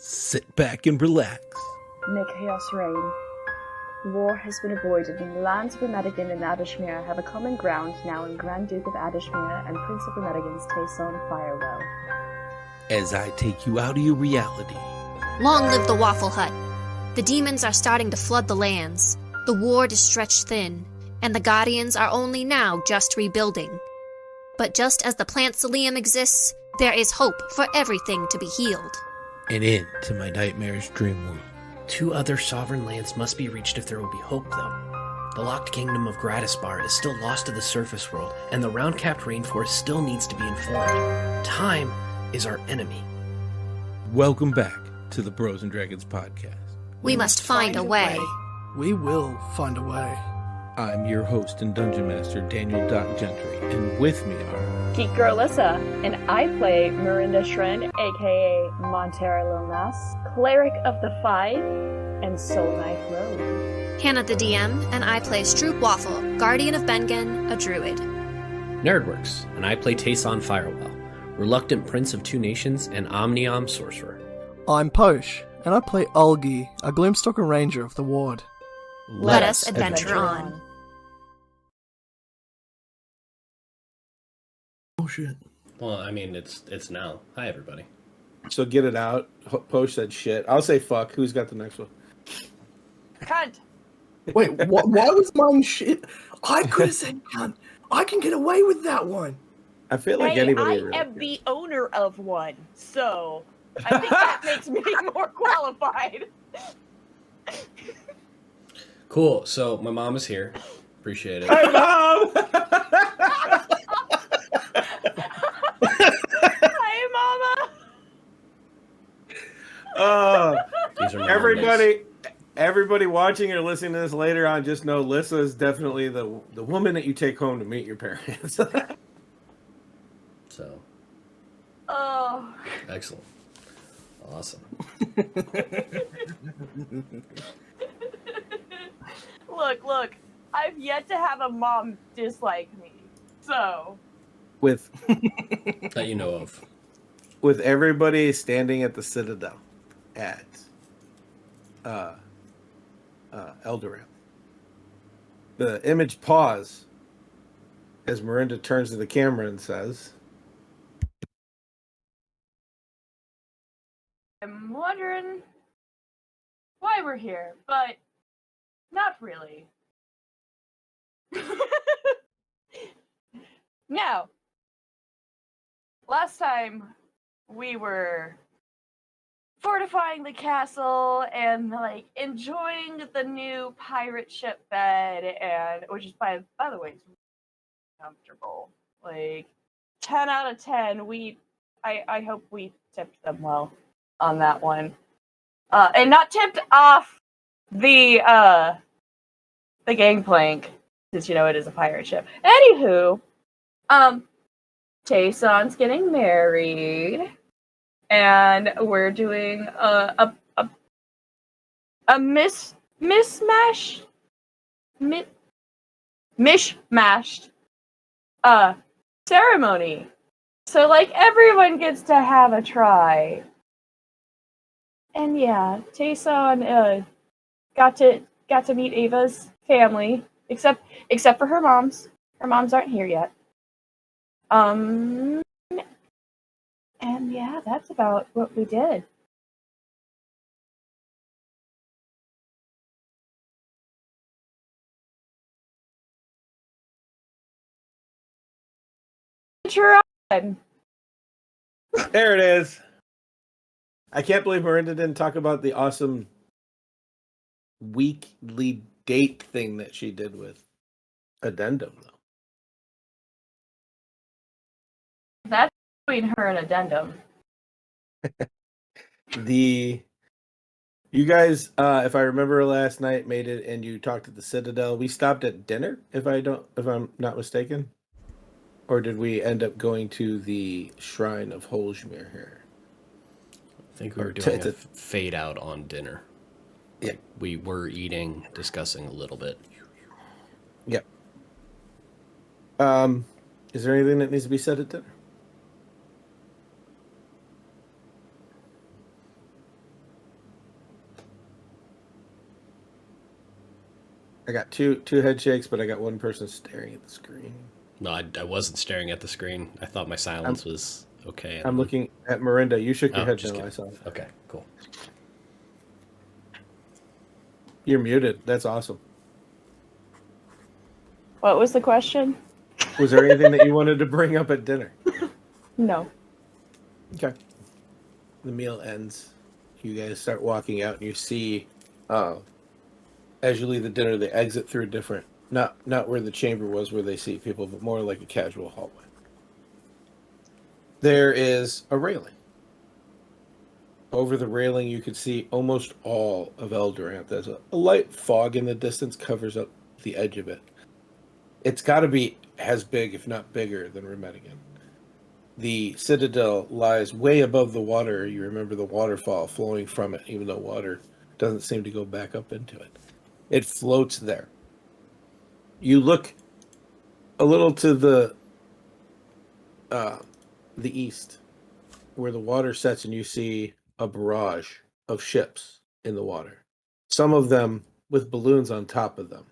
Sit back and relax. May chaos reign. War has been avoided, and the lands of Remedigan and Adishmere have a common ground now in Grand Duke of Adishmere and Prince of Remedigan's Tayson Firewell. As I take you out of your reality. Long live the Waffle Hut. The demons are starting to flood the lands. The ward is stretched thin, and the Guardians are only now just rebuilding. But just as the plant Cilium exists, there is hope for everything to be healed. An end to my nightmarish dream world. 2 other sovereign lands must be reached if there will be hope, though. The locked kingdom of Gratisbar is still lost to the surface world, and the round-capped rainforest still needs to be informed. Time is our enemy. Welcome back to the Bros and Dragons podcast. We must find a way. We will find a way. I'm your host and dungeon master, Daniel Gentry, and with me are... Geek Girl Alyssa, and I play Mirinda Shren, aka Montera Lilnas, Cleric of the Five, and Soul Knife Rogue. Hannah the DM, and I play Stroop Waffle, Guardian of Bengen, a druid. Nerdworks, and I play Tayson Firewell, Reluctant Prince of 2 Nations and Omniom Sorcerer. I'm Posh, and I play Ulgi, a Gloomstalker Ranger of the Ward. Let us adventure on. Oh shit. Well, I mean, it's now. Hi, everybody. So get it out. Post said shit. I'll say fuck. Who's got the next one? Cunt! Wait, why was mine shit? I could have said cunt. I can get away with that one. I feel like Hey, anybody. I really am can. the owner of one, so I think that makes me more qualified. Cool. So my mom is here. Appreciate it. Hi, Mom! Hi, Mama. These are my Everybody watching or listening to this later on, just know Lissa is definitely the woman that you take home to meet your parents. So, Oh, excellent. Awesome. look. I've yet to have a mom dislike me, so with That you know of. with everybody standing at the Citadel at Eldoram. The image pause as Mirinda turns to the camera and says, I'm wondering why we're here, but not really. Now, last time we were fortifying the castle and like enjoying the new pirate ship bed, and which is by the way, it's really comfortable. Like 10 out of 10. I hope we tipped them well on that one, and not tipped off the gangplank, since you know it is a pirate ship. Anywho, Tayson's getting married, and we're doing a mishmashed ceremony. So like everyone gets to have a try. And yeah, Tayson got to meet Ava's family, except for her mom's. Her moms aren't here yet. And yeah, that's about what we did. There there it is. I can't believe Mirinda didn't talk about the awesome weekly date thing that she did with Addendum, though. That's between her and Addendum. You guys, if I remember last night, made it and you talked at the Citadel. We stopped at dinner, if I'm not mistaken. Or did we end up going to the Shrine of Holzmir here? I think we were doing a fade out on dinner. Yeah. We were eating, discussing a little bit. Yep. Is there anything that needs to be said at dinner? I got two head shakes, but I got one person staring at the screen. No, I wasn't staring at the screen. I thought my silence was okay. I'm looking at Miranda. You shook your head. Just No, kidding. I saw it. Okay, cool. You're muted. That's awesome. What was the question? Was there anything that you wanted to bring up at dinner? No. Okay. The meal ends. You guys start walking out, and you see, as you leave the dinner, they exit through a different, not where the chamber was, where they see people, but more like a casual hallway. There is a railing. Over the railing, you can see almost all of Eldorant. There's a light fog in the distance covers up the edge of it. It's got to be as big, if not bigger, than Remedigan. The citadel lies way above the water. You remember the waterfall flowing from it, even though water doesn't seem to go back up into it. It floats there. You look a little to the east, where the water sets, and you see a barrage of ships in the water. Some of them with balloons on top of them.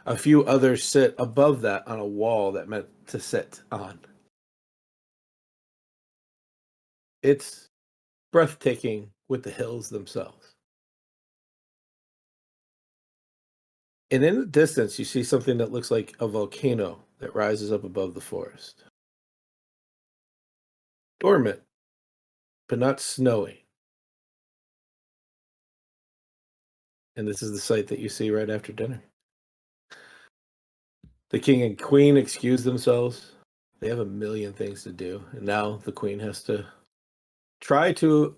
A few others sit above that on a wall that meant to sit on. It's breathtaking with the hills themselves. And in the distance, you see something that looks like a volcano that rises up above the forest. Dormant, but not snowy. And this is the sight that you see right after dinner. The king and queen excuse themselves. They have a million things to do. And now the queen has to try to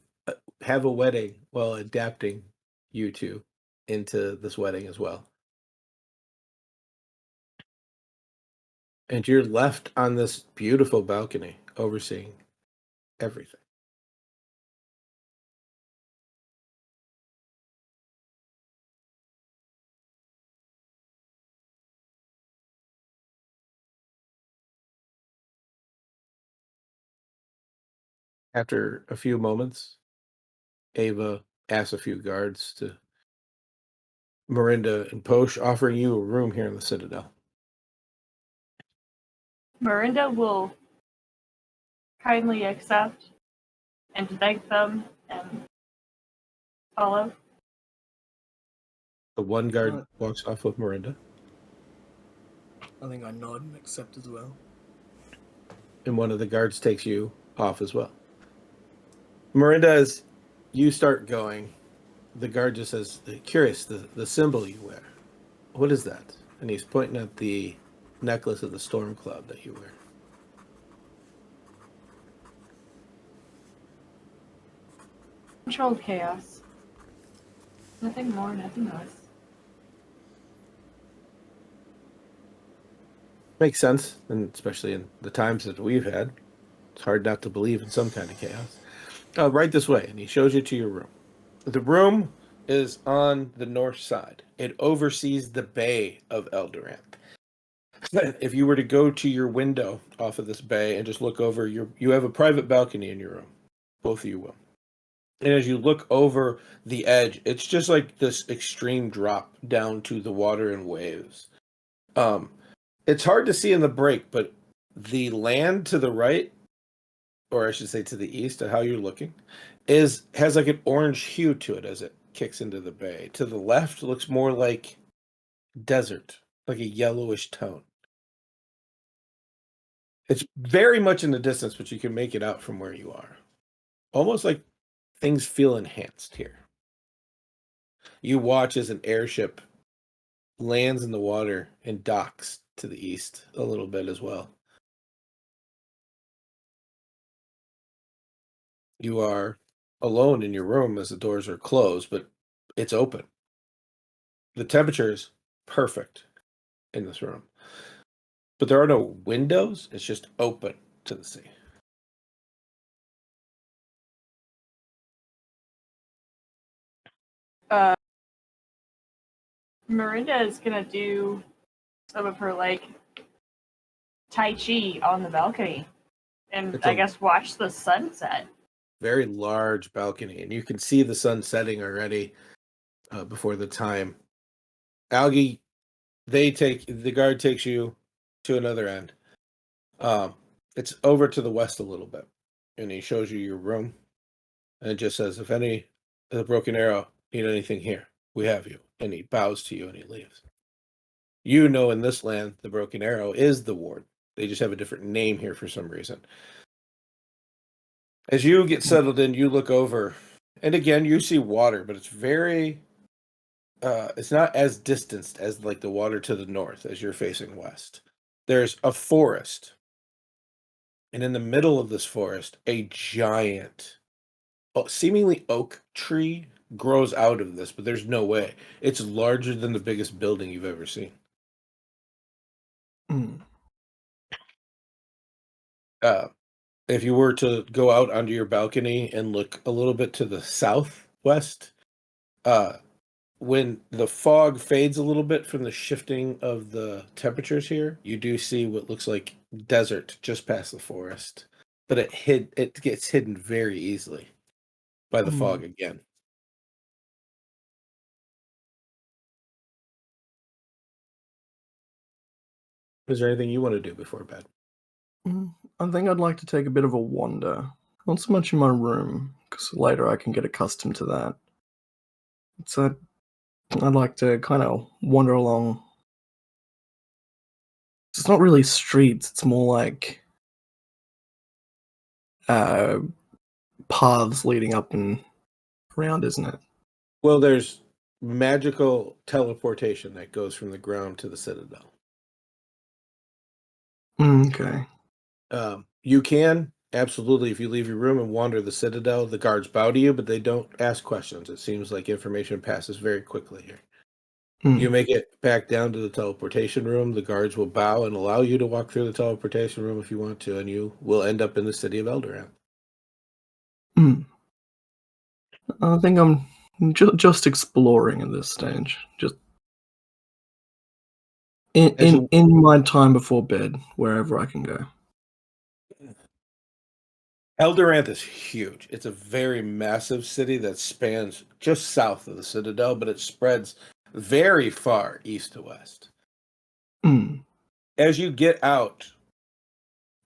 have a wedding while adapting you two into this wedding as well. And you're left on this beautiful balcony overseeing everything. After a few moments, Ava asks a few guards to Miranda and Posh, offering you a room here in the Citadel. Miranda will kindly accept and thank them and follow. The one guard walks off with Miranda. I think I nod and accept as well. And one of the guards takes you off as well. Miranda, as you start going, the guard just says, curious, the symbol you wear. What is that? And he's pointing at the necklace of the storm cloud that you wear. Controlled chaos. Nothing more, nothing less. Makes sense, and especially in the times that we've had. It's hard not to believe in some kind of chaos. Right this way, and he shows you to your room. The room is on the north side. It oversees the bay of Eldorant. If you were to go to your window off of this bay and just look over, you have a private balcony in your room. Both of you will. And as you look over the edge, it's just like this extreme drop down to the water and waves. It's hard to see in the break, but the land to the right, or I should say to the east of how you're looking, has like an orange hue to it as it kicks into the bay. To the left, it looks more like desert, like a yellowish tone. It's very much in the distance, but you can make it out from where you are. Almost like things feel enhanced here. You watch as an airship lands in the water and docks to the east a little bit as well. You are alone in your room as the doors are closed, but it's open. The temperature is perfect in this room. But there are no windows. It's just open to the sea. Miranda is gonna do some of her Tai Chi on the balcony. And I guess watch the sunset. Very large balcony, and you can see the sun setting already before the time. Algie, the guard takes you to another end. It's over to the west a little bit, and he shows you your room, and it just says, "If any the Broken Arrow need anything here, we have you." And he bows to you and he leaves. You know, in this land, the Broken Arrow is the ward. They just have a different name here for some reason. As you get settled in, you look over, and again, you see water, but it's very it's not as distanced as like the water to the north as you're facing west. There's a forest, and in the middle of this forest, a giant, seemingly oak tree grows out of this, but there's no way. It's larger than the biggest building you've ever seen. Mm. If you were to go out onto your balcony and look a little bit to the southwest, uh, when the fog fades a little bit from the shifting of the temperatures here, you do see what looks like desert just past the forest. But it gets hidden very easily by the fog again. Is there anything you want to do before bed? I think I'd like to take a bit of a wander. Not so much in my room, because later I can get accustomed to that. So I'd like to kind of wander along. It's not really streets, it's more like paths leading up and around, isn't it? Well, there's magical teleportation that goes from the ground to the citadel. Okay. You can absolutely, if you leave your room and wander the citadel, the guards bow to you, but they don't ask questions. It seems like information passes very quickly here. You make it back down to the teleportation room. The guards will bow and allow you to walk through the teleportation room if you want to, and you will end up in the city of Eldoran. I think I'm just exploring at this stage. Just in my time before bed, wherever I can go. Eldoranth is huge. It's a very massive city that spans just south of the Citadel, but it spreads very far east to west. As you get out,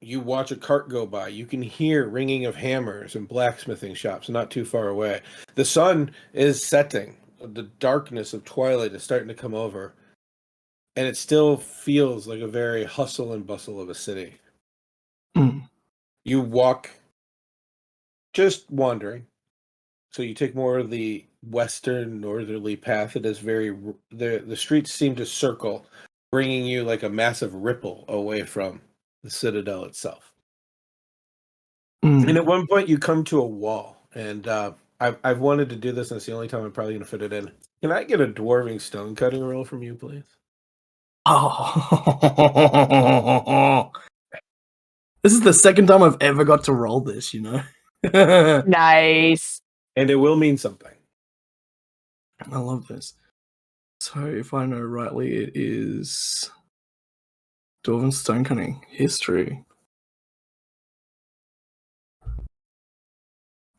you watch a cart go by. You can hear ringing of hammers and blacksmithing shops not too far away. The sun is setting. The darkness of twilight is starting to come over. And it still feels like a very hustle and bustle of a city. You walk just wandering. So you take more of the western northerly path. It is very the streets seem to circle, bringing you like a massive ripple away from the citadel itself. And at one point, you come to a wall, and I've wanted to do this, and it's the only time I'm probably going to fit it in. Can I get a dwarving stone cutting roll from you, please? Oh, this is the second time I've ever got to roll this, you know? Nice. And it will mean something. I love this. So, if I know rightly, it is Dwarven Stonecutting History.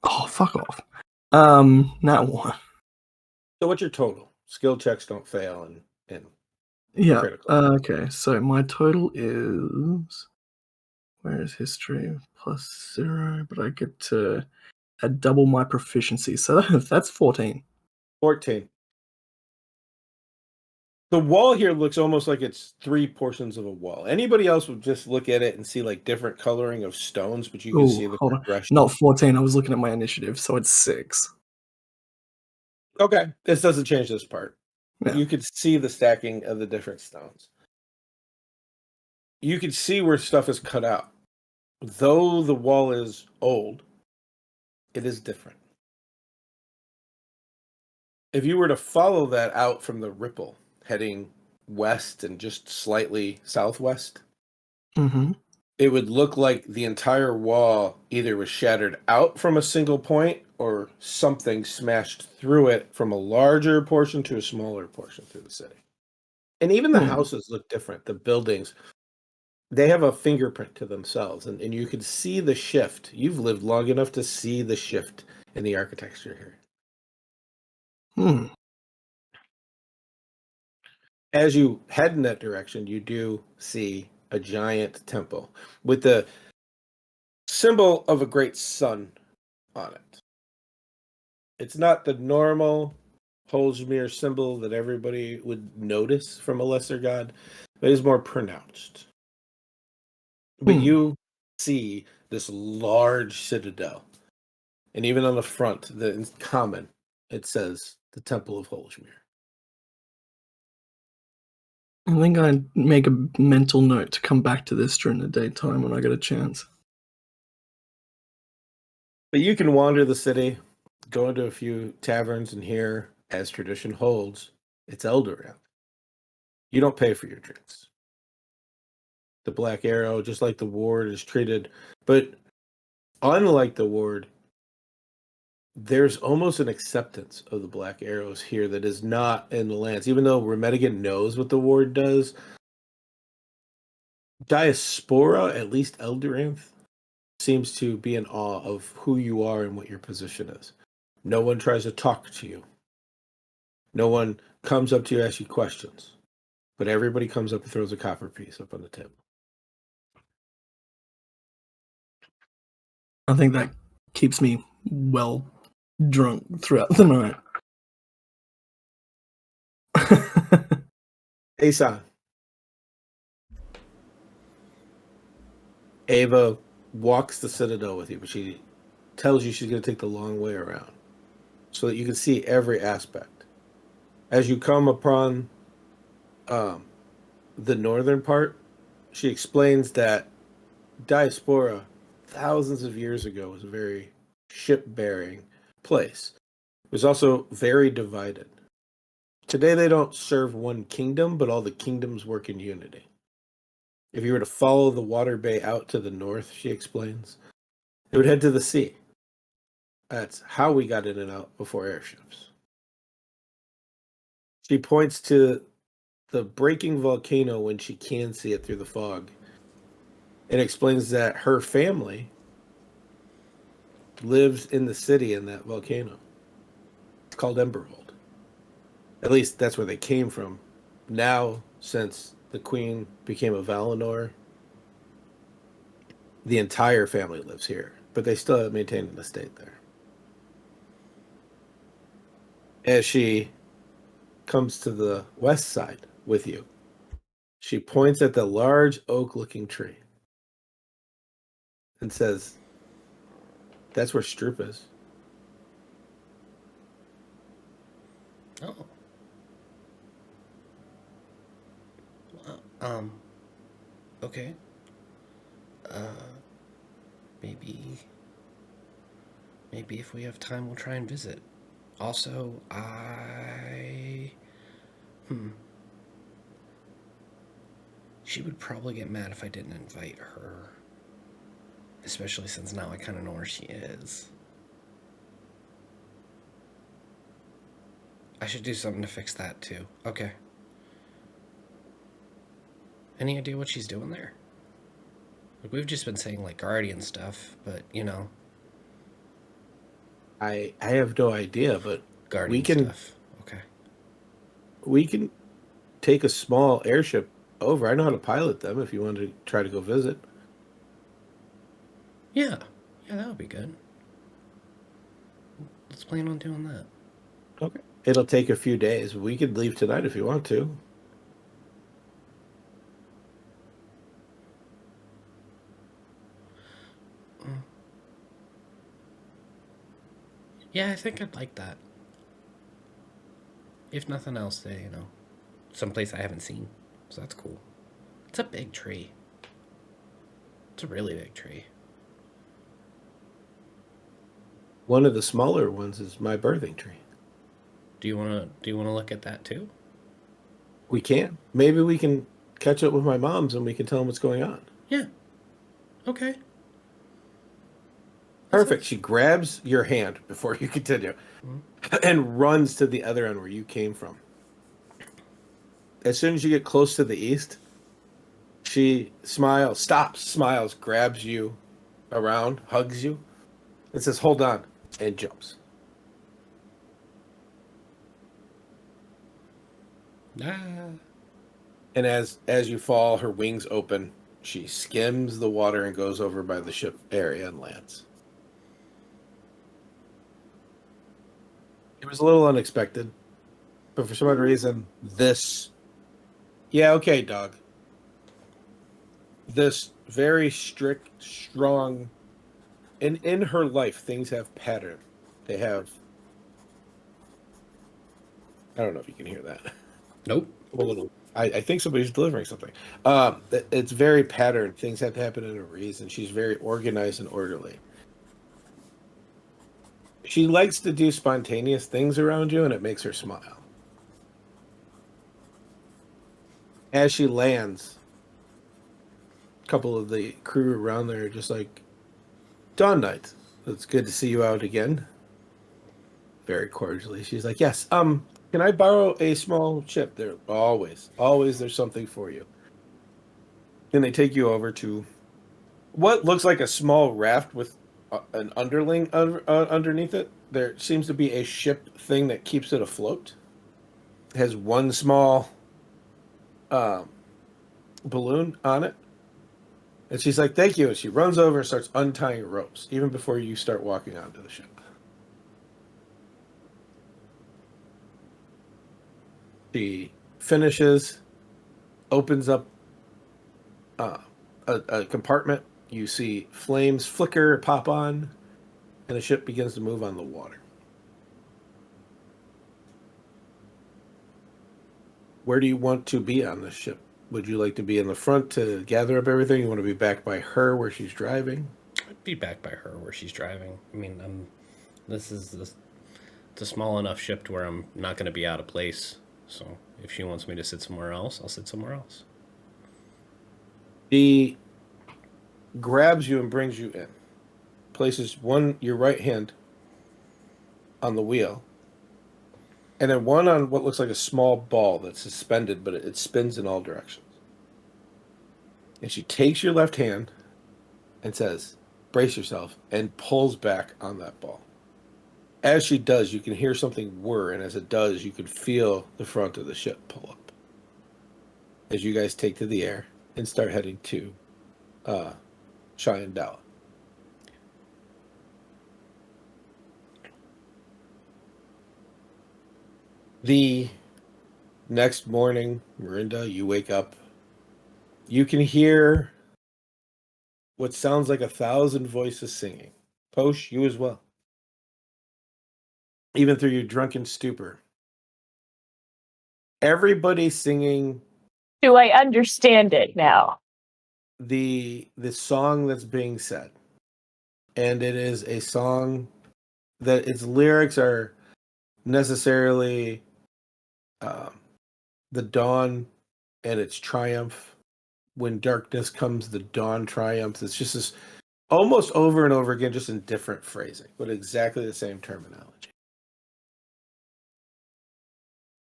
Oh, fuck off. Not one. So what's your total? Skill checks don't fail, and Yeah. critical. Okay, so my total is... Where is history? +0, but I get to add double my proficiency. So that's 14. 14. The wall here looks almost like it's 3 portions of a wall. Anybody else would just look at it and see like different coloring of stones, but you can see the Hold on. progression. Not 14, I was looking at my initiative, so it's 6. Okay, this doesn't change this part. Yeah. You could see the stacking of the different stones. You could see where stuff is cut out. Though the wall is old, it is different. If you were to follow that out from the ripple, heading west and just slightly southwest, it would look like the entire wall either was shattered out from a single point or something smashed through it from a larger portion to a smaller portion through the city. And even the houses look different. The buildings, they have a fingerprint to themselves, and you can see the shift. You've lived long enough to see the shift in the architecture here. As you head in that direction, you do see a giant temple with the symbol of a great sun on it. It's not the normal Holzmir symbol that everybody would notice from a lesser god, but it is more pronounced. But you see this large citadel, and even on the front, in common, it says the Temple of Holzmir. I think I'd make a mental note to come back to this during the daytime when I get a chance. But you can wander the city, go into a few taverns, and here, as tradition holds, it's Eldoran. You don't pay for your drinks. The Black Arrow, just like the Ward, is treated, but unlike the Ward, there's almost an acceptance of the Black Arrows here that is not in the lands. Even though Remedigan knows what the Ward does, Diaspora, at least Eldoranth, seems to be in awe of who you are and what your position is. No one tries to talk to you. No one comes up to you, asks you questions. But everybody comes up and throws a copper piece up on the table. I think that keeps me well drunk throughout the night. Asan. Ava walks the Citadel with you, but she tells you she's going to take the long way around so that you can see every aspect. As you come upon the northern part, she explains that Diaspora, thousands of years ago, was a very ship-bearing place. It was also very divided. Today they don't serve one kingdom, but all the kingdoms work in unity. If you were to follow the water bay out to the north, she explains, it would head to the sea. That's how we got in and out before airships. She points to the breaking volcano when she can see it through the fog, and explains that her family lives in the city in that volcano. It's called Emberhold. At least that's where they came from. Now, since the queen became a Valinor, the entire family lives here, but they still have maintained an estate there. As she comes to the west side with you, she points at the large oak-looking tree and says, that's where Stroop is. Oh. Well, okay. Maybe if we have time, we'll try and visit. Also, she would probably get mad if I didn't invite her. Especially since now I kind of know where she is. I should do something to fix that, too. Okay. Any idea what she's doing there? Like, we've just been saying, like, Guardian stuff, but, you know. I have no idea, but Guardian stuff. Okay. We can take a small airship over. I know how to pilot them if you want to try to go visit. Yeah, that would be good. Let's plan on doing that. Okay. It'll take a few days. We could leave tonight if you want to. Yeah, I think I'd like that. If nothing else, someplace I haven't seen. So that's cool. It's a big tree. It's a really big tree. One of the smaller ones is my birthing tree. Do you wanna look at that too? We can. Maybe we can catch up with my moms and we can tell them what's going on. Yeah. Okay. Perfect. She grabs your hand before you continue and runs to the other end where you came from. As soon as you get close to the east, she smiles, grabs you around, hugs you, and says, hold on, and jumps. And as you fall, her wings open. She skims the water and goes over by the ship area and lands. It was a little unexpected, but for some odd reason, this... Yeah, okay, dog. This very strict, strong... In her life, things have pattern. They have... I don't know if you can hear that. Nope. A little. I think somebody's delivering something. It's very patterned. Things have to happen in a reason. She's very organized and orderly. She likes to do spontaneous things around you, and it makes her smile. As she lands, a couple of the crew around there are just like, Dawn Knight, it's good to see you out again. Very cordially. She's like, yes, can I borrow a small ship? There always there's something for you. And they take you over to what looks like a small raft with an underling underneath it. There seems to be a ship thing that keeps it afloat. It has one small balloon on it. And she's like, thank you. And she runs over and starts untying ropes, even before you start walking onto the ship. She finishes, opens up a compartment. You see flames flicker, pop on, and the ship begins to move on the water. Where do you want to be on this ship? Would you like to be in the front to gather up everything? You want to be back by her where she's driving? I'd be back by her where she's driving. I mean, it's a small enough ship to where I'm not going to be out of place. So if she wants me to sit somewhere else, I'll sit somewhere else. She grabs you and brings you in. Places your right hand on the wheel, and then one on what looks like a small ball that's suspended, but it spins in all directions. And she takes your left hand and says, brace yourself, and pulls back on that ball. As she does, you can hear something whir, and as it does, you can feel the front of the ship pull up. As you guys take to the air and start heading to Cheyenne. The next morning, Miranda, you wake up. You can hear what sounds like 1,000 voices singing. Posh, you as well. Even through your drunken stupor. Everybody singing. Do I understand it now? The song that's being said. And it is a song that its lyrics are necessarily the dawn and its triumph. When darkness comes, the dawn triumphs. It's just this almost over and over again, just in different phrasing, but exactly the same terminology.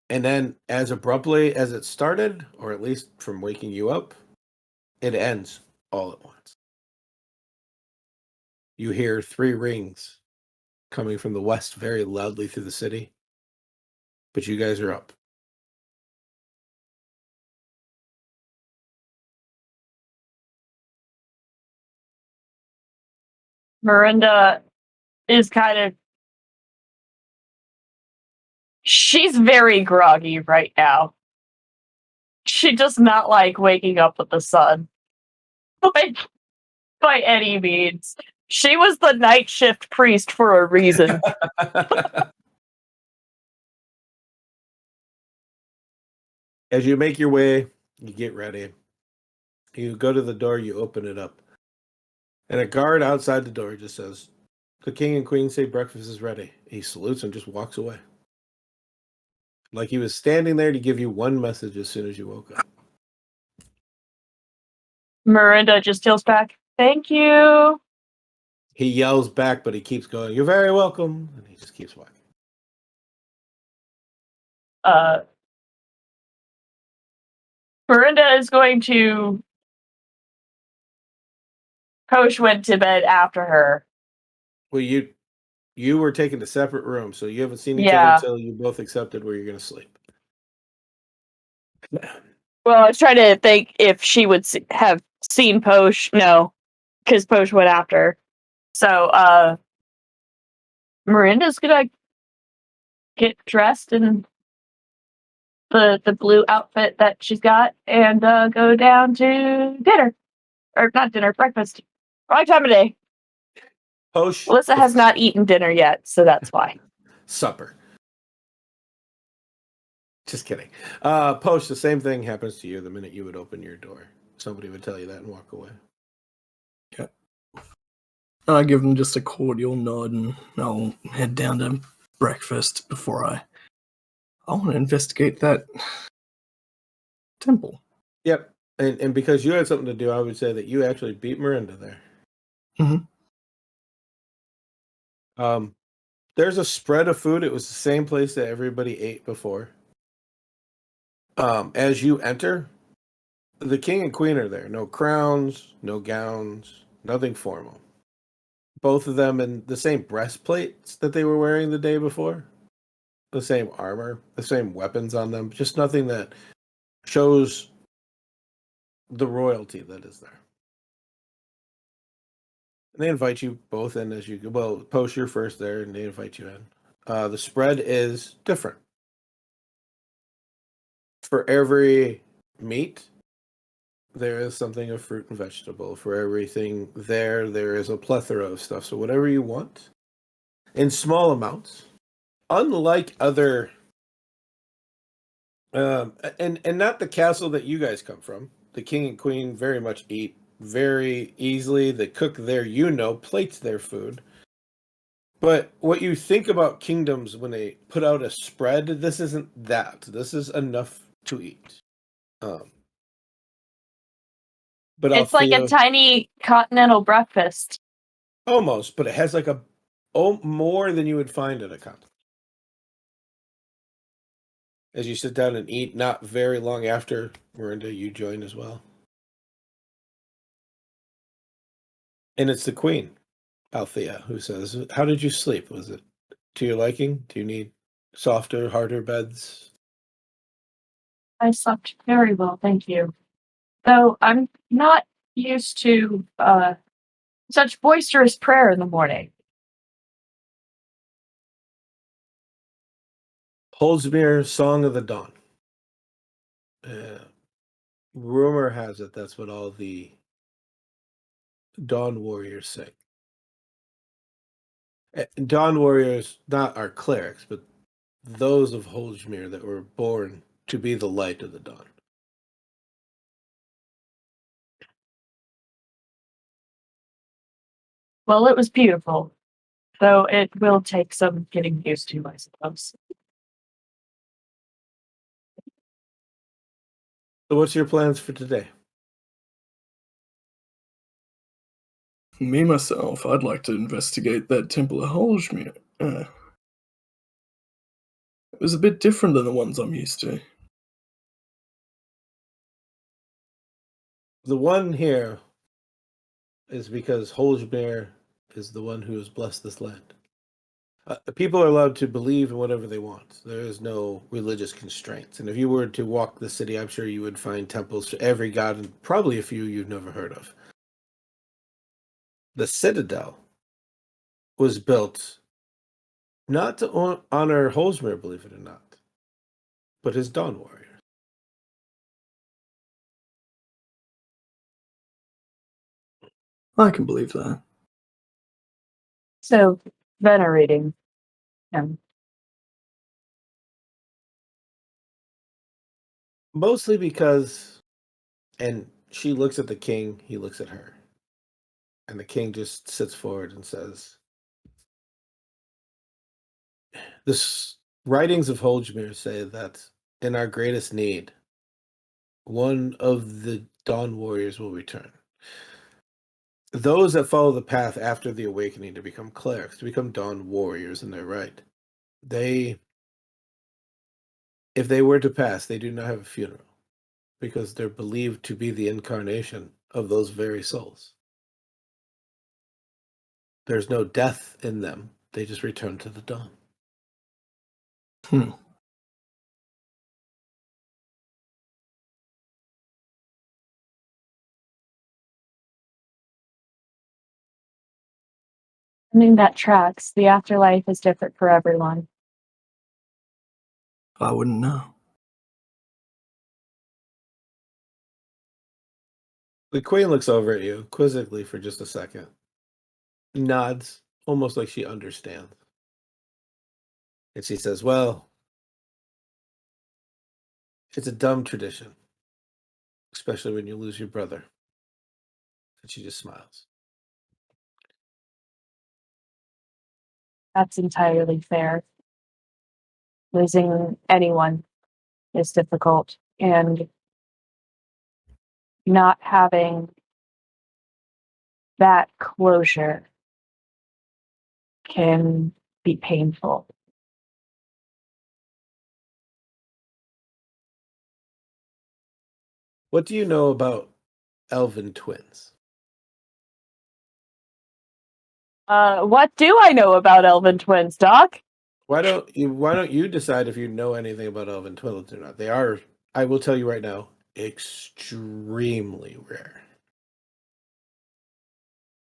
And then as abruptly as it started, or at least from waking you up, it ends all at once. You hear 3 rings coming from the west very loudly through the city, but you guys are up. Miranda is kind of... She's very groggy right now. She does not like waking up with the sun. Like, by any means. She was the night shift priest for a reason. As you make your way, you get ready. You go to the door, you open it up. And a guard outside the door just says, the king and queen say breakfast is ready. He salutes and just walks away. Like he was standing there to give you one message as soon as you woke up. Miranda just yells back, "Thank you." He yells back, but he keeps going, "You're very welcome." And he just keeps walking. Miranda is going to... Kosh went to bed after her. Well, you were taken to separate rooms, so you haven't seen each other Yeah. until you both accepted where you're going to sleep. Well, I was trying to think if she would have seen Posh. No, because Posh went after. So, Miranda's gonna get dressed in the blue outfit that she's got and go down to dinner. Or not dinner, breakfast. Wrong time of day. Posh. Alyssa has not eaten dinner yet, so that's why. Supper. Just kidding. Posh, the same thing happens to you the minute you would open your door. Somebody would tell you that and walk away. Yeah. And I give them just a cordial nod, and I'll head down to breakfast before I want to investigate that temple. Yep. And because you had something to do, I would say that you actually beat Miranda there. Mhm. There's a spread of food. It was the same place that everybody ate before. As you enter, the king and queen are there. No crowns, no gowns, nothing formal. Both of them in the same breastplates that they were wearing the day before. The same armor, the same weapons on them. Just nothing that shows the royalty that is there. And they invite you both in as you go. Well, Post, you're first there, and they invite you in. The spread is different. For every meat, there is something of fruit and vegetable. For everything there is a plethora of stuff. So whatever you want, in small amounts. Unlike other, and not the castle that you guys come from. The king and queen very much eat very easily. The cook there, plates their food. But what you think about kingdoms when they put out a spread, this isn't that. This is enough to eat. But It's like a tiny continental breakfast. Almost, but it has like more than you would find at a continent. As you sit down and eat, not very long after, Miranda, you join as well. And it's the queen, Althea, who says, "How did you sleep? Was it to your liking? Do you need softer, harder beds?" I slept very well, thank you. Though I'm not used to such boisterous prayer in the morning. Holdsmere, Song of the Dawn. Rumor has it that's what all the Dawn Warriors sing. Dawn Warriors, not our clerics, but those of Holdsmere that were born to be the light of the dawn. Well, it was beautiful, though it will take some getting used to, I suppose. So what's your plans for today? Me, myself, I'd like to investigate that Temple of Holshmere. It was a bit different than the ones I'm used to. The one here is because Holdsmere is the one who has blessed this land. People are allowed to believe in whatever they want. There is no religious constraints. And if you were to walk the city, I'm sure you would find temples to every god and probably a few you've never heard of. The citadel was built not to honor Holdsmere, believe it or not, but his Dawn Warriors. I can believe that. So, venerating him. Mostly because, and she looks at the king, he looks at her. And the king just sits forward and says, "The writings of Holdsmere say that in our greatest need, one of the Dawn Warriors will return. Those that follow the path after the awakening to become clerics, to become Dawn Warriors in their right, if they were to pass, they do not have a funeral because they're believed to be the incarnation of those very souls. There's no death in them. They just return to the dawn." I mean, that tracks. The afterlife is different for everyone. I wouldn't know. The queen looks over at you quizzically for just a second, nods, almost like she understands. And she says, well, it's a dumb tradition, especially when you lose your brother. And she just smiles. That's entirely fair. Losing anyone is difficult, and not having that closure can be painful. What do you know about elven twins? What do I know about elven twins, Doc? Why don't you decide if you know anything about elven twins or not? They are, I will tell you right now, extremely rare.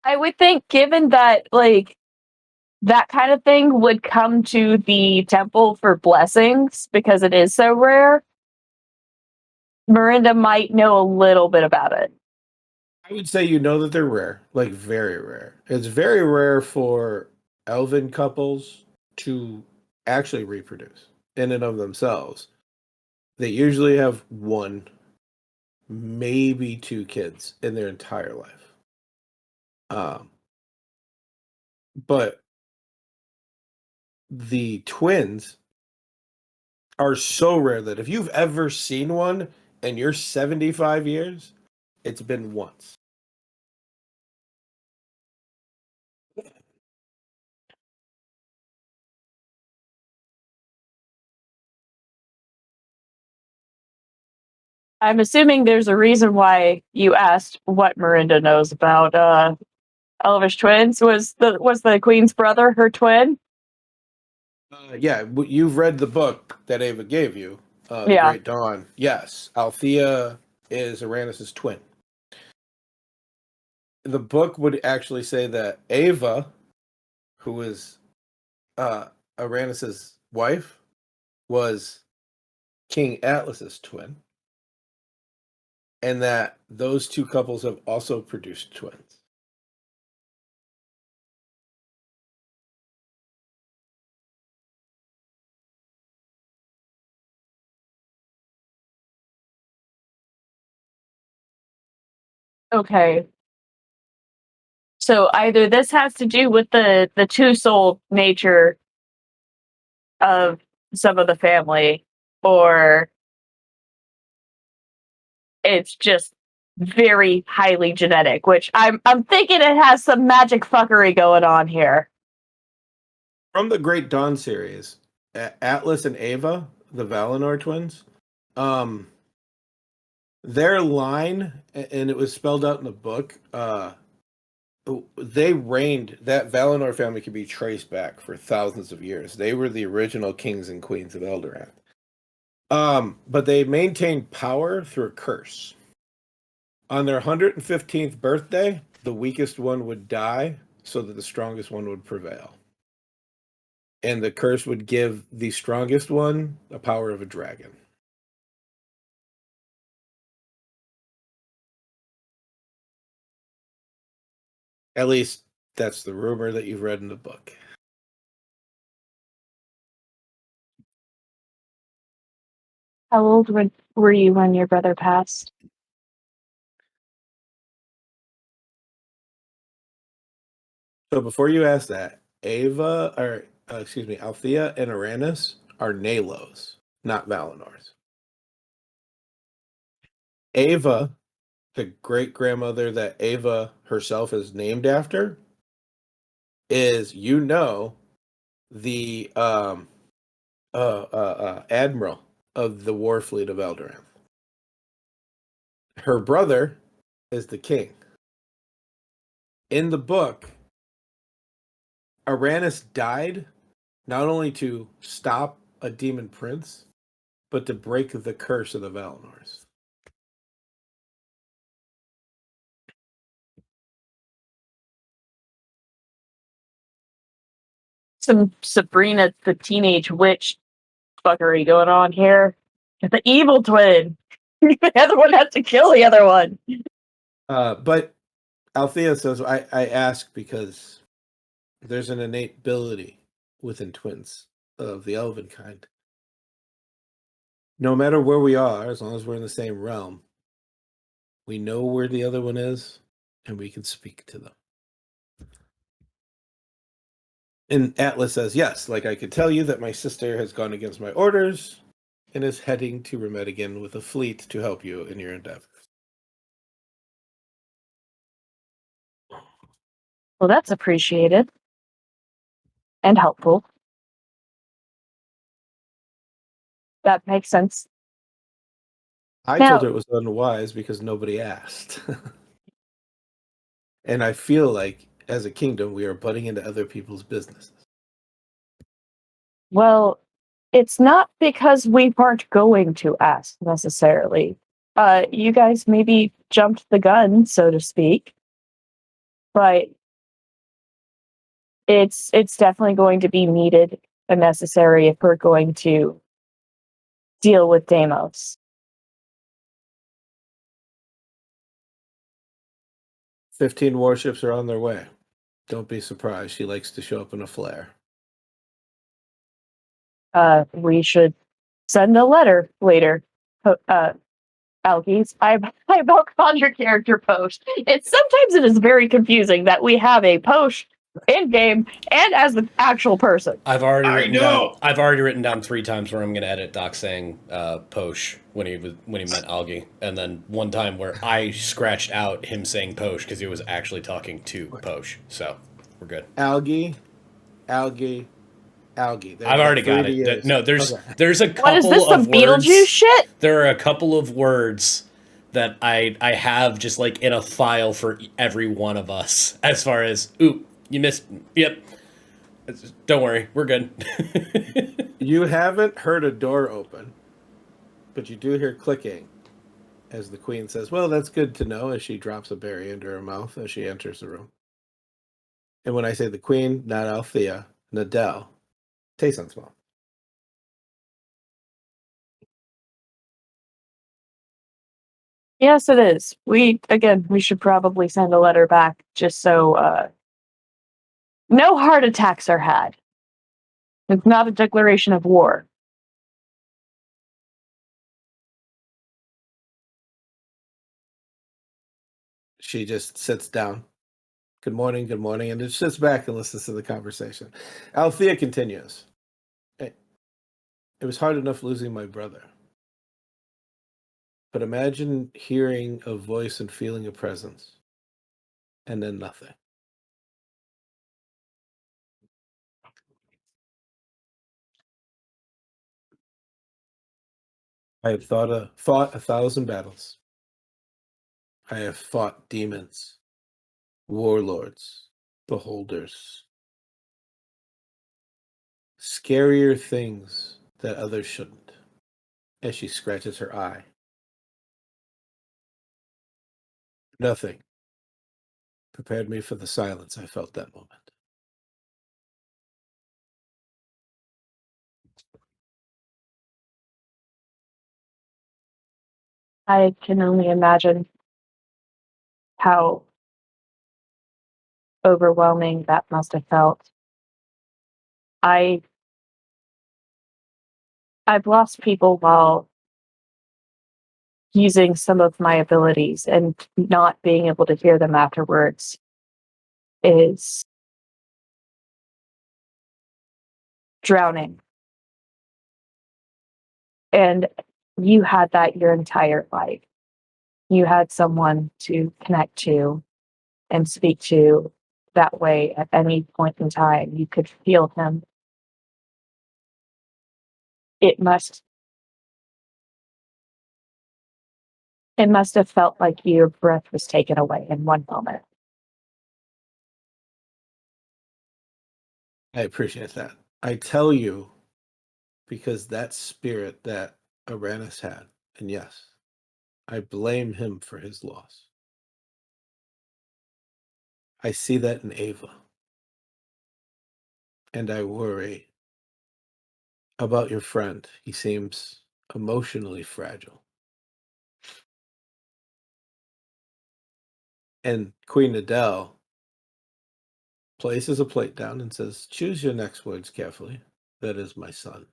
I would think, given that, like, that kind of thing would come to the temple for blessings because it is so rare, Miranda might know a little bit about it. I would say you know that they're rare, like very rare. It's very rare for elven couples to actually reproduce in and of themselves. They usually have one, maybe two kids in their entire life. But the twins are so rare that if you've ever seen one and you're 75 years, it's been once. I'm assuming there's a reason why you asked what Miranda knows about Elvish twins. Was the queen's brother her twin? Yeah, you've read the book that Ava gave you, The Yeah. Great Dawn. Yes, Althea is Aranis's twin. The book would actually say that Ava, who is Aranis's wife, was King Atlas's twin, and that those two couples have also produced twins. Okay. So either this has to do with the two-soul nature of some of the family, or it's just very highly genetic, which I'm thinking it has some magic fuckery going on here. From the Great Dawn series, Atlas and Ava, the Valinor twins, um, their line, and it was spelled out in the book, they reigned, that Valinor family could be traced back for thousands of years. They were the original kings and queens of Eldoran. But they maintained power through a curse. On their 115th birthday, the weakest one would die so that the strongest one would prevail. And the curse would give the strongest one the power of a dragon. At least that's the rumor that you've read in the book. How old were you when your brother passed? So before you ask that, Althea and Aranis are Nalos, not Valinors. Ava, the great grandmother that Ava herself is named after, is the admiral of the war fleet of Eldoran. Her brother is the king. In the book, Aranis died not only to stop a demon prince, but to break the curse of the Valinors. some Sabrina the Teenage Witch fuckery going on here. The evil twin. The other one has to kill the other one. But Althea says, I ask because there's an innate ability within twins of the elven kind. No matter where we are, as long as we're in the same realm, we know where the other one is, and we can speak to them. And Atlas says, yes, like I could tell you that my sister has gone against my orders and is heading to Remedigan with a fleet to help you in your endeavors. Well, that's appreciated. And helpful. That makes sense. I Now- told her it was unwise because nobody asked. And I feel like, as a kingdom, we are butting into other people's businesses. Well, it's not because we weren't going to ask necessarily. You guys maybe jumped the gun, so to speak. But it's definitely going to be needed and necessary if we're going to deal with Deimos. 15 warships are on their way. Don't be surprised. She likes to show up in a flare. We should send a letter later. Algies, I about on your character post. Sometimes it is very confusing that we have a post in game and as the actual person. I've already written down 3 times where I'm going to edit Doc saying Posh when he meant Algie, and then one time where I scratched out him saying Posh because he was actually talking to Posh. So we're good. Algie. I've already got it. No, there's a couple What is this, some of words. Beetlejuice shit? There are a couple of words that I have just like in a file for every one of us. As far as you missed. Yep. Don't worry, we're good. You haven't heard a door open, but you do hear clicking as the queen says, well, that's good to know, as she drops a berry into her mouth as she enters the room. And when I say the queen, not Althea, Nadell, Tayson's mom. Yes, it is. We should probably send a letter back just so no heart attacks are had. It's not a declaration of war. She just sits down. Good morning, and just sits back and listens to the conversation. Althea continues. It was hard enough losing my brother. But imagine hearing a voice and feeling a presence, and then nothing. I have fought 1,000 battles. I have fought demons, warlords, beholders, scarier things that others shouldn't, as she scratches her eye. Nothing prepared me for the silence I felt that moment. I can only imagine how overwhelming that must have felt. I've lost people while using some of my abilities, and not being able to hear them afterwards is drowning. And you had that your entire life. You had someone to connect to and speak to that way at any point in time. You could feel him. It must have felt like your breath was taken away in one moment. I appreciate that. I tell you because that spirit that Uranus had, and yes, I blame him for his loss. I see that in Ava. and I worry about your friend. He seems emotionally fragile. And Queen Adele places a plate down and says, "Choose your next words carefully. That is my son."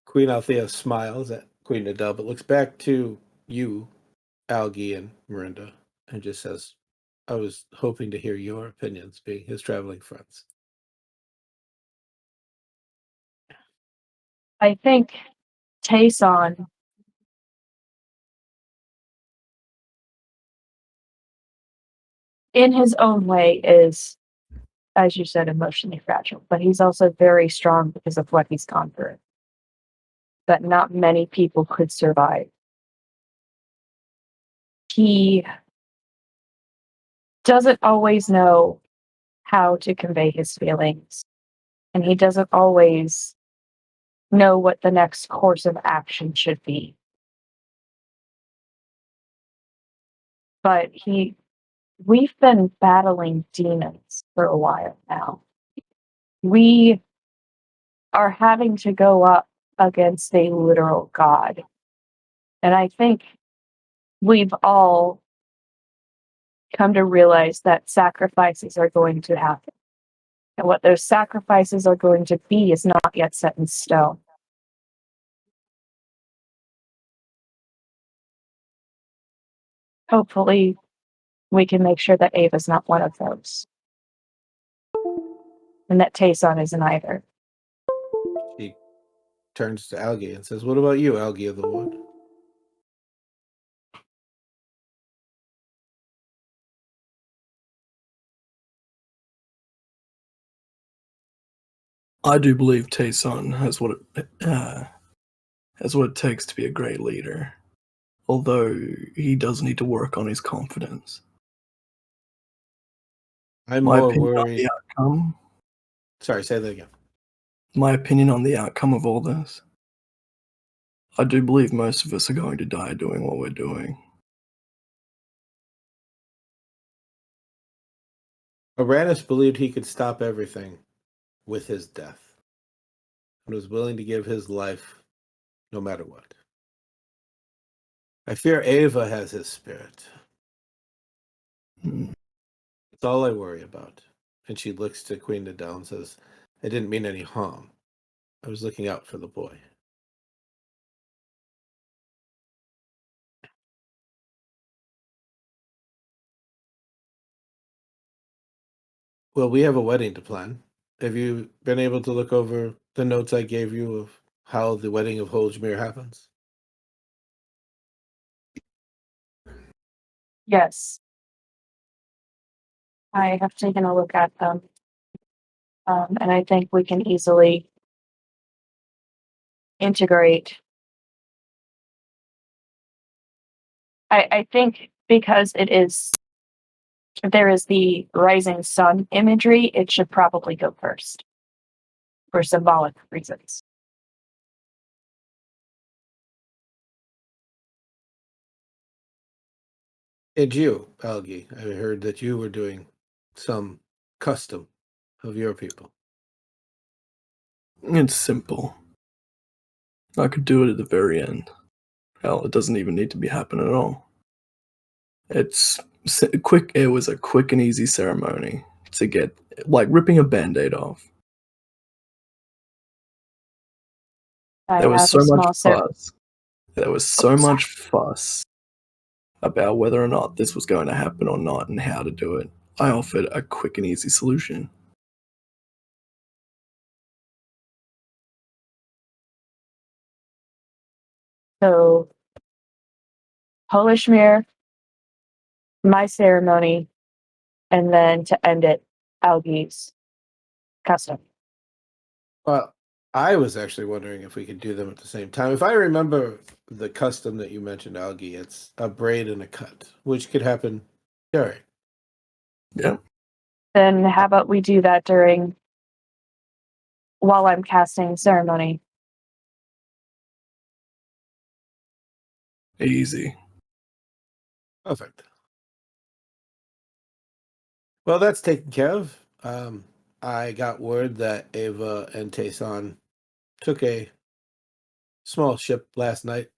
Queen Althea smiles at Queen Adele, but looks back to you, Algie, and Miranda, and just says, "I was hoping to hear your opinions, being his traveling friends." I think Tayson, in his own way, is, as you said, emotionally fragile, but he's also very strong because of what he's gone through. That not many people could survive. He doesn't always know how to convey his feelings, and he doesn't always know what the next course of action should be. But we've been battling demons for a while now. We are having to go up against a literal god. And I think we've all come to realize that sacrifices are going to happen. And what those sacrifices are going to be is not yet set in stone. Hopefully, we can make sure that Ava's not one of those. And that Tayson isn't either. She turns to Algie and says, "What about you, Algie of the Wood?" I do believe Tayson has what it takes to be a great leader, although he does need to work on his confidence. I'm My more opinion on worried. the outcome. Sorry, say that again. My opinion on the outcome of all this. I do believe most of us are going to die doing what we're doing. Uranus believed he could stop everything with his death and was willing to give his life no matter what. I fear Ava has his spirit. Hmm. That's all I worry about. And she looks to Queen Adele and says, "I didn't mean any harm. I was looking out for the boy." Well, we have a wedding to plan. Have you been able to look over the notes I gave you of how the wedding of Holgemere happens? Yes, I have taken a look at them. And I think we can easily integrate. I think because there is the rising sun imagery, it should probably go first for symbolic reasons. And you, Algie, I heard that you were doing some custom of your people. It's simple. I could do it at the very end. Hell, it doesn't even need to be happening at all. It's quick. It was a quick and easy ceremony to get, like ripping a band-aid off. I There was have so a much small fuss. There was so much fuss about whether or not this was going to happen or not and how to do it. I offered a quick and easy solution. So Polishmere, my ceremony, and then to end it, Algie's custom. Well, I was actually wondering if we could do them at the same time. If I remember the custom that you mentioned, Algie, it's a braid and a cut, which could happen during. Yeah, Then how about we do that while I'm casting ceremony? easy. Perfect. Well, that's taken care of. I got word that Ava and Tayson took a small ship last night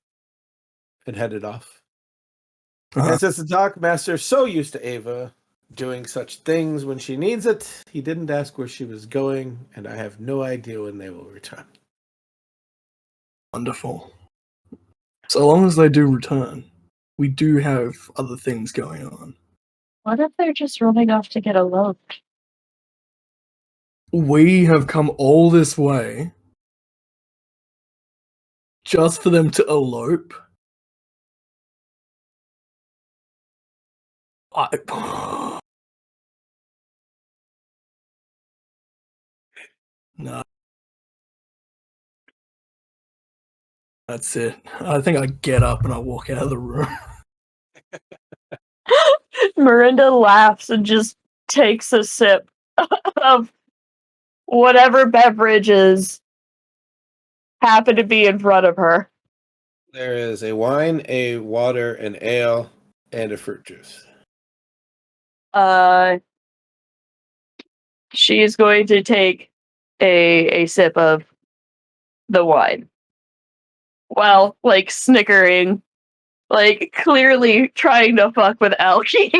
and headed off. And since the dock master is so used to Ava doing such things when she needs it, he didn't ask where she was going, and I have no idea when they will return. Wonderful. So long as they do return, we do have other things going on. What if they're just running off to get eloped? We have come all this way just for them to elope? No. That's it. I think I get up and I walk out of the room. Miranda laughs and just takes a sip of whatever beverages happen to be in front of her. There is a wine, a water, an ale, and a fruit juice. She's going to take a sip of the wine. Well, like snickering, like clearly trying to fuck with Elkie.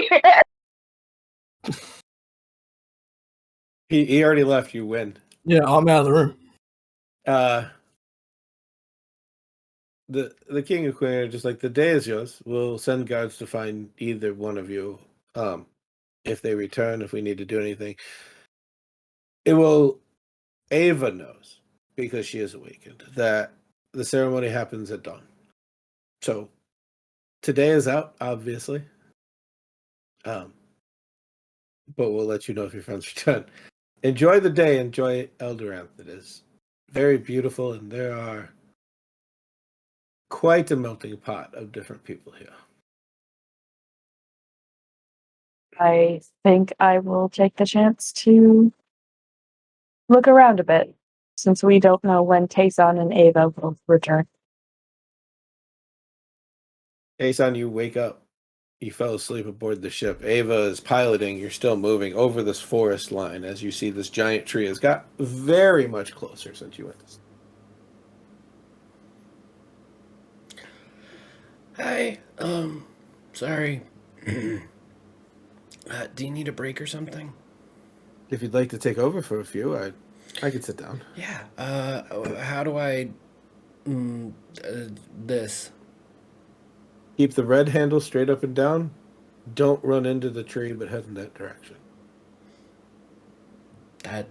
He already left. You win. Yeah, I'm out of the room. The king and queen are just like, the day is yours. We'll send guards to find either one of you. If they return, if we need to do anything, Ava knows, because she is awakened, that the ceremony happens at dawn. So today is out, obviously. But we'll let you know if your friends return. Enjoy the day. Enjoy Eldoranth. It is very beautiful, and there are quite a melting pot of different people here. I think I will take the chance to look around a bit, since we don't know when Tayson and Ava will return. Aeson, you wake up. You fell asleep aboard the ship. Ava is piloting. You're still moving over this forest line as you see this giant tree has got very much closer since you went to sleep. Hi, sorry. Do you need a break or something? If you'd like to take over for a few, I could sit down. Yeah, how do I... this? Keep the red handle straight up and down. Don't run into the tree, but head in that direction. That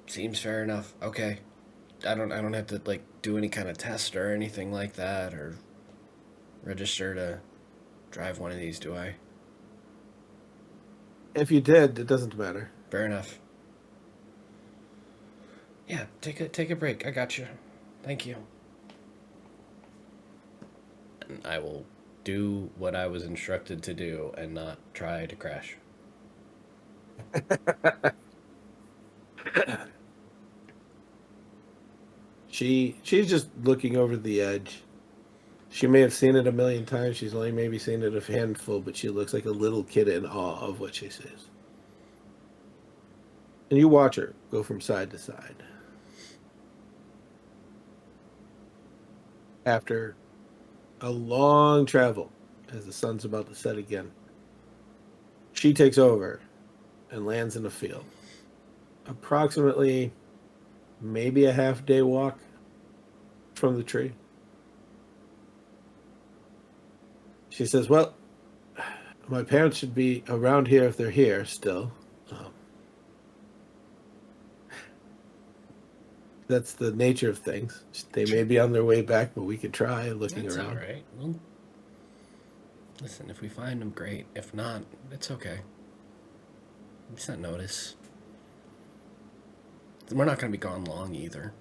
seems fair enough. Okay. I don't have to, like, do any kind of test or anything like that, or register to drive one of these, do I? If you did, it doesn't matter. Fair enough. Yeah, take a break. I got you. Thank you. And I will do what I was instructed to do and not try to crash. She's just looking over the edge. She may have seen it a million times. She's only maybe seen it a handful, but she looks like a little kid in awe of what she sees. And you watch her go from side to side. After a long travel, as the sun's about to set again, she takes over and lands in a field. Approximately maybe a half-day walk from the tree. She says, well, my parents should be around here if they're here still. That's the nature of things. They may be on their way back, but we could try looking That's around. all right. Well, listen, if we find them, great. If not, it's okay. It's not notice. We're not going to be gone long either.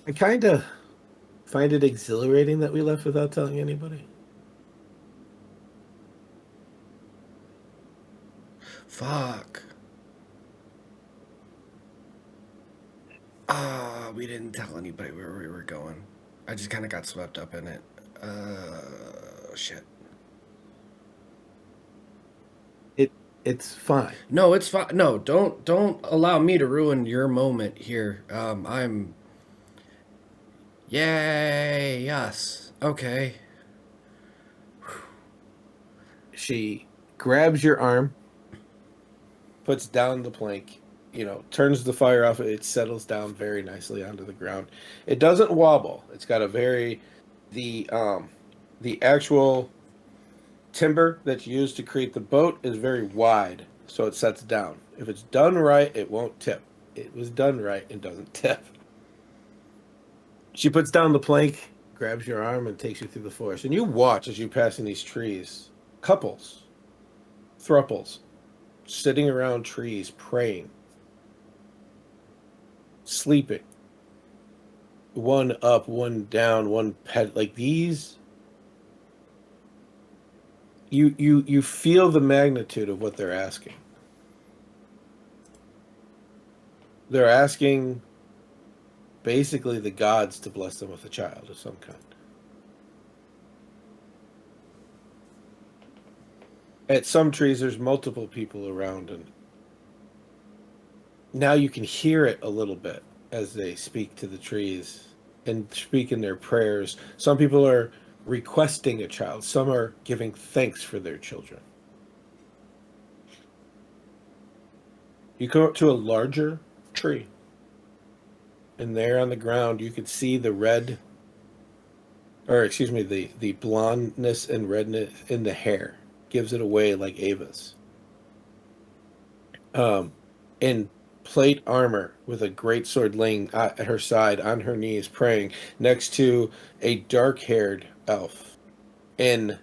I kind of find it exhilarating that we left without telling anybody. Fuck. We didn't tell anybody where we were going. I just kind of got swept up in it. Shit. It's fine. No, it's fine. No, don't allow me to ruin your moment here. I'm. Yay! Yes. Okay. She grabs your arm, puts down the plank, turns the fire off. It settles down very nicely onto the ground. It doesn't wobble. It's got the actual timber that's used to create the boat is very wide, so it sets down. If it's done right, it won't tip. It was done right and doesn't tip. She puts down the plank, grabs your arm, and takes you through the forest. And you watch as you pass in these trees. Couples, thruples, sitting around trees, praying, sleeping. One up, one down, one pet. Like these, you feel the magnitude of what they're asking. They're asking basically the gods to bless them with a child of some kind. At some trees, there's multiple people around, and now you can hear it a little bit as they speak to the trees and speak in their prayers. Some people are requesting a child. Some are giving thanks for their children. You come up to a larger tree, and there on the ground you could see the the blondness and redness in the hair gives it away like Ava's. In plate armor with a great sword laying at her side on her knees praying next to a dark-haired elf in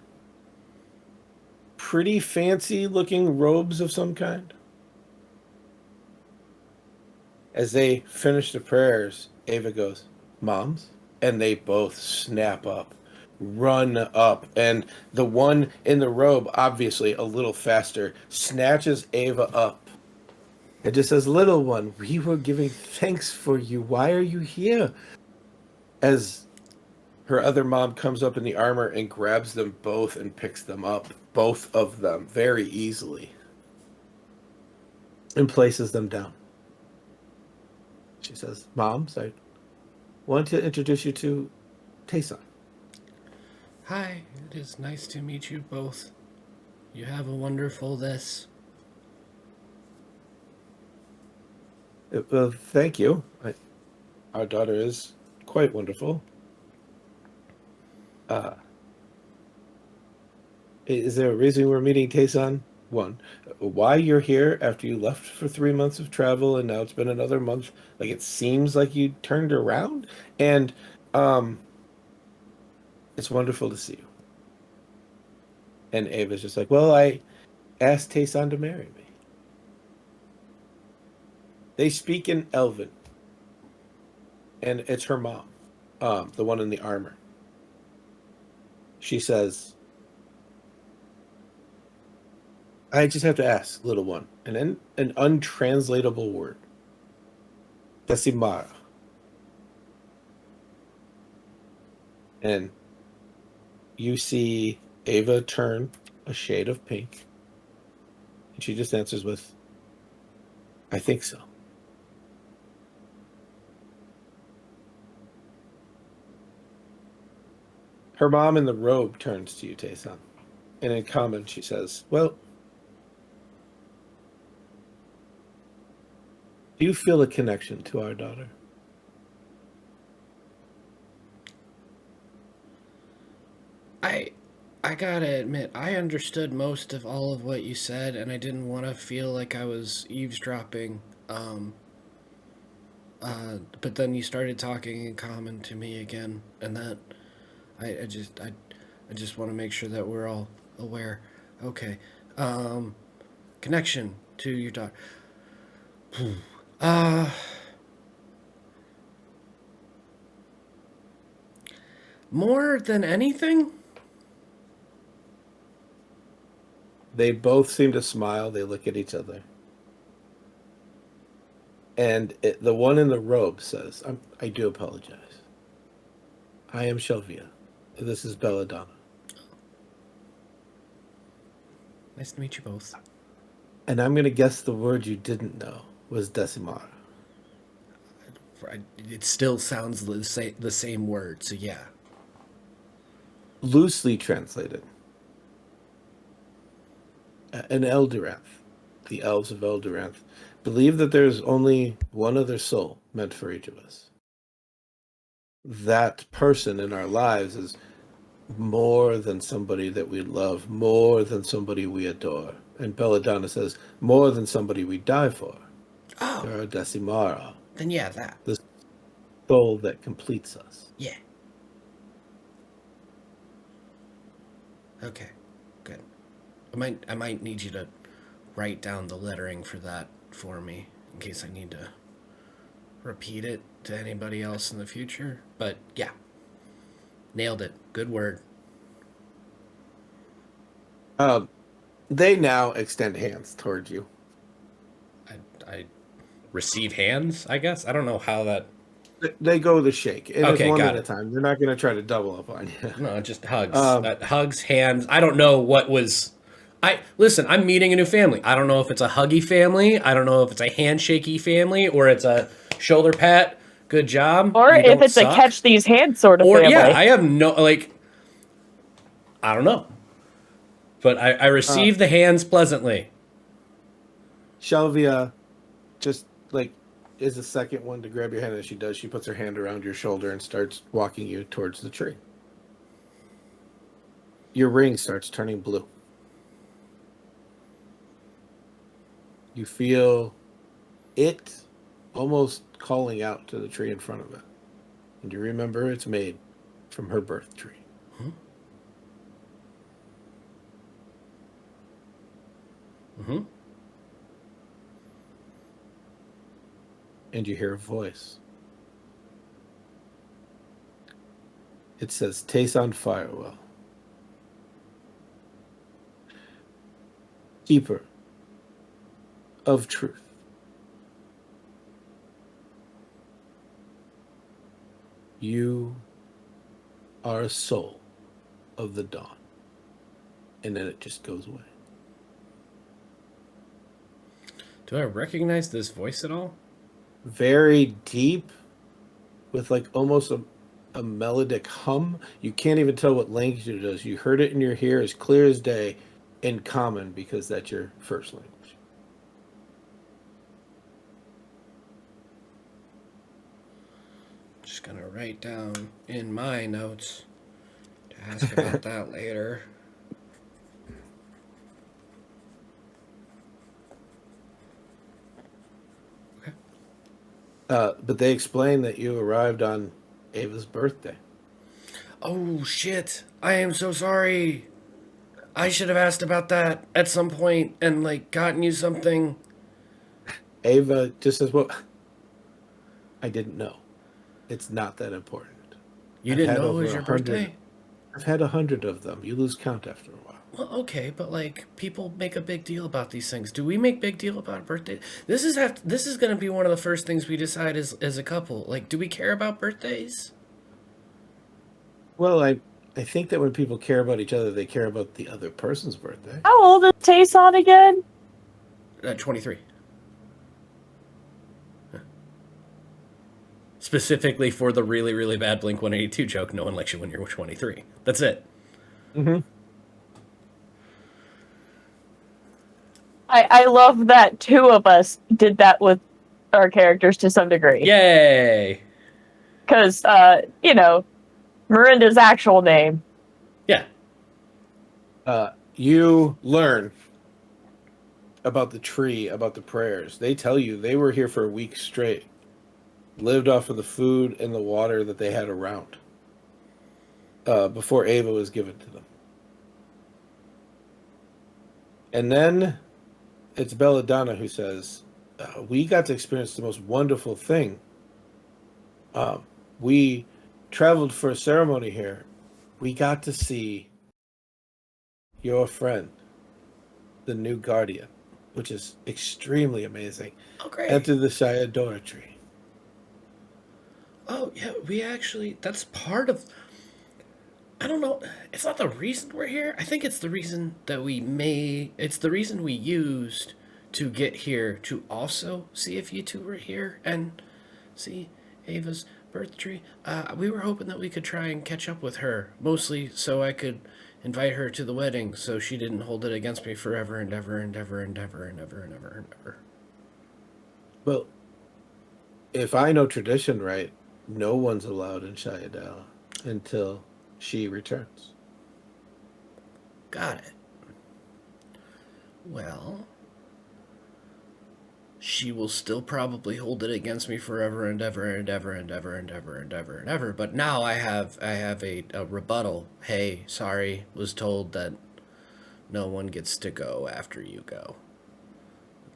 pretty fancy looking robes of some kind. As they finish the prayers, Ava goes, "Moms?" And they both snap up, run up, and the one in the robe, obviously a little faster, snatches Ava up. It just says, "Little one, we were giving thanks for you. Why are you here?" As her other mom comes up in the armor and grabs them both and picks them up, both of them, very easily, and places them down. She says, "Moms, I want to introduce you to Tayson." Hi, it is nice to meet you both. You have a wonderful this. Well, thank you. Our daughter is quite wonderful. Is there a reason we're meeting Tayson? One, why you're here after you left for 3 months of travel and now it's been another month. Like it seems like you turned around, and it's wonderful to see you. And Ava's just like, well, I asked Tayson to marry me. They speak in Elven, and it's her mom, the one in the armor. She says, I just have to ask, little one, an untranslatable word. Decimara. And you see Ava turn a shade of pink. And she just answers with, I think so. Her mom in the robe turns to you, Tayson. And in common, she says, well, do you feel a connection to our daughter? I gotta admit, I understood most of all of what you said, and I didn't want to feel like I was eavesdropping. But then you started talking in common to me again, and that I just want to make sure that we're all aware. Okay, connection to your daughter. More than anything. They both seem to smile. They look at each other. And the one in the robe says, I do apologize. I am Shelvia. This is Belladonna. Nice to meet you both. And I'm going to guess the word you didn't know was Decimara. It still sounds the same word, so yeah. Loosely translated. An Eldoranth, the elves of Eldoranth, believe that there's only one other soul meant for each of us. That person in our lives is more than somebody that we love, more than somebody we adore. And Belladonna says, more than somebody we die for. Oh, There are Decimara, then yeah, that. the soul that completes us. Yeah. Okay, good. I might need you to write down the lettering for that for me in case I need to repeat it to anybody else in the future. But yeah, nailed it. Good word. They now extend hands towards you. I receive hands, I guess. I don't know how that. They go to shake. And Okay, it's one got at a it. time. They're not going to try to double up on you. No, just hugs. Hugs, hands. I don't know what was. Listen. I'm meeting a new family. I don't know if it's a huggy family. I don't know if it's a handshaky family or it's a shoulder pat. Good job. Or You if don't it's suck. a catch these hands sort of Or family. yeah, I have no like. I don't know. But I received the hands pleasantly. Shelvia just like is the second one to grab your hand. As she does, she puts her hand around your shoulder and starts walking you towards the tree. Your ring starts turning blue. You feel it almost calling out to the tree in front of it. And you remember it's made from her birth tree. Mm-hmm. And you hear a voice. It says, Tayson Firewell, keeper of truth. You are a soul of the dawn. And then it just goes away. Do I recognize this voice at all? Very deep, with like almost a melodic hum. You can't even tell what language it is. You heard it in your ear as clear as day in common because that's your first language. Just gonna write down in my notes to ask about that later. But they explain that you arrived on Ava's birthday. Oh shit! I am so sorry. I should have asked about that at some point and like gotten you something. Ava just says, well, I didn't know. It's not that important. You I've didn't had know it over was your 100 birthday? I've had 100 of them. You lose count after a while. Well, okay, but like people make a big deal about these things. Do we make big deal about birthday? This is going to be one of the first things we decide as a couple. Like, do we care about birthdays? Well, I think that when people care about each other, they care about the other person's birthday. How old is Tayson again? 23. Specifically for the really, really bad Blink-182 joke, no one likes you when you're 23. That's it. Mm-hmm. I love that two of us did that with our characters to some degree. Yay! Because, Miranda's actual name. Yeah. You learn about the tree, about the prayers. They tell you they were here for a week straight. Lived off of the food and the water that they had around. Before Ava was given to them. And then it's Belladonna who says, we got to experience the most wonderful thing. We traveled for a ceremony here. We got to see your friend, the new guardian, which is extremely amazing. Oh, great. Enter the Shayadora tree. Oh, yeah, we actually, that's part of, I don't know, it's not the reason we're here. I think it's the reason that it's the reason we used to get here to also see if you two were here and see Ava's birth tree. We were hoping that we could try and catch up with her, mostly so I could invite her to the wedding so she didn't hold it against me forever and ever and ever and ever and ever and ever and ever. Well, if I know tradition right, no one's allowed in Shayadala until she returns. Got it. Well, she will still probably hold it against me forever and ever and ever and ever and ever and ever and ever. But now I have a rebuttal. Hey, sorry, was told that no one gets to go after you go.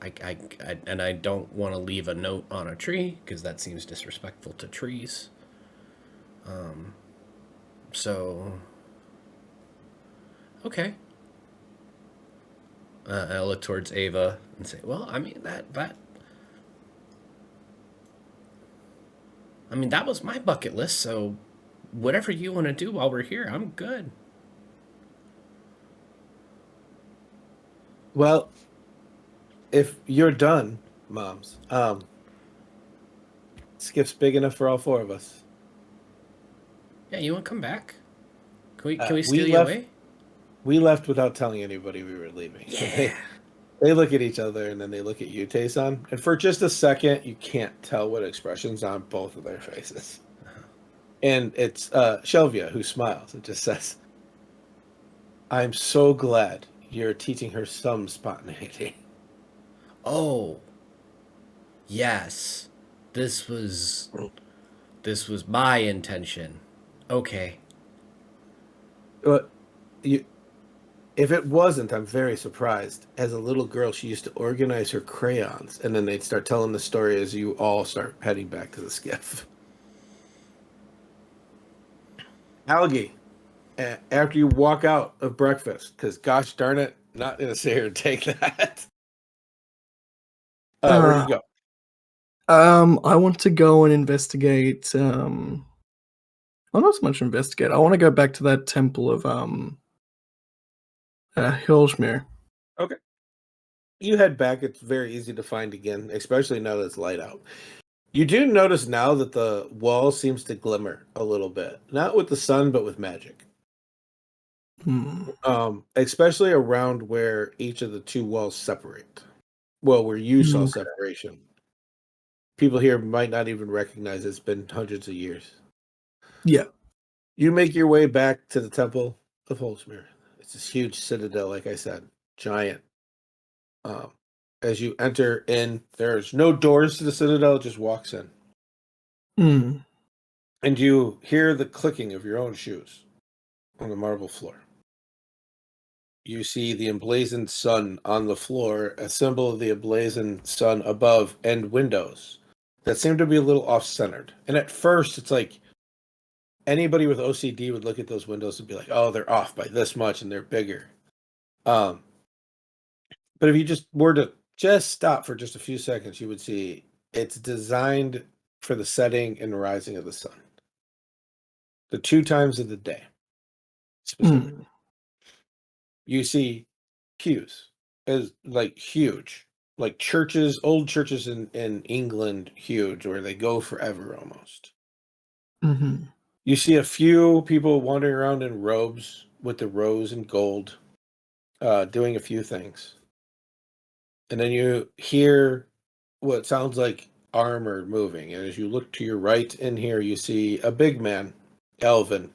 I don't want to leave a note on a tree because that seems disrespectful to trees. So okay. I'll look towards Ava and say, well, I mean, that was my bucket list, so whatever you want to do while we're here, I'm good. Well, if you're done, Moms, Skiff's big enough for all four of us. Yeah, you want to come back? Can we We steal you left- away? We left without telling anybody we were leaving. So Yeah. they look at each other and then they look at you, Tayson. And for just a second, you can't tell what expression's on both of their faces. And it's Shelvia who smiles and just says, I'm so glad you're teaching her some spontaneity. Oh. Yes. This was my intention. Okay. But if it wasn't, I'm very surprised. As a little girl, she used to organize her crayons, and then they'd start telling the story as you all start heading back to the skiff. Algie, after you walk out of breakfast, because gosh darn it, not going to sit here and take that. Where'd you go? I want to go and investigate. Well, not so much investigate. I want to go back to that temple of Hillsmere. Okay. You head back. It's very easy to find again, especially now that it's light out. You do notice now that the wall seems to glimmer a little bit. Not with the sun, but with magic. Especially around where each of the two walls separate. Well, where you saw separation. People here might not even recognize it's been hundreds of years. Yeah. You make your way back to the Temple of Holsmere. It's this huge citadel, like I said, giant. As you enter in, there's no doors to the citadel, it just walks in. And you hear the clicking of your own shoes on the marble floor. You see the emblazoned sun on the floor, a symbol of the emblazoned sun above, and windows that seem to be a little off-centered. And at first, it's like anybody with OCD would look at those windows and be like, oh, they're off by this much and they're bigger. But if you just were to just stop for just a few seconds, you would see it's designed for the setting and rising of the sun. The 2 times of the day, specifically. You see pews as like huge, like churches, old churches in England, huge, where they go forever almost. You see a few people wandering around in robes with the rose and gold, doing a few things. And then you hear what sounds like armor moving. And as you look to your right in here, you see a big man, elven,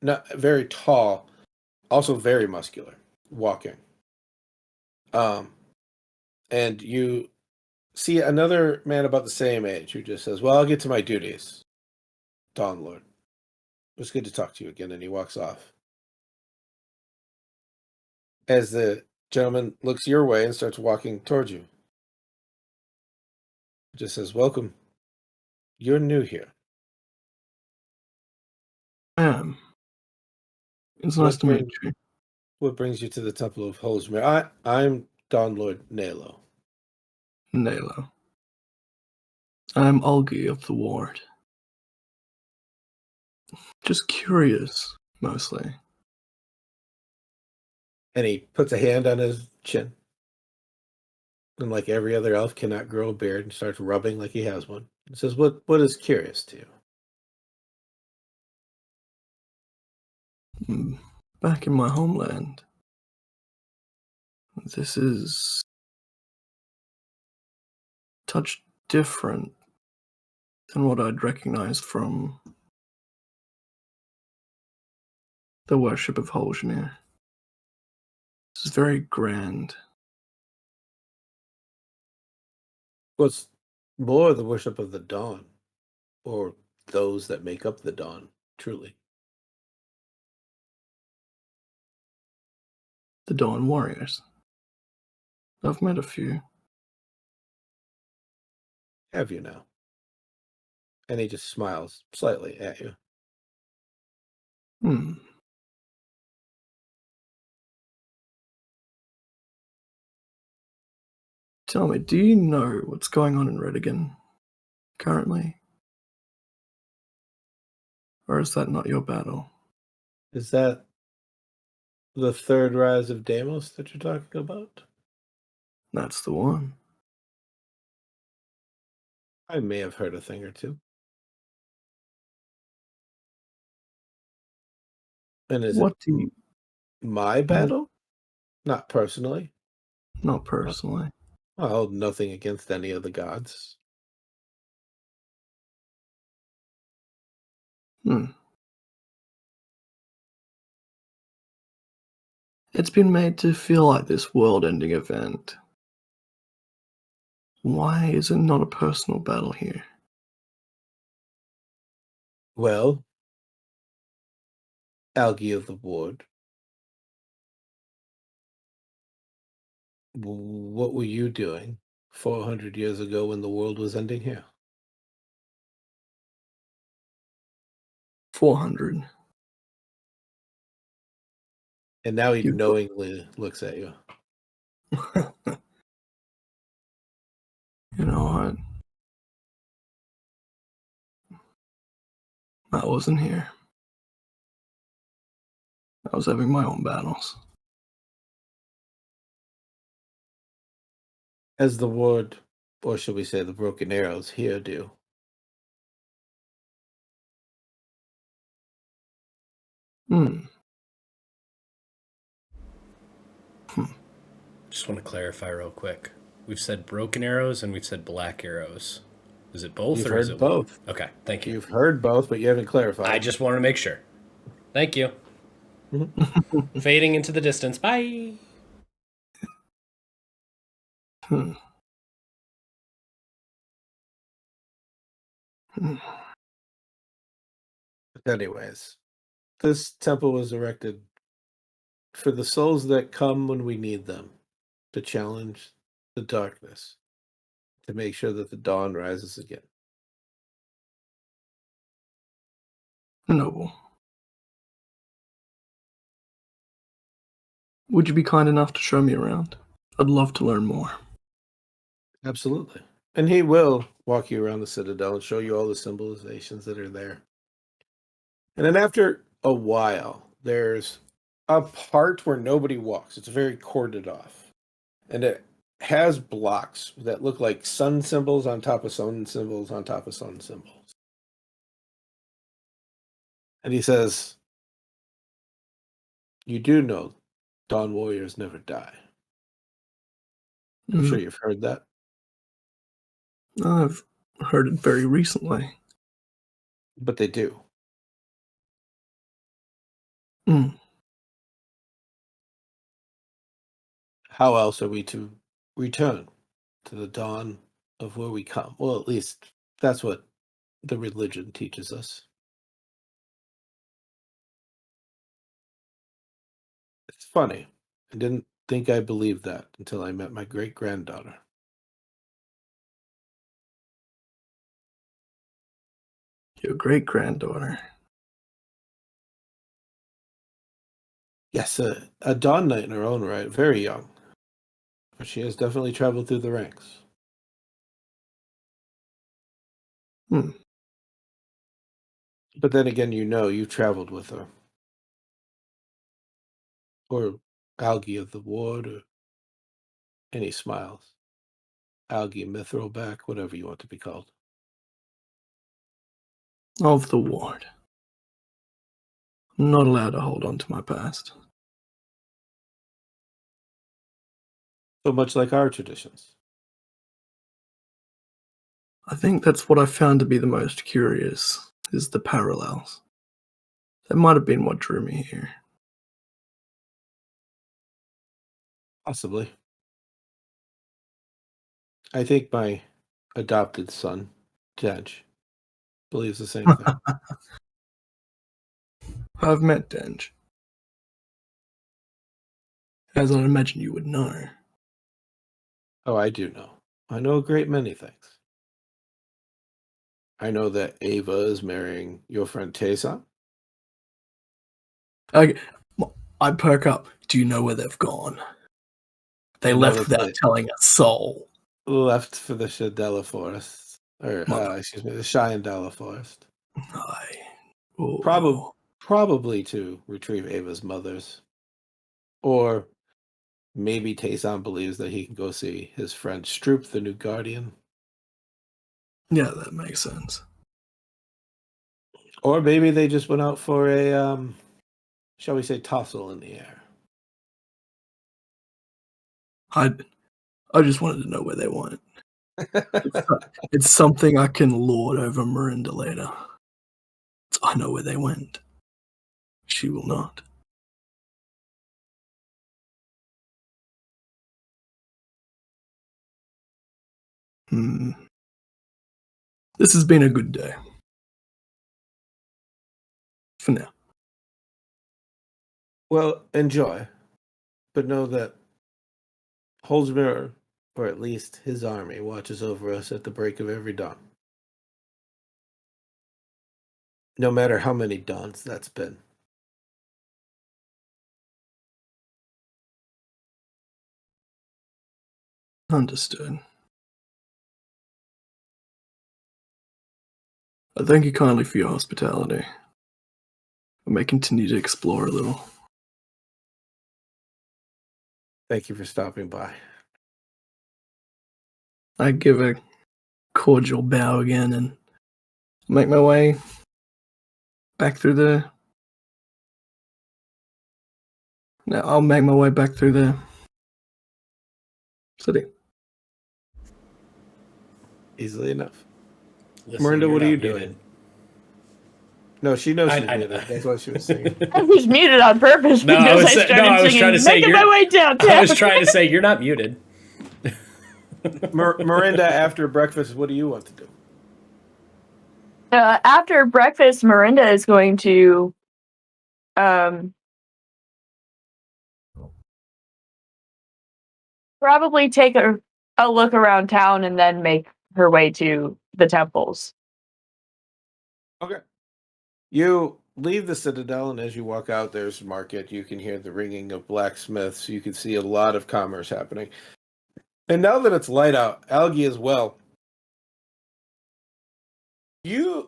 not very tall, also very muscular, walking. And you see another man about the same age who just says, well, I'll get to my duties, Dawn Lord. It was good to talk to you again. And he walks off. As the gentleman looks your way and starts walking towards you. Just says, welcome. You're new here. I am. It's nice to meet you. What brings you to the Temple of Holsmere? I'm Dawn Lord Nalo. Nalo. I'm Algie of the Ward. Just curious, mostly. And he puts a hand on his chin. and like every other elf, cannot grow a beard, and starts rubbing like he has one. It says, "What is curious to you?" Back in my homeland, this is touch different than what I'd recognize from the worship of Holzmir. This is very grand. What's more, the worship of the dawn, or those that make up the dawn, truly. The Dawn Warriors. I've met a few. Have you now? And he just smiles slightly at you. Hmm. Tell me, do you know what's going on in Redigan currently? Or is that not your battle? Is that the third rise of Deimos that you're talking about? That's the one. I may have heard a thing or two. And is What it do you... my battle? Not personally. Not personally. I hold nothing against any of the gods. Hmm. It's been made to feel like this world-ending event. Why is it not a personal battle here? Well, Algae of the Ward, what were you doing 400 years ago when the world was ending here? 400. And now he You- knowingly looks at you. You know what? I wasn't here. I was having my own battles. As the ward, or should we say the broken arrows here do. Hmm. Just want to clarify real quick. We've said broken arrows and we've said black arrows. Is it both You've or is heard it both. one? Okay, thank you. You've heard both, but you haven't clarified. I just wanted to make sure. Thank you. Mhm. Fading into the distance. Bye. Hmm. Hmm. Anyways, this temple was erected for the souls that come when we need them, to challenge the darkness, to make sure that the dawn rises again. Noble. Would you be kind enough to show me around? I'd love to learn more. Absolutely. And he will walk you around the citadel and show you all the symbolizations that are there. And then after a while, there's a part where nobody walks. It's very corded off. And it has blocks that look like sun symbols on top of sun symbols on top of sun symbols. And he says, "You do know Dawn Warriors never die. I'm sure you've heard that." I've heard it very recently. But they do. Hmm. How else are we to return to the dawn of where we come? Well, at least that's what the religion teaches us. It's funny. I didn't think I believed that until I met my great granddaughter. Your great granddaughter. Yes, a dawn knight in her own right, very young. But she has definitely traveled through the ranks. Hmm. But then again, you know you've traveled with her. Or Algae of the Ward, or any smiles. algae, mithril back, whatever you want to be called. Of the ward. I'm not allowed to hold on to my past. So much like our traditions. I think that's what I found to be the most curious, is the parallels. That might have been what drew me here. Possibly. I think my adopted son, Tej, believes the same thing. I've met Denj. As I'd imagine you would know. Oh, I do know. I know a great many things. I know that Ava is marrying your friend Tayson. I perk up. Do you know where they've gone? They I know left that without they telling a soul. left for the Shadella Forest. Or, Mother- excuse me, the Shyandella Forest. Oh. Probably to retrieve Ava's mothers. Or maybe Tayson believes that he can go see his friend Stroop, the new guardian. Yeah, that makes sense. Or maybe they just went out for a, shall we say, tussle in the air. I just wanted to know where they went. It's something I can lord over Miranda later. So I know where they went. She will not. This has been a good day. For now. Well, enjoy. But know that Holzmir, or at least his army, watches over us at the break of every dawn. No matter how many dawns that's been. Understood. I thank you kindly for your hospitality. I may continue to explore a little. Thank you for stopping by. I give a cordial bow again and make my way back through the. No, I'll make my way back through the city. Easily enough. Listen, Miranda, you're what are not you muted. doing? No, she knows she's I muted. know. That's why she was singing. I was muted on purpose No, because I no, started I was singing, trying to say making you're- my way downtown. I was trying to say you're not muted. Miranda, after breakfast, what do you want to do? After breakfast, Miranda is going to probably take a look around town and then make her way to the temples. Okay. You leave the Citadel, and as you walk out, there's a market. You can hear the ringing of blacksmiths. You can see a lot of commerce happening. And now that it's light out, Algae as well, you're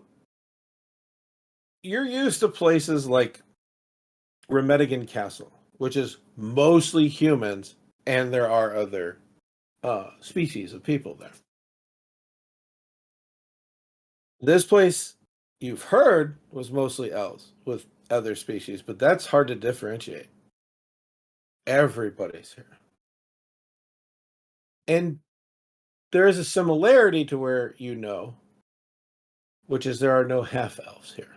used to places like Remedigan Castle, which is mostly humans, and there are other species of people there. This place, you've heard, was mostly elves with other species, but that's hard to differentiate. Everybody's here. And there is a similarity to where you know, which is there are no half-elves here.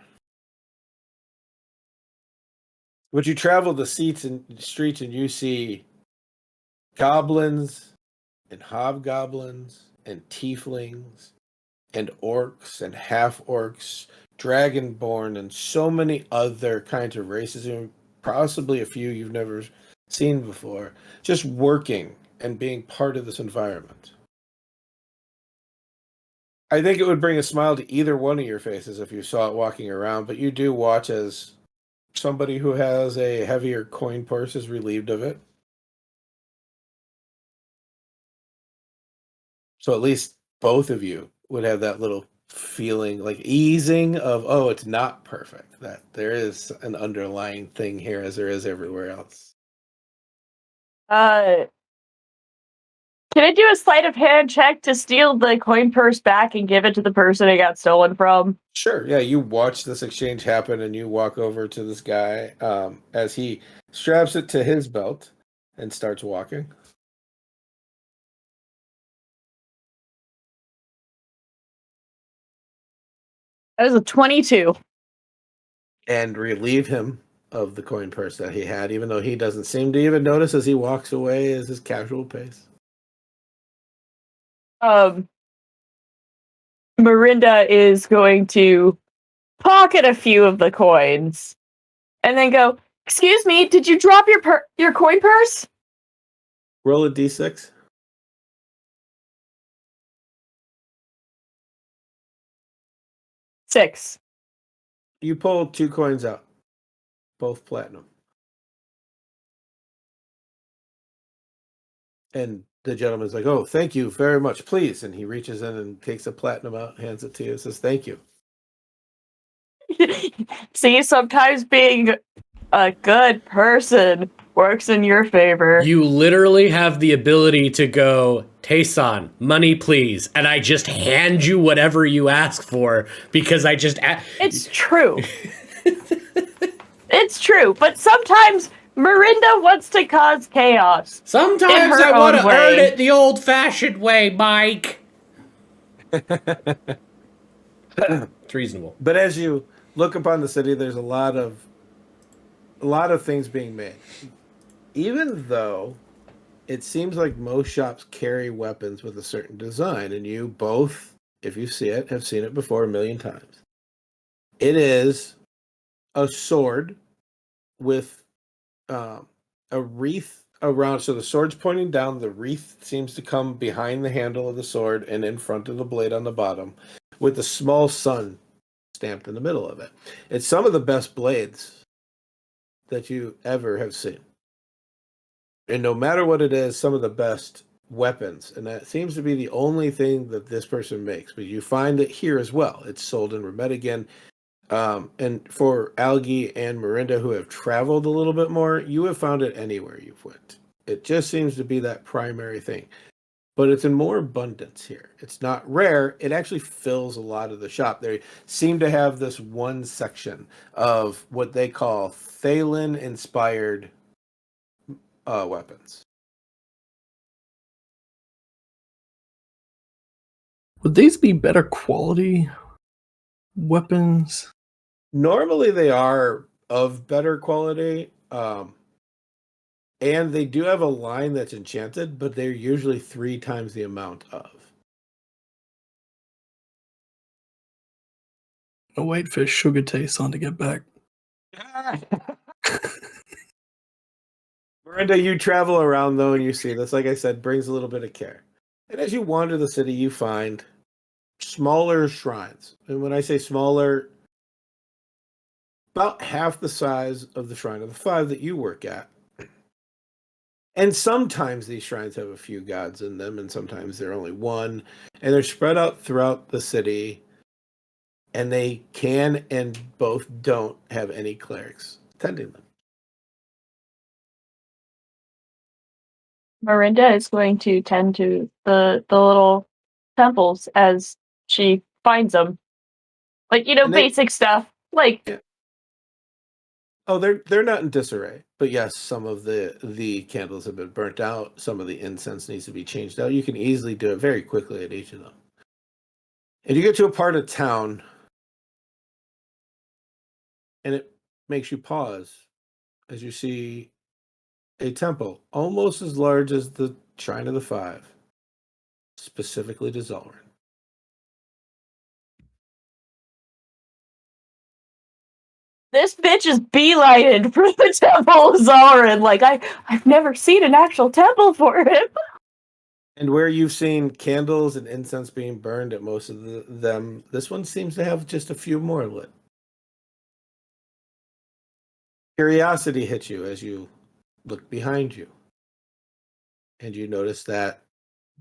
But you travel the streets and you see goblins and hobgoblins and tieflings and orcs and half-orcs, dragonborn, and so many other kinds of races, and possibly a few you've never seen before, just working and being part of this environment. I think it would bring a smile to either one of your faces if you saw it walking around, but you do watch as somebody who has a heavier coin purse is relieved of it. So at least both of you would have that little feeling, like easing of, oh, it's not perfect. That there is an underlying thing here as there is everywhere else. Can I do a sleight of hand check to steal the coin purse back and give it to the person it got stolen from? Sure. Yeah, you watch this exchange happen, and you walk over to this guy as he straps it to his belt and starts walking. That was a 22. And relieve him of the coin purse that he had, even though he doesn't seem to even notice as he walks away as his casual pace. Mirinda is going to pocket a few of the coins and then go, "Excuse me, did you drop your coin purse?" Roll a d6. 6. You pull 2 coins out, both platinum. And the gentleman's like, "Oh, thank you very much, please." And he reaches in and takes a platinum out, hands it to you, and says, "Thank you." See, sometimes being a good person works in your favor. You literally have the ability to go, Tayson, money please, and I just hand you whatever you ask for because I just... It's true. It's true, but sometimes Mirinda wants to cause chaos. Sometimes in her I want own to earn way. it the old-fashioned way, Mike. It's reasonable. But as you look upon the city, there's a lot of things being made. Even though it seems like most shops carry weapons with a certain design, and you both, if you see it, have seen it before a million times. It is a sword with a wreath around. So the sword's pointing down. The wreath seems to come behind the handle of the sword and in front of the blade on the bottom, with a small sun stamped in the middle of it. It's some of the best blades that you ever have seen. And no matter what it is, some of the best weapons. And that seems to be the only thing that this person makes. But you find it here as well. It's sold in Remedigan. And for Algie and Mirinda, who have traveled a little bit more, you have found it anywhere you've went. It just seems to be that primary thing. But it's in more abundance here. It's not rare. It actually fills a lot of the shop. They seem to have this one section of what they call Thalen-inspired weapons. Would these be better quality weapons? Normally they are of better quality, and they do have a line that's enchanted, but they're usually 3 times the amount of. I'll wait for Sugar Tayson to get back. Miranda, you travel around though, and you see this, like I said, brings a little bit of care. And as you wander the city, you find smaller shrines. And when I say smaller, about half the size of the Shrine of the Five that you work at. And sometimes these shrines have a few gods in them, and sometimes they're only one. And they're spread out throughout the city. And they can and both don't have any clerics tending them. Mirinda is going to tend to the little temples as she finds them. Like, basic stuff. Like, yeah. Oh, they're not in disarray, but yes, some of the candles have been burnt out. Some of the incense needs to be changed out. You can easily do it very quickly at each of them. And you get to a part of town, and it makes you pause as you see a temple almost as large as the Shrine of the Five, specifically to Zalrin. this bitch is beelining for the Temple of Zalrin. Like, I've never seen an actual temple for him. And where you've seen candles and incense being burned at most of them, this one seems to have just a few more lit. Curiosity hits you as you look behind you. And you notice that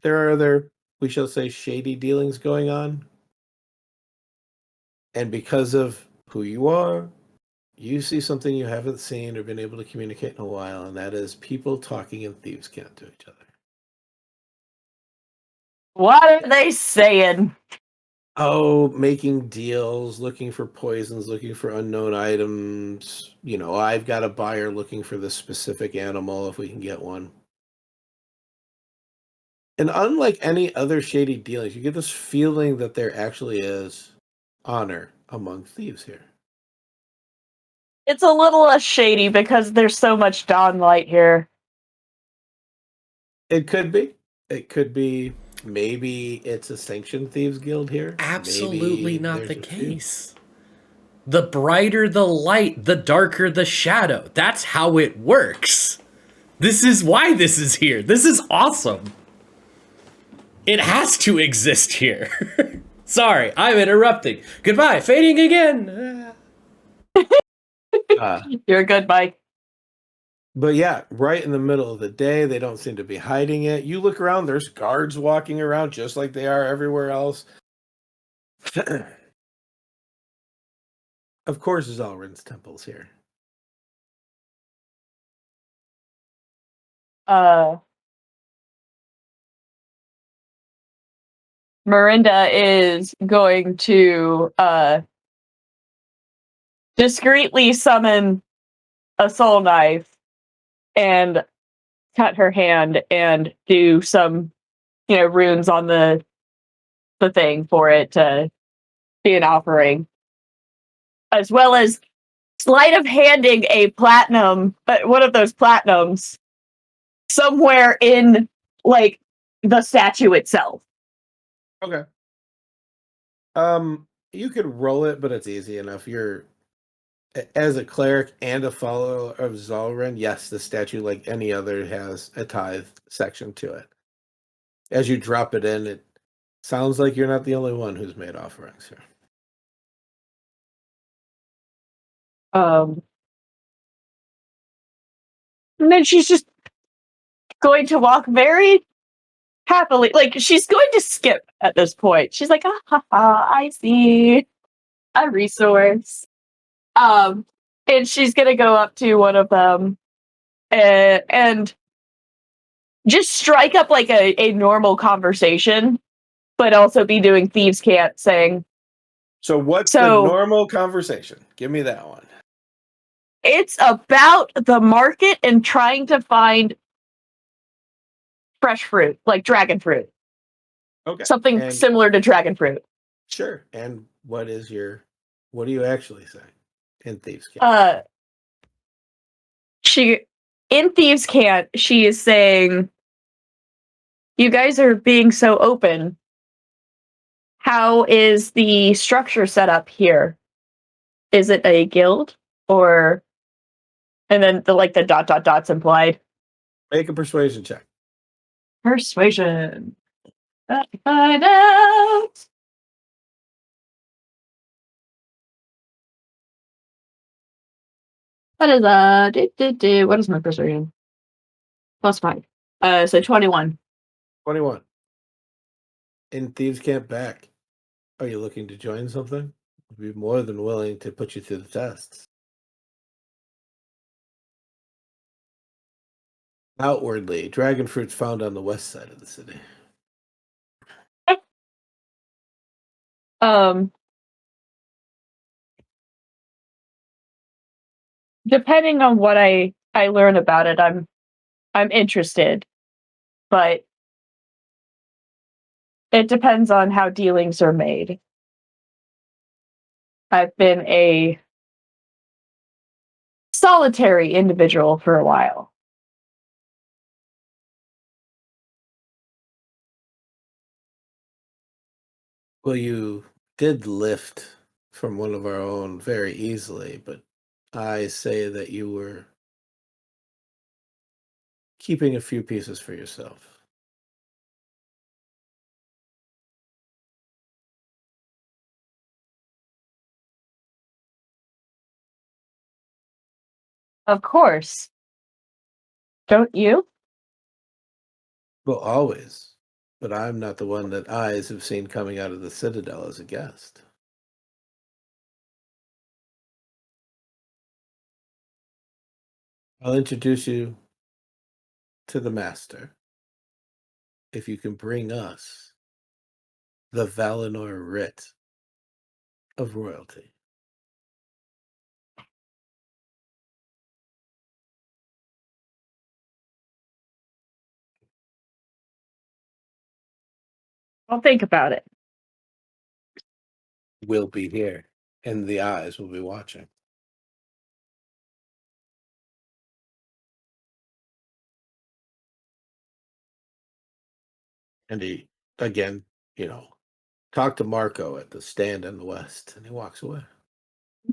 there are other, we shall say, shady dealings going on. And because of who you are, you see something you haven't seen or been able to communicate in a while, and that is people talking in thieves' cant to each other. What are they saying? Oh, making deals, looking for poisons, looking for unknown items. I've got a buyer looking for this specific animal if we can get one. And unlike any other shady dealings, you get this feeling that there actually is honor among thieves here. It's a little less shady because there's so much dawn light here. It could be. It could be. Maybe it's a sanctioned thieves guild here. Absolutely Maybe not there's the a few. case. The brighter the light, the darker the shadow. That's how it works. This is why this is here. This is awesome. It has to exist here. Sorry, I'm interrupting. Goodbye, fading again. You're good, Mike. But yeah, right in the middle of the day, they don't seem to be hiding it. You look around, there's guards walking around just like they are everywhere else. Of course, Zalrin's temple's here. Mirinda is going to discreetly summon a soul knife and cut her hand and do some, runes on the thing for it to be an offering, as well as sleight of handing a platinum, but one of those platinums somewhere in like the statue itself. Okay. You could roll it, but it's easy enough. You're as a cleric and a follower of Zalrin, yes, the statue, like any other, has a tithe section to it. As you drop it in, it sounds like you're not the only one who's made offerings here. And then she's just going to walk very happily, like she's going to skip at this point. She's like, ah, ha, ha, I see a resource. And she's gonna go up to one of them and just strike up like a normal conversation, but also be doing thieves' cant, saying, So what's the normal conversation? Give me that one. It's about the market and trying to find fresh fruit, like dragon fruit. Okay. Something similar to dragon fruit. Sure. And what do you actually say in thieves' cant? In thieves' cant, she is saying, you guys are being so open. How is the structure set up here? Is it a guild or? And then the dot dot dots implied. Make a persuasion check. Persuasion. Find out. What is what is my persuasion? +5. So 21. 21. In thieves' cant back. Are you looking to join something? I'd be more than willing to put you through the tests. Outwardly, dragon fruit's found on the west side of the city. Depending on what I learn about it, I'm interested, but it depends on how dealings are made. I've been a solitary individual for a while. Well, you did lift from one of our own very easily, but I say that you were keeping a few pieces for yourself. Of course. Don't you? Well, always. But I'm not the one that eyes have seen coming out of the Citadel as a guest. I'll introduce you to the Master if you can bring us the Valinor writ of royalty. I'll think about it. Will be here, and the eyes will be watching. And he, again, talked to Marco at the stand in the west, and he walks away.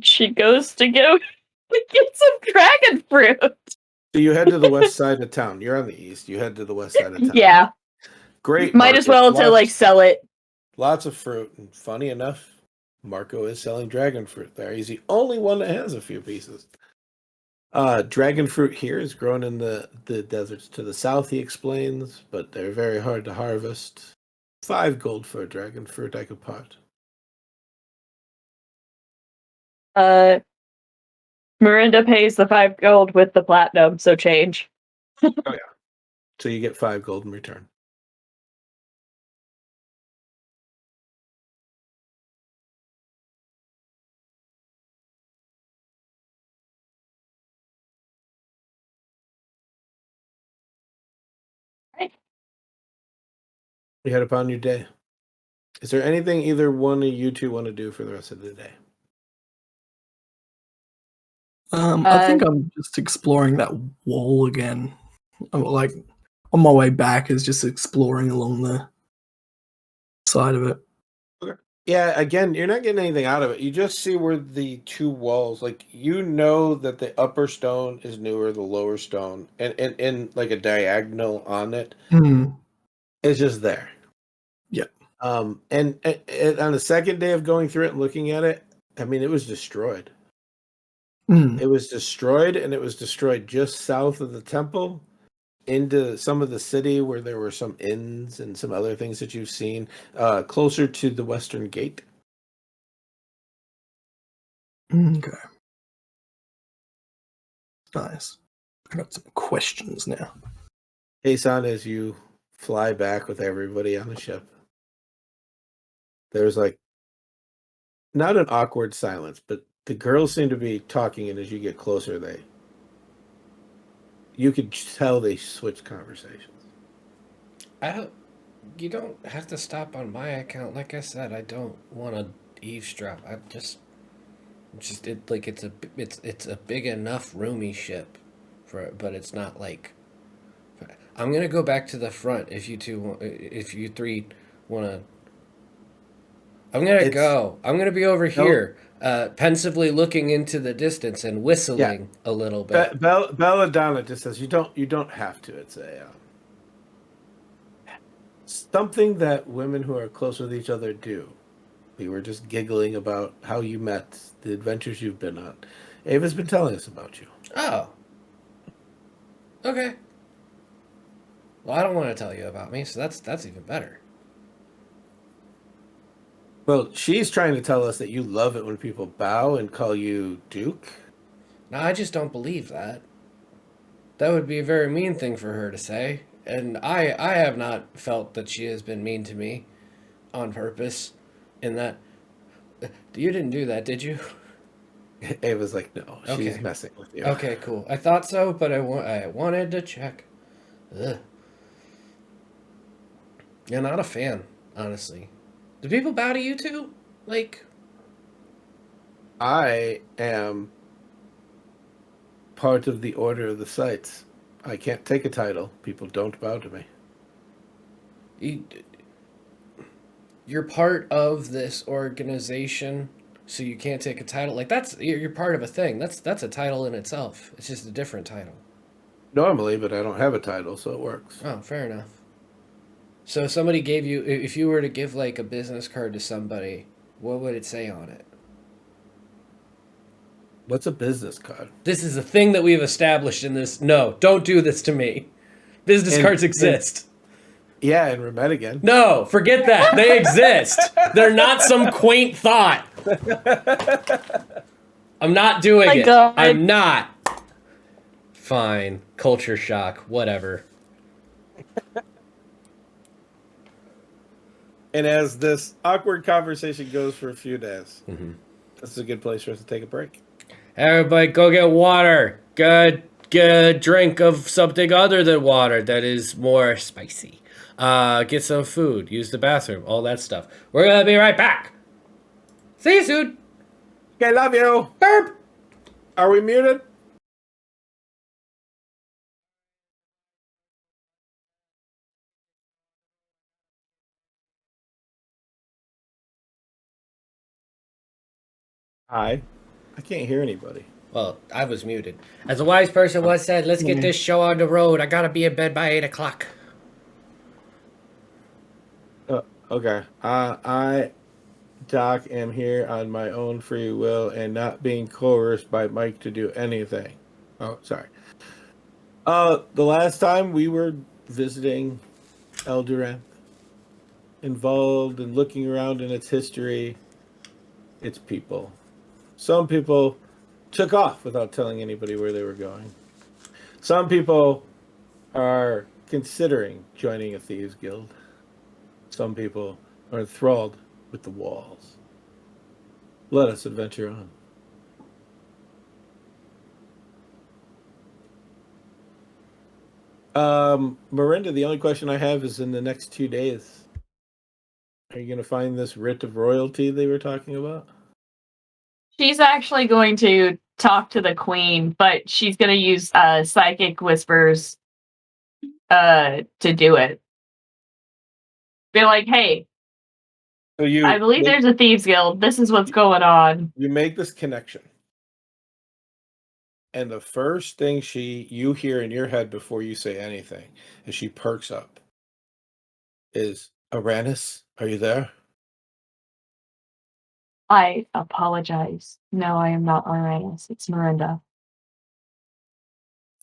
She goes to go get some dragon fruit. So you head to the west side of town. You're on the east. You head to the west side of town. Yeah. Great. Might as market. well to like sell it. Lots of fruit. And funny enough, Marco is selling dragon fruit there. He's the only one that has a few pieces. Dragon fruit here is grown in the deserts to the south, he explains, but they're very hard to harvest. 5 gold for a dragon fruit I could part. Miranda pays the 5 gold with the platinum, so change. Oh yeah. So you get 5 gold in return. Right. You head upon your day. Is there anything either one of you two want to do for the rest of the day? I think I'm just exploring that wall again. I'm like on my way back is just exploring along the side of it. Yeah, again, you're not getting anything out of it. You just see where the 2 walls, like, that the upper stone is newer, the lower stone, and like a diagonal on it is just there. Yeah. And on the second day of going through it and looking at it, I mean, it was destroyed. It was destroyed, and it was destroyed just south of the temple into some of the city where there were some inns and some other things that you've seen, closer to the western gate. Okay. Nice. I got some questions now. Aeson, as you fly back with everybody on the ship, there's like not an awkward silence, but the girls seem to be talking, and as you get closer, you could tell they switch conversations. You don't have to stop on my account. Like I said, I don't want to eavesdrop. It's a big enough roomy ship for it, but it's not like. I'm gonna go back to the front if you three want to. I'm gonna be over here, pensively looking into the distance and whistling a little bit. Belladonna just says you don't have to. It's a something that women who are close with each other do. We were just giggling about how you met, the adventures you've been on. Ava's been telling us about you. Oh. Okay. Well, I don't want to tell you about me, so that's even better. Well, she's trying to tell us that you love it when people bow and call you Duke. No, I just don't believe that. That would be a very mean thing for her to say, and I have not felt that she has been mean to me on purpose. In that, you didn't do that, did you? Ava's like, no, she's messing with you. Okay, cool. I thought so, but I wanted to check. Ugh. You're not a fan, honestly. Do people bow to you too? Like, I am part of the Order of the Sights. I can't take a title. People don't bow to me. You're part of this organization, so you can't take a title. Like, you're part of a thing. That's a title in itself. It's just a different title. Normally, but I don't have a title, so it works. Oh, fair enough. So if somebody gave you, if you were to give like a business card to somebody, what would it say on it? What's a business card? This is a thing that we've established in this. No, don't do this to me. Business cards exist. Yeah, and Remet again. No, forget that. They exist. They're not some quaint thought. I'm not doing it. God. I'm not. Fine. Culture shock. Whatever. And as this awkward conversation goes for a few days, Mm-hmm. this is a good place for us to take a break. Everybody, go get water. Get a drink of something other than water that is more spicy. Get some food. Use the bathroom. All that stuff. We're gonna be right back. See you soon. Okay, love you. Burp. Are we muted? Hi. I can't hear anybody. Well, I was muted. As a wise person once said, let's get this show on the road. I gotta be in bed by 8 o'clock. Okay. I, Doc, am here on my own free will and not being coerced by Mike to do anything. Oh, sorry. The last time we were visiting Eldoran, involved in looking around in its history, its people. Some people took off without telling anybody where they were going. Some people are considering joining a thieves guild. Some people are enthralled with the walls. Let us adventure on. Miranda, the only question I have is in the next 2 days. Are you going to find this writ of royalty they were talking about? She's actually going to talk to the queen, but she's going to use psychic whispers to do it. Be like, hey, So you I believe there's a thieves guild. This is what's going on. You make this connection. And the first thing you hear in your head before you say anything, as she perks up, is, Aranis, are you there? I apologize. No, I am not Uranus. It's Miranda.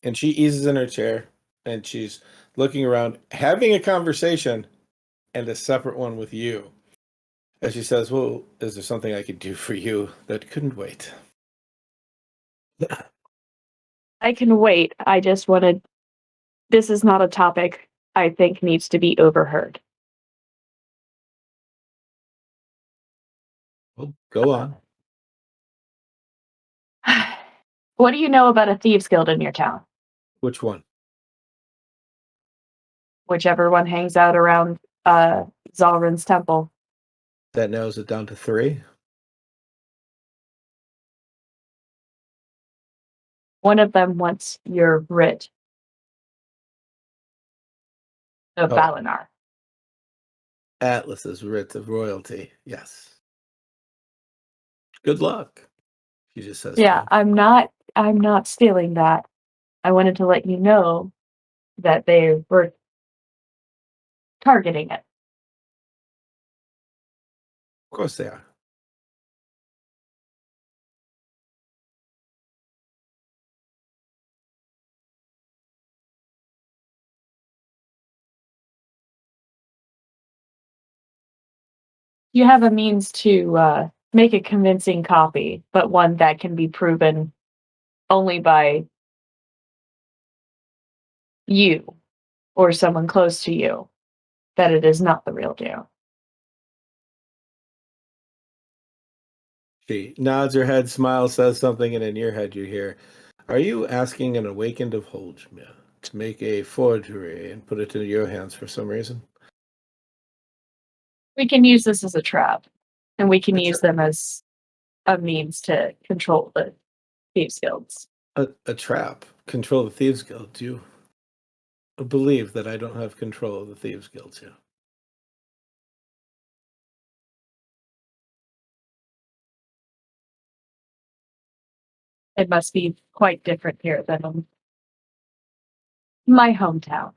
And she eases in her chair and she's looking around, having a conversation and a separate one with you. As she says, well, is there something I could do for you that couldn't wait? I can wait. I just wanted. This is not a topic I think needs to be overheard. Well, go on. What do you know about a thieves guild in your town? Which one? Whichever one hangs out around Zalrin's temple. That narrows it down to 3. One of them wants your writ of Valinar. Atlas's writ of royalty. Yes. Good luck. She just says. Yeah, I'm not stealing that. I wanted to let you know that they were targeting it. Of course they are. You have a means to make a convincing copy, but one that can be proven only by you or someone close to you that it is not the real deal. She nods her head, smiles, says something, and in your head you hear, are you asking an awakened of Holdmere to make a forgery and put it into your hands for some reason? We can use this as a trap, and we can use them as a means to control the thieves guilds. A trap? Control the Thieves Guild? Do you believe that I don't have control of the Thieves Guilds here? It must be quite different here than my hometown.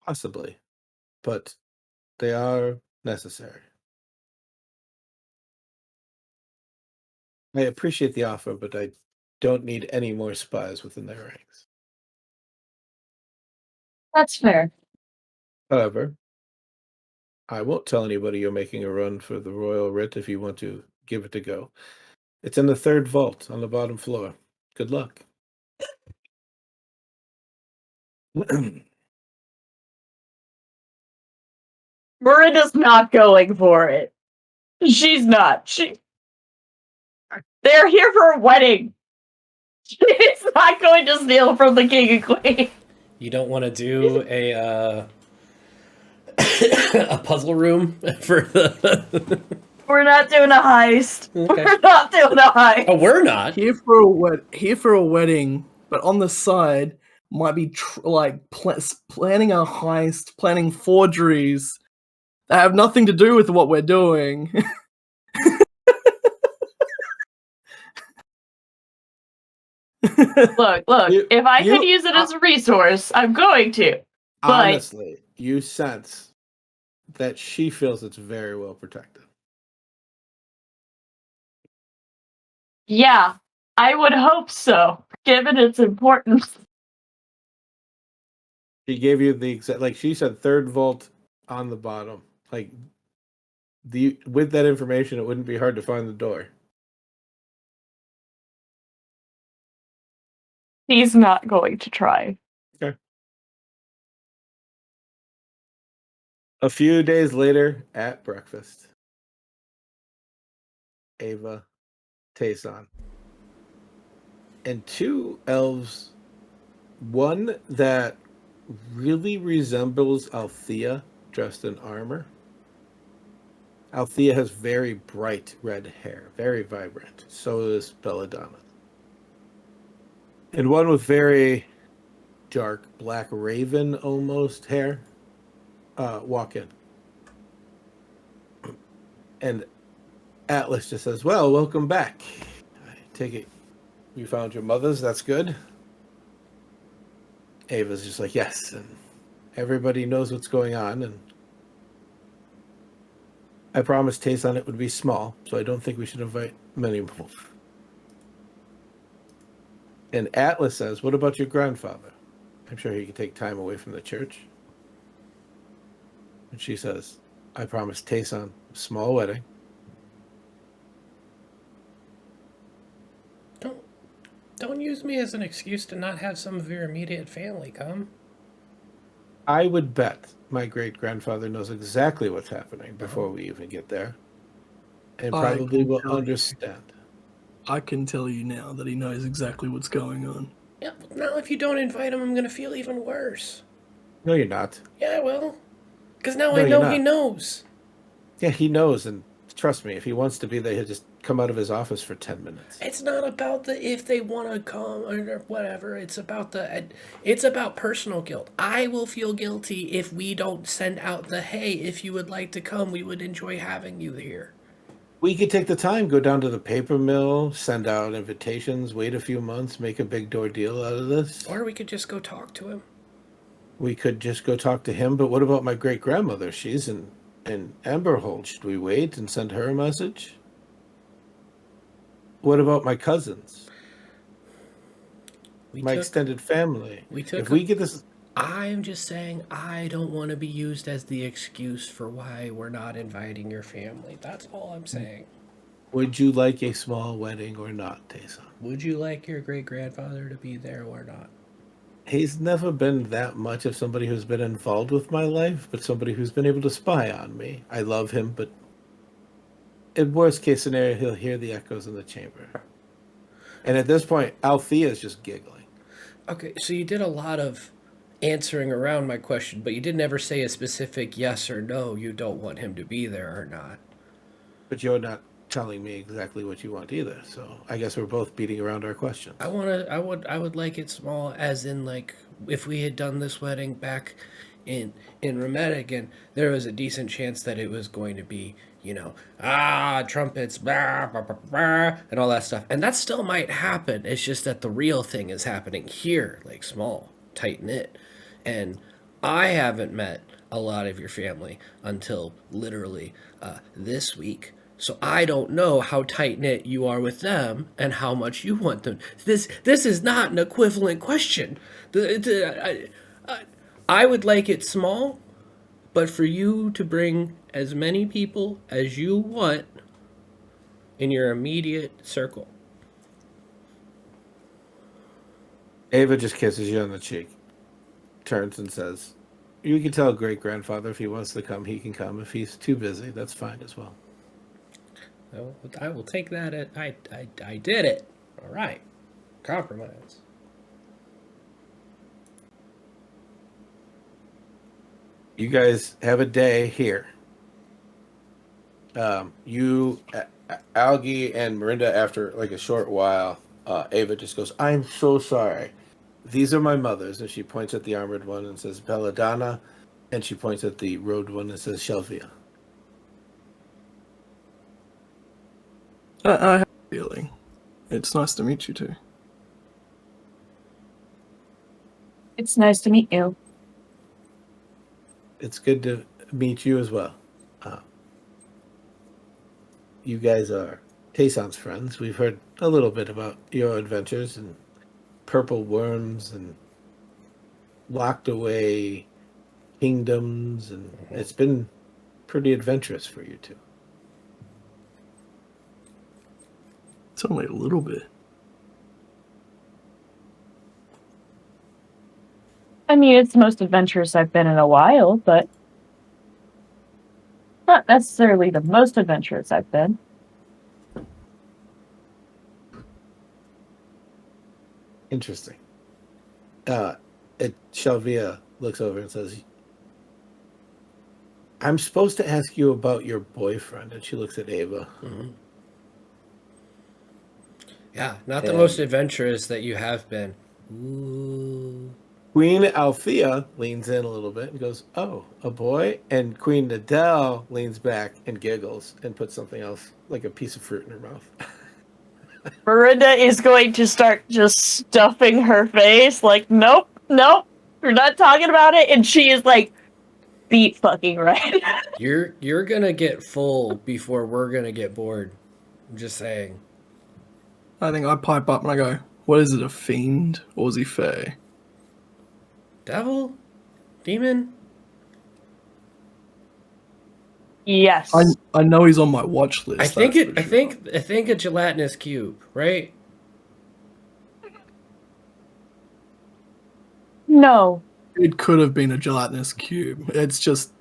Possibly. But they are necessary. I appreciate the offer, but I don't need any more spies within their ranks. That's fair. However, I won't tell anybody you're making a run for the royal writ if you want to give it a go. It's in the 3rd vault on the bottom floor. Good luck. Miranda's not going for it. She's not. They're here for a wedding. She's not going to steal from the king and queen. You don't want to do a a puzzle room for the. We're not doing a heist. Okay. We're not doing a heist. Oh, we're not. Here for a wedding, but on the side might be planning a heist, planning forgeries that have nothing to do with what we're doing. Look. If I could use it as a resource, I'm going to. But Honestly, you sense that she feels it's very well protected. yeah, I would hope so, given its importance. She gave you the exact, like she said, third vault on the bottom. Like with that information, it wouldn't be hard to find the door. He's not going to try. Okay. A few days later, at breakfast, Ava, Tayson, and two elves, one that really resembles Althea dressed in armor. Althea has very bright red hair, very vibrant. So does Belladonna. And one with very dark black raven almost hair walk in. And Atlas just says, well, welcome back. I take it you found your mother's, that's good. Ava's just like, yes, and everybody knows what's going on, and I promised Tayson it would be small, so I don't think we should invite many people. And Atlas says, what about your grandfather? I'm sure he could take time away from the church. And she says, I promised Tayson a small wedding. Don't use me as an excuse to not have some of your immediate family come. I would bet my great-grandfather knows exactly what's happening before we even get there. And probably will understand. I can tell you now that he knows exactly what's going on. Yeah, but now if you don't invite him, I'm going to feel even worse. No, you're not. Yeah, I will. Because now No, I know you're he not. knows. Yeah, he knows, and trust me, if he wants to be there, he'll just come out of his office for 10 minutes. It's not about the if they want to come or whatever. It's about personal guilt. I will feel guilty if we don't send out the, hey, if you would like to come, we would enjoy having you here. We could take the time, go down to the paper mill, send out invitations, wait a few months, make a big door deal out of this. Or we could just go talk to him. We could just go talk to him, but what about my great-grandmother? She's in Amberhold. Should we wait and send her a message? What about my cousins? Extended family. If we get this... I'm just saying I don't want to be used as the excuse for why we're not inviting your family. That's all I'm saying. Would you like a small wedding or not, Tayson? Would you like your great-grandfather to be there or not? He's never been that much of somebody who's been involved with my life, but somebody who's been able to spy on me. I love him, but in worst case scenario, he'll hear the echoes in the chamber. And at this point, Althea is just giggling. Okay, so you did a lot of answering around my question, but you didn't ever say a specific yes or no, you don't want him to be there or not. But you're not telling me exactly what you want either, so I guess we're both beating around our questions. I would like it small, as in, like, if we had done this wedding back in Remedigan, there was a decent chance that it was going to be, trumpets, blah, blah, blah, blah, and all that stuff. And that still might happen. It's just that the real thing is happening here, like small, tight-knit. And I haven't met a lot of your family until literally this week. So I don't know how tight-knit you are with them and how much you want them. This is not an equivalent question. I would like it small, but for you to bring as many people as you want in your immediate circle. Ava just kisses you on the cheek, turns and says, You can tell great grandfather if he wants to come, he can come. If he's too busy, that's fine as well. I will take that. I did it. All right. Compromise. You guys have a day here. Algie and Miranda, after like a short while, Ava just goes, "I'm so sorry. These are my mothers." And she points at the armored one and says, "Belladonna." And she points at the robed one and says, "Shelvia." I have a feeling. It's nice to meet you too. It's nice to meet you. It's good to meet you as well. You guys are Tayson's friends. We've heard a little bit about your adventures and purple worms and locked away kingdoms, and it's been pretty adventurous for you two. It's only a little bit. I mean, it's the most adventurous I've been in a while, but not necessarily the most adventurous I've been. Interesting. Shelvia looks over and says, "I'm supposed to ask you about your boyfriend." And she looks at Ava. Mm-hmm. Yeah, not the most adventurous that you have been. Ooh. Queen Althea leans in a little bit and goes, "Oh, a boy?" And Queen Nadell leans back and giggles and puts something else, like a piece of fruit, in her mouth. Miranda is going to start just stuffing her face, like, nope, we're not talking about it. And she is like, beat fucking right. You're gonna get full before we're gonna get bored. I'm just saying. I think I pipe up and I go, "What is it, a fiend? Or is he fae?" Devil? Demon? Yes. I know he's on my watch list. I think a gelatinous cube, right? No. It could have been a gelatinous cube. It's just,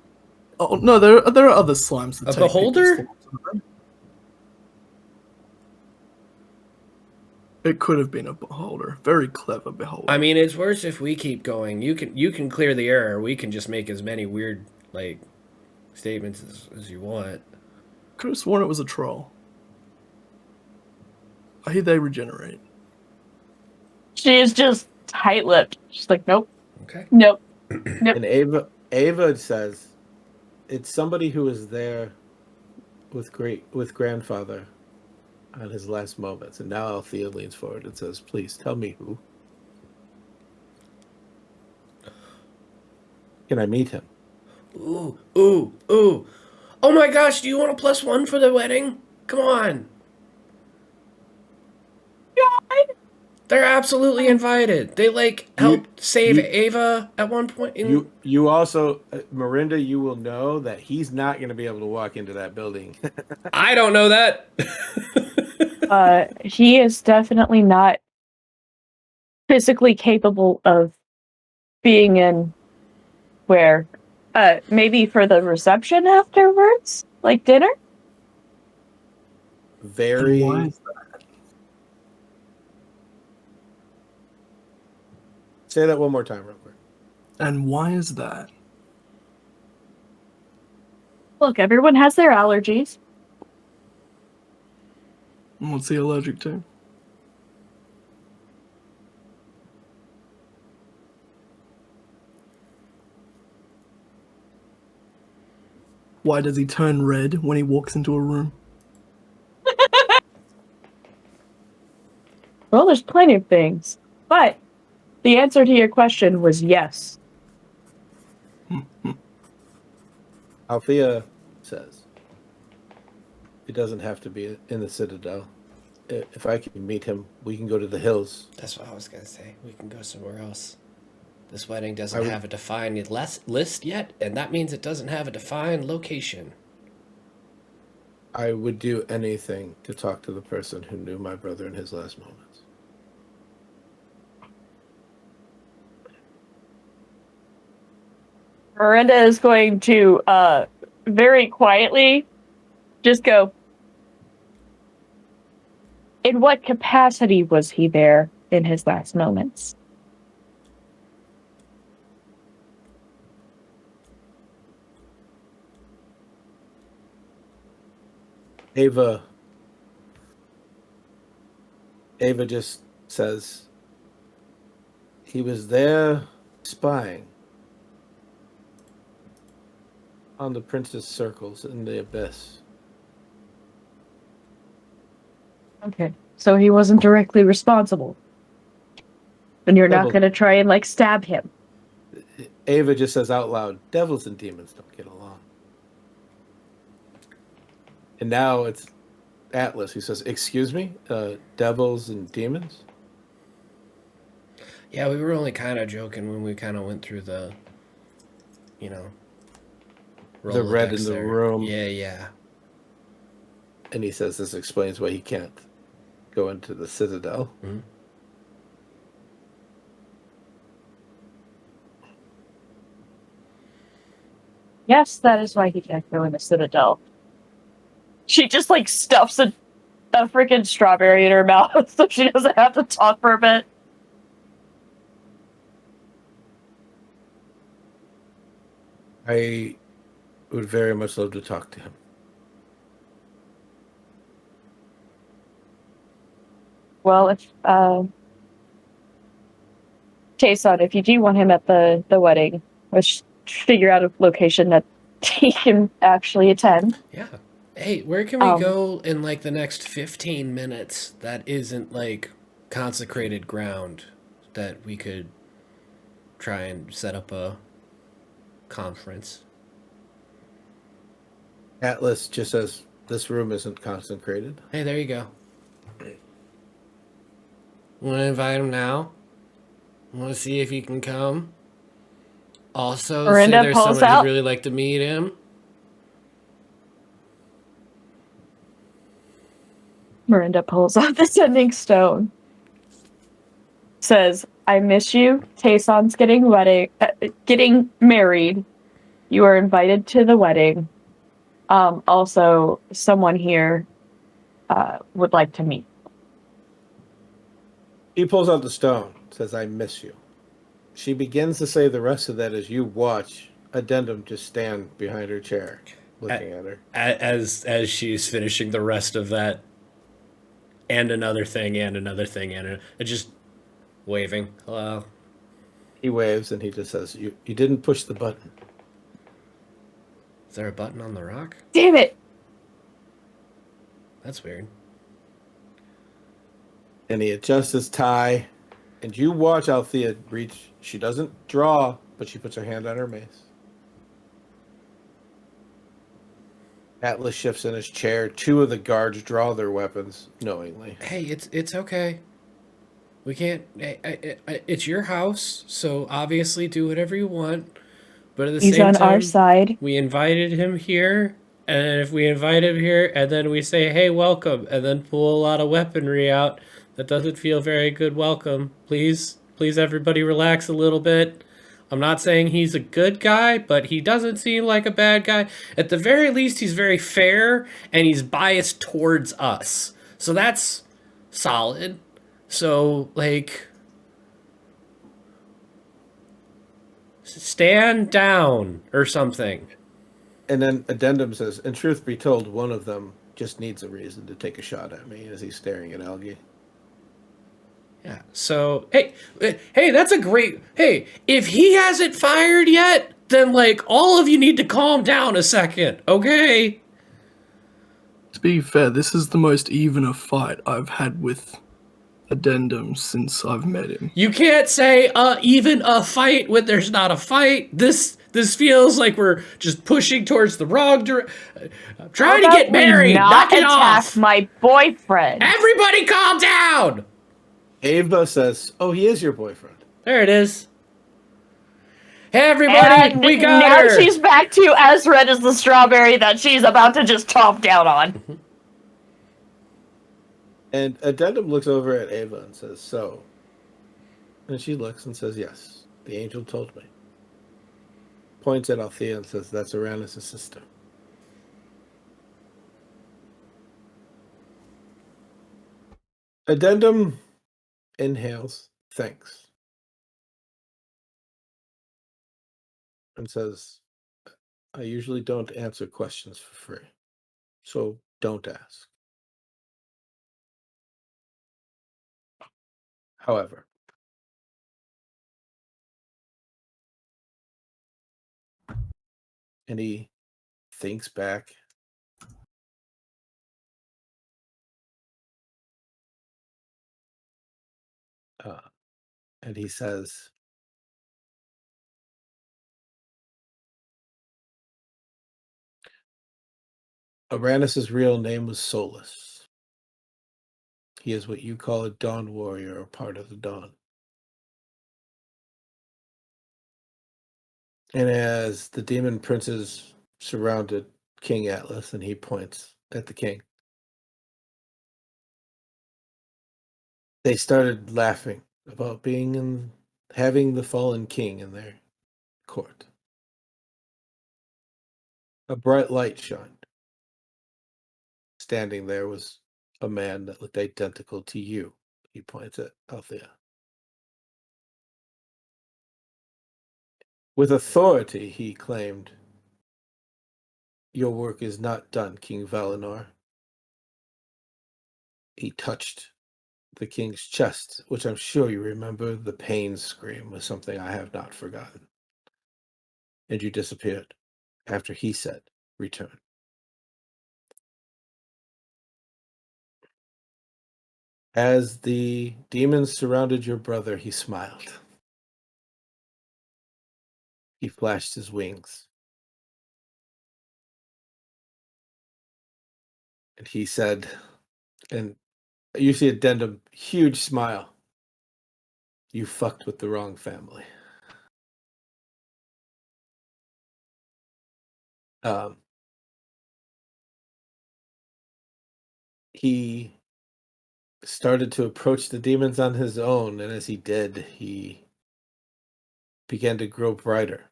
oh no, there are other slimes that A take beholder? people's forms. It could have been a beholder. Very clever beholder. I mean, it's worse if we keep going. You can clear the air. We can just make as many weird statements as you want. Could have sworn it was a troll. I hear they regenerate. She is just tight-lipped. She's like, nope. Okay. Nope. And Ava says, "It's somebody who was there with grandfather on his last moments." And now Althea leans forward and says, "Please tell me who. Can I meet him?" Ooh. Oh my gosh, do you want a +1 for the wedding? Come on. God. They're absolutely invited. They helped save Ava at one point. You also, Miranda, you will know that he's not going to be able to walk into that building. I don't know that. He is definitely not physically capable of being in where, maybe for the reception afterwards, like dinner. Very. And why is that? Say that one more time, real quick. And why is that? Look, everyone has their allergies. What's he allergic to? Why does he turn red when he walks into a room? Well, there's plenty of things. But the answer to your question was yes. Althea says, "It doesn't have to be in the Citadel. If I can meet him, we can go to the hills." That's what I was going to say. We can go somewhere else. This wedding doesn't have a defined list yet, and that means it doesn't have a defined location. I would do anything to talk to the person who knew my brother in his last moments. Miranda is going to very quietly just go, in what capacity was he there in his last moments? Ava just says he was there spying on the Prince's circles in the abyss. Okay, so he wasn't directly responsible. And you're not going to try and, like, stab him. Ava just says out loud, devils and demons don't get along. And now it's Atlas who says, excuse me, devils and demons? Yeah, we were only kind of joking when we kind of went through the, you know, The red in the there. room. Yeah. And he says this explains why he can't go into the Citadel. Mm-hmm. Yes, that is why he can't go in the Citadel. She just, like, stuffs a freaking strawberry in her mouth so she doesn't have to talk for a bit. I would very much love to talk to him. Well, if Tayson, if you do want him at the wedding, let's figure out a location that he can actually attend. Yeah. Hey, where can we go in, like, the next 15 minutes that isn't, like, consecrated ground that we could try and set up a conference? Atlas just says, this room isn't consecrated. Hey, there you go. Want to invite him now? Want to see if he can come? Also, Miranda say there's pulls someone out. who'd really like to meet him. Miranda pulls out the sending stone. Says, I miss you. Tayson's getting married. You are invited to the wedding. Also, someone here would like to meet. He pulls out the stone, says, I miss you. She begins to say the rest of that as you watch Addendum just stand behind her chair, looking at her. As she's finishing the rest of that, and another thing, and another thing, and just waving. Hello. He waves and he just says, you didn't push the button. Is there a button on the rock? Damn it! That's weird. And he adjusts his tie, and you watch Althea reach. She doesn't draw, but she puts her hand on her mace. Atlas shifts in his chair. Two of the guards draw their weapons knowingly. Hey, it's okay. We can't. It's your house, so obviously do whatever you want. But at the He's same on time, our side. We invited him here, and if we invite him here, and then we say, hey, welcome, and then pull a lot of weaponry out, that doesn't feel very good welcome. Please, everybody relax a little bit. I'm not saying he's a good guy, but he doesn't seem like a bad guy. At the very least, he's very fair, and he's biased towards us. So that's solid. So, like, stand down or something. And then Addendum says, and truth be told, one of them just needs a reason to take a shot at me as he's staring at Algie. Yeah. So, hey, that's a great. Hey, if he hasn't fired yet, then like all of you need to calm down a second, okay? To be fair, this is the most even a fight I've had with Addendum since I've met him. You can't say even a fight when there's not a fight. This feels like we're just pushing towards the wrong direction. I'm trying to get married. Knock it off. My boyfriend. Everybody, calm down. Ava says, oh, he is your boyfriend. There it is. Hey, everybody, we got now her. She's back to as red as the strawberry that she's about to just chomp down on. And Addendum looks over at Ava and says, so. And she looks and says, yes, the angel told me. points at Althea and says, "That's Aranis' sister." Addendum inhales, thanks, and says, "I usually don't answer questions for free, so don't ask. However, and he thinks back. And he says, Aranis' real name was Solus. He is what you call a Dawn warrior or part of the Dawn. And as the demon princes surrounded King Atlas, and he points at the king, they started laughing about having the fallen king in their court. A bright light shined. Standing there was a man that looked identical to you. He points at Althea. With authority, he claimed, "Your work is not done, King Valinor." He touched the king's chest, which I'm sure you remember. The pain scream was something I have not forgotten. And you disappeared after he said, "Return." As the demons surrounded your brother, he smiled. He flashed his wings. And he said, and you see addendum, huge smile, "You fucked with the wrong family." He started to approach the demons on his own, and as he did, he began to grow brighter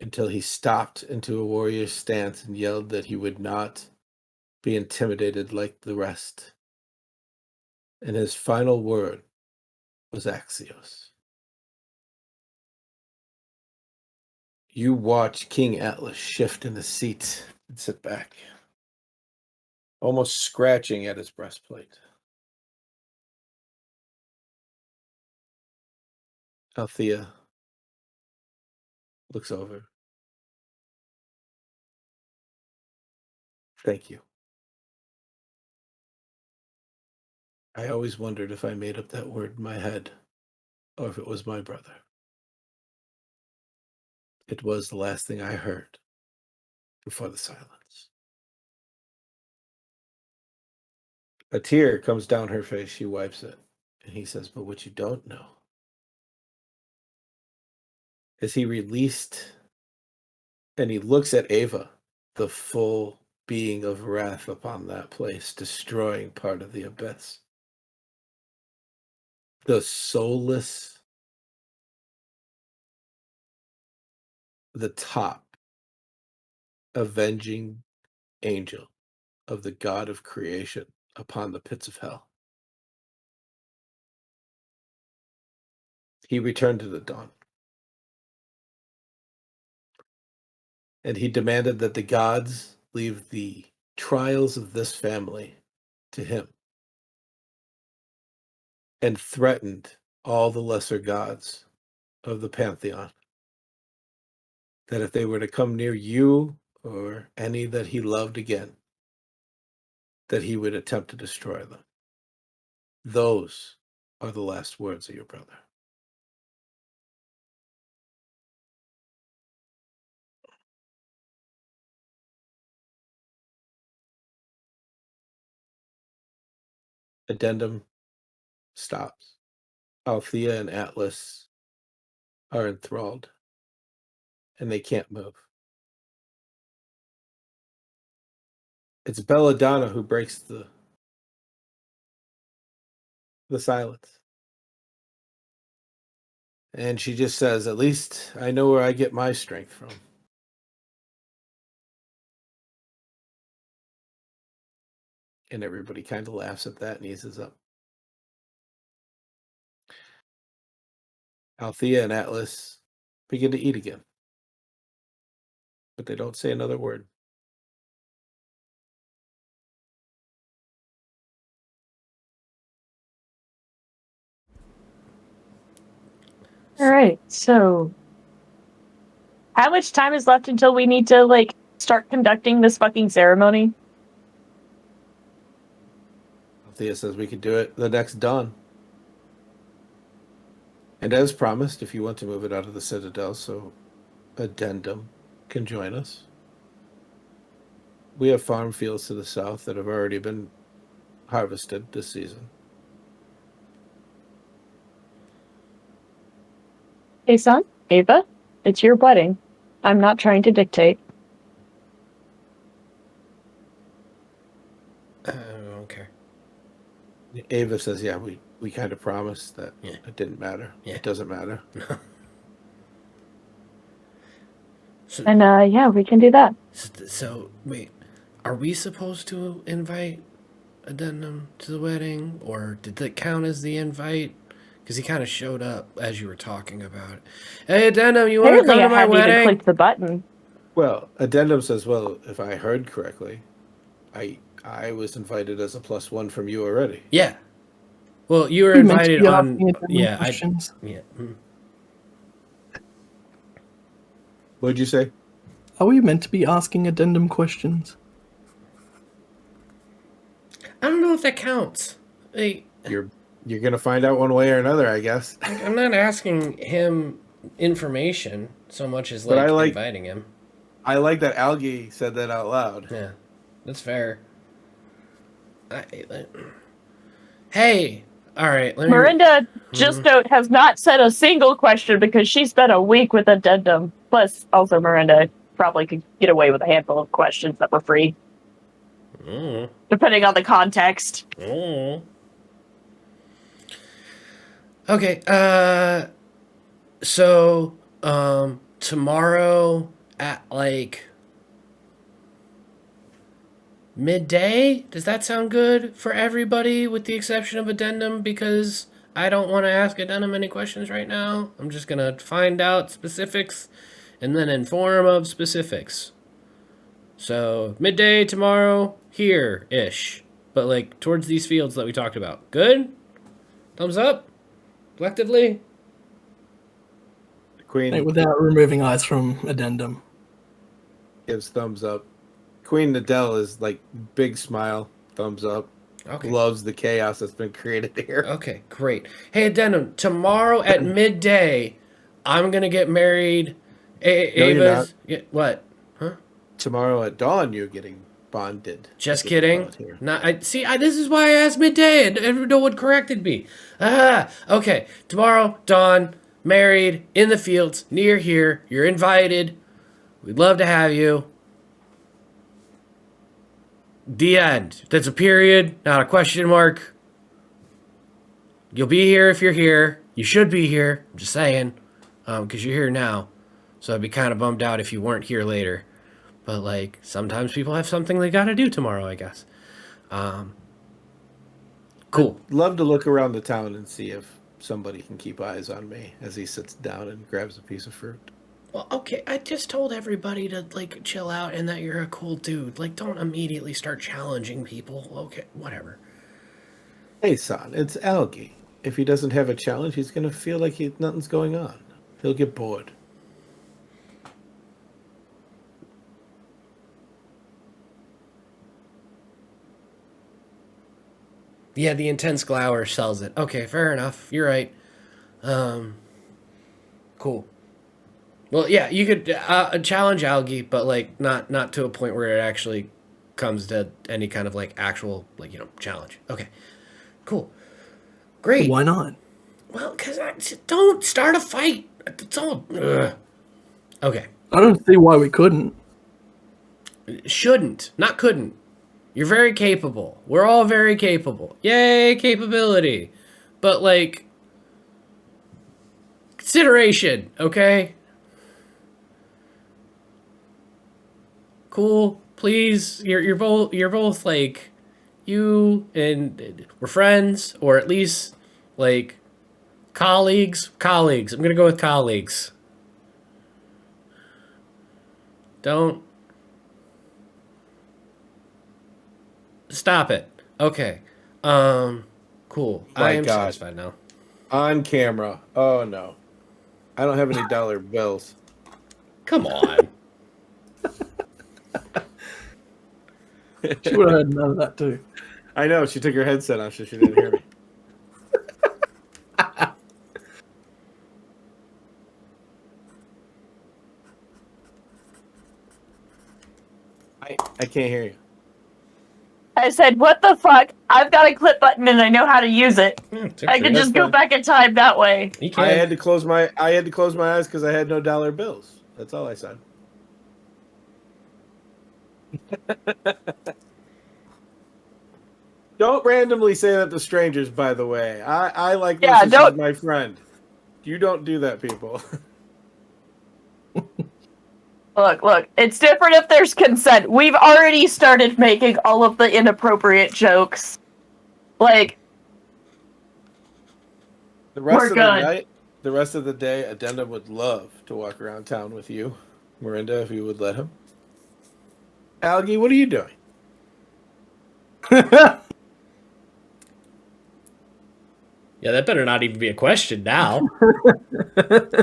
until he stopped into a warrior's stance and yelled that he would not be intimidated like the rest. And his final word was Axios. You watch King Atlas shift in his seat and sit back, almost scratching at his breastplate. Althea looks over. "Thank you. I always wondered if I made up that word in my head or if it was my brother. It was the last thing I heard before the silence." A tear comes down her face. She wipes it. And he says, "But what you don't know is he released," and he looks at Ava, "the full being of wrath upon that place, destroying part of the abyss. The soulless, the top, avenging angel of the God of creation upon the pits of hell. He returned to the dawn. And he demanded that the gods leave the trials of this family to him, and threatened all the lesser gods of the pantheon that if they were to come near you or any that he loved again, that he would attempt to destroy them. Those are the last words of your brother." Addendum stops. Althea and Atlas are enthralled, and they can't move. It's Belladonna who breaks the silence. And she just says, "At least I know where I get my strength from." And everybody kind of laughs at that and eases up. Althea and Atlas begin to eat again, but they don't say another word. All right. So, how much time is left until we need to like start conducting this fucking ceremony? Althea says we could do it the next dawn. And as promised, if you want to move it out of the Citadel so Addendum can join us, we have farm fields to the south that have already been harvested this season. Hey, son, Ava, it's your wedding. I'm not trying to dictate. Okay. Ava says, yeah, we kind of promised that Yeah. it didn't matter. Yeah. It doesn't matter. So, And yeah, we can do that. so, wait, are we supposed to invite Addendum to the wedding, or did that count as the invite? Because he kind of showed up as you were talking about it. Hey, Addendum, you want to Apparently, come I to my hadn't even wedding? clicked the button. Well, Addendum says, well, if I heard correctly, I was invited as a +1 from you already. Yeah. Well, you were Are we meant to invited be on. asking Addendum Yeah, questions? yeah. What'd you say? Are we meant to be asking Addendum questions? I don't know if that counts. Like, You're gonna find out one way or another, I guess. I'm not asking him information so much as But I like- inviting him. I like that Algae said that out loud. Yeah, that's fair. Hey, all right. Let me. Miranda, just note, has not said a single question because she spent a week with Addendum. Plus, also, Miranda probably could get away with a handful of questions that were free, depending on the context. Okay. So, tomorrow at like midday, does that sound good for everybody with the exception of Addendum? Because I don't want to ask Addendum any questions right now. I'm just gonna find out specifics and then inform of specifics. So, midday tomorrow, here-ish. But like towards these fields that we talked about. Good? Thumbs up? Collectively? Queen Without removing eyes from Addendum. gives thumbs up. Queen Nadell is like big smile, thumbs up. Okay. Loves the chaos that's been created here. Okay, great. Hey, Addendum, tomorrow at midday, I'm going to get married. you're Ava's... Yeah, what? Huh? Tomorrow at dawn, you're getting bonded. Just Get kidding. caught here. This is why I asked midday, and no one corrected me. Okay. Tomorrow, dawn, married, in the fields, near here. You're invited. We'd love to have you. The end. That's a period, not a question mark. You'll be here if you're here. You should be here. I'm just saying, because you're here now. So I'd be kind of bummed out if you weren't here later. But like, sometimes people have something they gotta do tomorrow, I guess. Cool. Love to look around the town and see if somebody can keep eyes on me as he sits down and grabs a piece of fruit. Well, okay, I just told everybody to, like, chill out and that you're a cool dude. Like, don't immediately start challenging people. Okay, whatever. Hey, son, it's Algae. If he doesn't have a challenge, he's going to feel like nothing's going on. He'll get bored. Yeah, the intense glower sells it. Okay, fair enough. You're right. Cool. Well, yeah, you could challenge Algae, but like not to a point where it actually comes to any kind of like actual like challenge. Okay, cool, great. Why not? Well, because don't start a fight. It's all. Okay. I don't see why we couldn't. Shouldn't, not couldn't. You're very capable. We're all very capable. Yay, capability. But like, consideration, okay? Cool, please. You're both like, you and we're friends, or at least like colleagues. Colleagues. I'm gonna go with colleagues. Don't stop it. Okay. Cool. I am satisfied now. On camera. Oh no. I don't have any dollar bills. Come on. She would have had none of that too. I know, she took her headset off so she didn't hear me. I can't hear you. I said, what the fuck? I've got a clip button and I know how to use it. I can just go back in time that way. You can. I had to close my eyes because I had no dollar bills. That's all I said. Don't randomly say that to strangers, by the way. I like Yeah, Lucy, she's my friend. You don't do that, people. Look, it's different if there's consent. We've already started making all of the inappropriate jokes. Like, The rest We're of good. the night, the rest of the day, Addendum would love to walk around town with you, Miranda, if you would let him. Algie, what are you doing? Yeah, that better not even be a question now.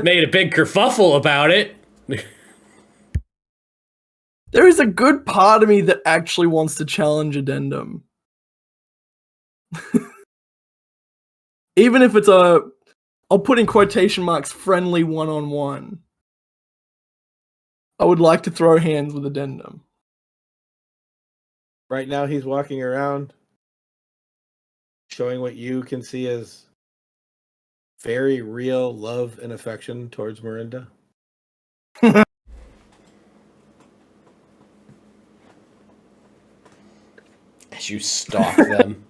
Made a big kerfuffle about it. There is a good part of me that actually wants to challenge Addendum. Even if it's I'll put in quotation marks, friendly one-on-one. I would like to throw hands with Addendum. Right now, he's walking around showing what you can see as very real love and affection towards Miranda. As you stalk them.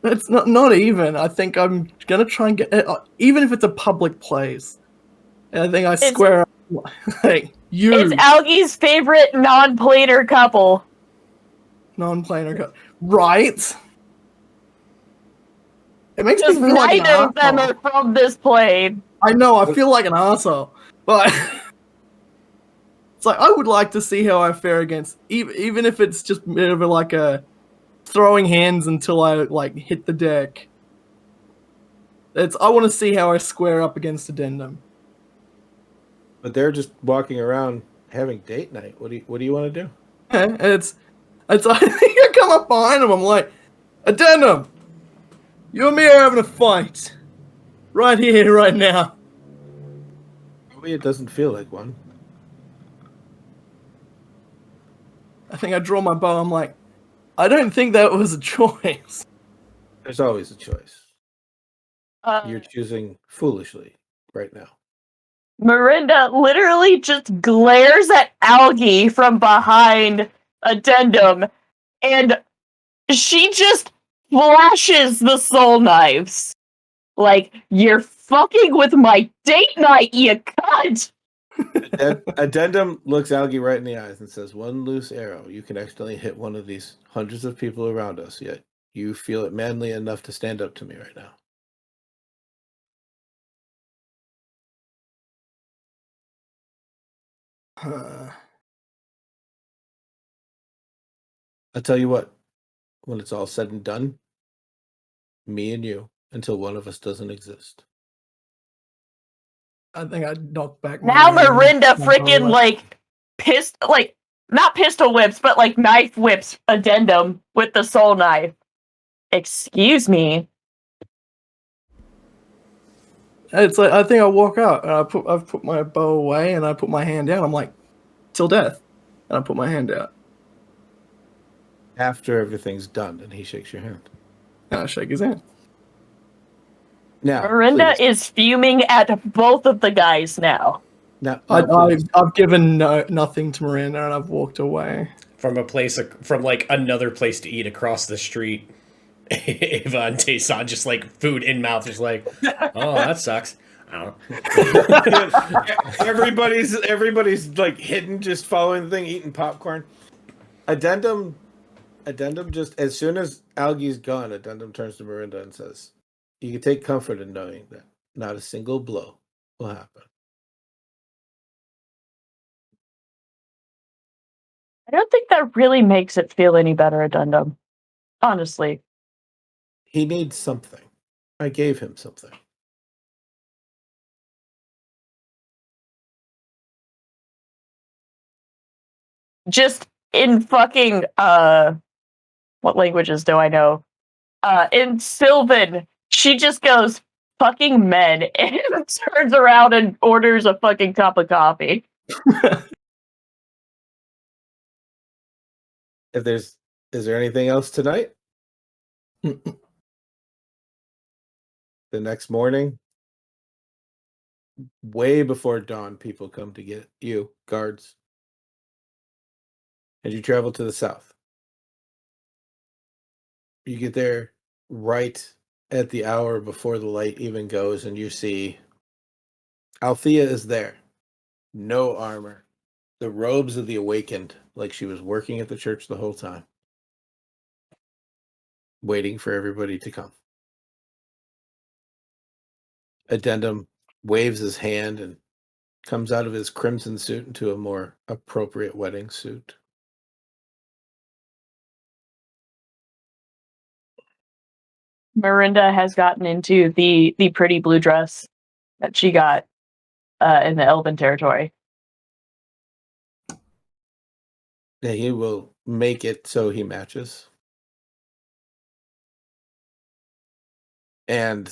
It's not even. I think I'm gonna try and get even if it's a public place. I think I square up. Hey, you. it's Algie's favorite non-planar couple. Non-planar right? It makes Just me feel like an neither of them arsehole. are from this plane. I know, I feel like an arsehole. But it's like, I would like to see how I fare against, even if it's just a bit of like a throwing hands until I like hit the deck. I want to see how I square up against Addendum. But they're just walking around having date night. What do you want to do? Yeah, it's I think I come up behind him. I'm like, Addendum, you and me are having a fight right here, right now. Maybe it doesn't feel like one. I think I draw my bow. I'm like, I don't think that was a choice. There's always a choice. Uh, You're choosing foolishly right now. Miranda literally just glares at Algie from behind Addendum, and she just flashes the soul knives. Like, you're fucking with my date night, you cunt! Addendum looks Algie right in the eyes and says, "One loose arrow, you can accidentally hit one of these hundreds of people around us, yet you feel it manly enough to stand up to me right now." I'll tell you what, when it's all said and done, me and you, until one of us doesn't exist. I think I knocked back. Now Miranda freaking, not pistol whips, but like knife whips Addendum with the soul knife. Excuse me. It's like, I think I walk out and I've put my bow away and I put my hand down. I'm like, till death, and I put my hand out After everything's done, and he shakes your hand. and I shake his hand. Now, Miranda please. is fuming at both of the guys now. Now, I've given nothing to Miranda and I've walked away. From like another place to eat across the street. Ava and Tayson just like food in mouth, just like, oh, that sucks. everybody's like hidden, just following the thing, eating popcorn. Addendum just as soon as Algie's gone, Addendum turns to Miranda and says, "You can take comfort in knowing that not a single blow will happen." I don't think that really makes it feel any better, Addendum. Honestly. He needs something. I gave him something. Just in fucking what languages do I know? In Sylvan, she just goes fucking med and turns around and orders a fucking cup of coffee. Is there anything else tonight? Mm-mm. The next morning, way before dawn, people come to get you, guards. And you travel to the south. You get there right at the hour before the light even goes, and you see Althea is there. No armor. The robes of the awakened, like she was working at the church the whole time. Waiting for everybody to come. Addendum waves his hand and comes out of his crimson suit into a more appropriate wedding suit. Miranda has gotten into the pretty blue dress that she got in the Elven territory. Yeah, he will make it so he matches. And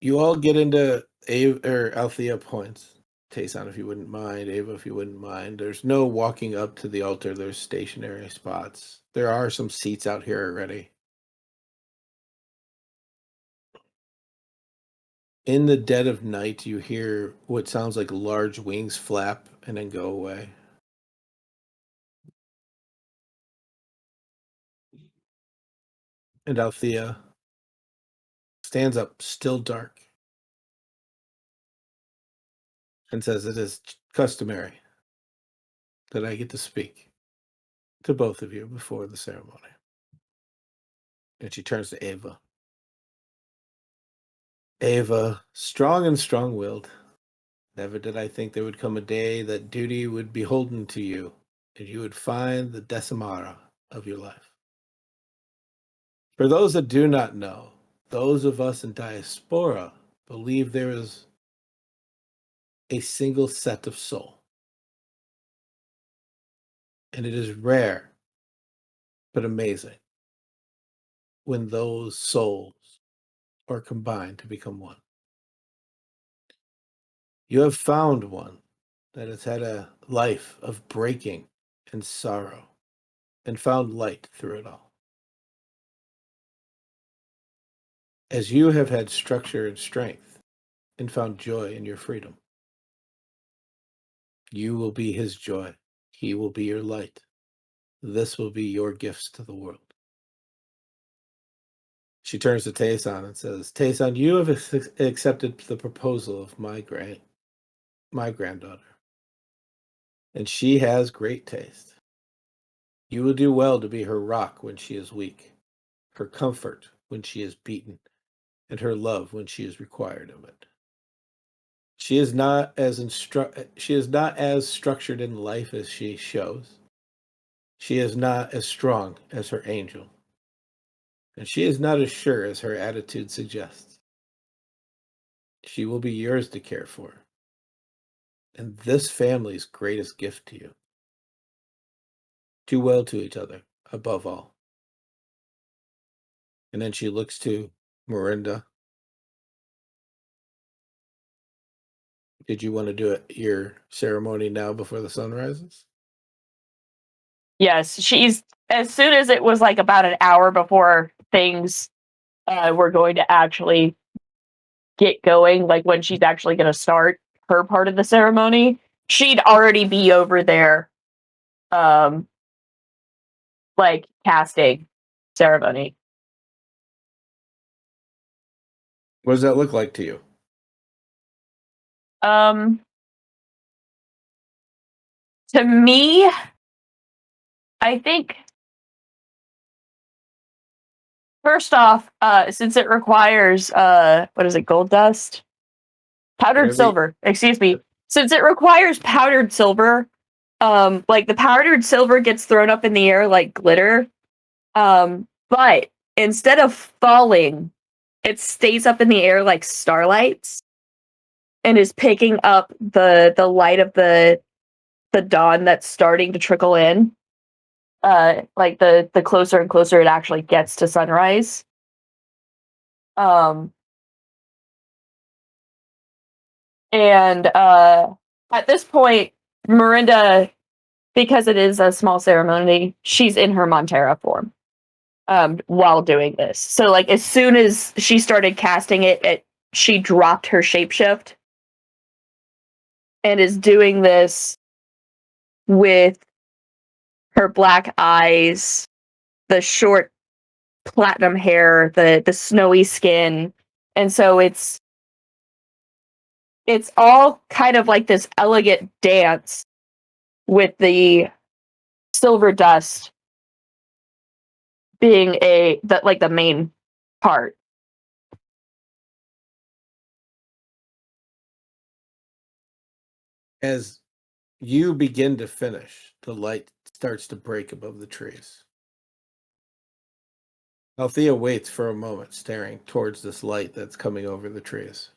you all get into Althea points. Tayson, if you wouldn't mind. Ava, if you wouldn't mind. There's no walking up to the altar. There's stationary spots. There are some seats out here already. In the dead of night, you hear what sounds like large wings flap and then go away. And Althea stands up, still dark, and says, "It is customary that I get to speak to both of you before the ceremony." And she turns to Ava. Ava, strong and strong-willed. Never did I think there would come a day that duty would be beholden to you, and you would find the decimara of your life. For those that do not know, those of us in diaspora believe there is a single set of soul. And it is rare, but amazing, when those souls are combined to become one. You have found one that has had a life of breaking and sorrow and found light through it all. As you have had structure and strength and found joy in your freedom, you will be his joy. He will be your light. This will be your gifts to the world. She turns to Tayson and says, "Tayson, you have accepted the proposal of my granddaughter, and she has great taste. You will do well to be her rock when she is weak, her comfort when she is beaten, and her love when she is required of it. She is not as structured in life as she shows. She is not as strong as her angel, and she is not as sure as her attitude suggests. She will be yours to care for, and this family's greatest gift to you. Do well to each other, above all." And then she looks to Miranda. "Did you want to do your ceremony now before the sun rises?" Yes, she's as soon as it was like about an hour before things were going to actually get going, like when she's actually going to start her part of the ceremony, she'd already be over there, um, like casting ceremony. What does that look like to you? To me, I think first off, since it requires what is it, gold dust? Powdered silver, excuse me. Since it requires powdered silver, like the powdered silver gets thrown up in the air like glitter. But instead of falling, it stays up in the air like starlights and is picking up the light of the dawn that's starting to trickle in. Like the closer and closer it actually gets to sunrise. And at this point, Miranda, because it is a small ceremony, she's in her Montera form while doing this. So, like, as soon as she started casting it, she dropped her shapeshift and is doing this with her black eyes, the short platinum hair, the snowy skin. And so it's all kind of like this elegant dance with the silver dust being the main part. As you begin to finish, the light starts to break above the trees. Althea waits for a moment, staring towards this light that's coming over the trees,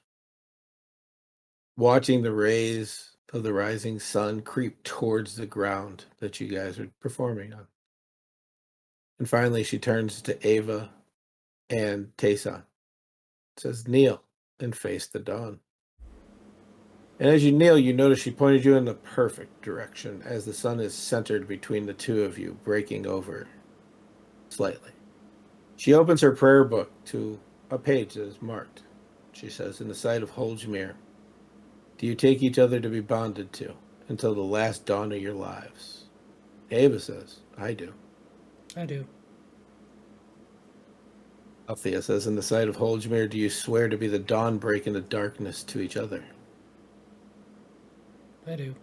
watching the rays of the rising sun creep towards the ground that you guys are performing on. And finally, she turns to Ava and Tayson, says, "Kneel and face the dawn." And as you kneel, you notice she pointed you in the perfect direction as the sun is centered between the two of you, breaking over slightly. She opens her prayer book to a page that is marked. She says, "In the sight of Holjamir, do you take each other to be bonded to until the last dawn of your lives?" Ava says, "I do." I do. Althea says, "In the sight of Holjamir, do you swear to be the dawn break into darkness to each other?" I do.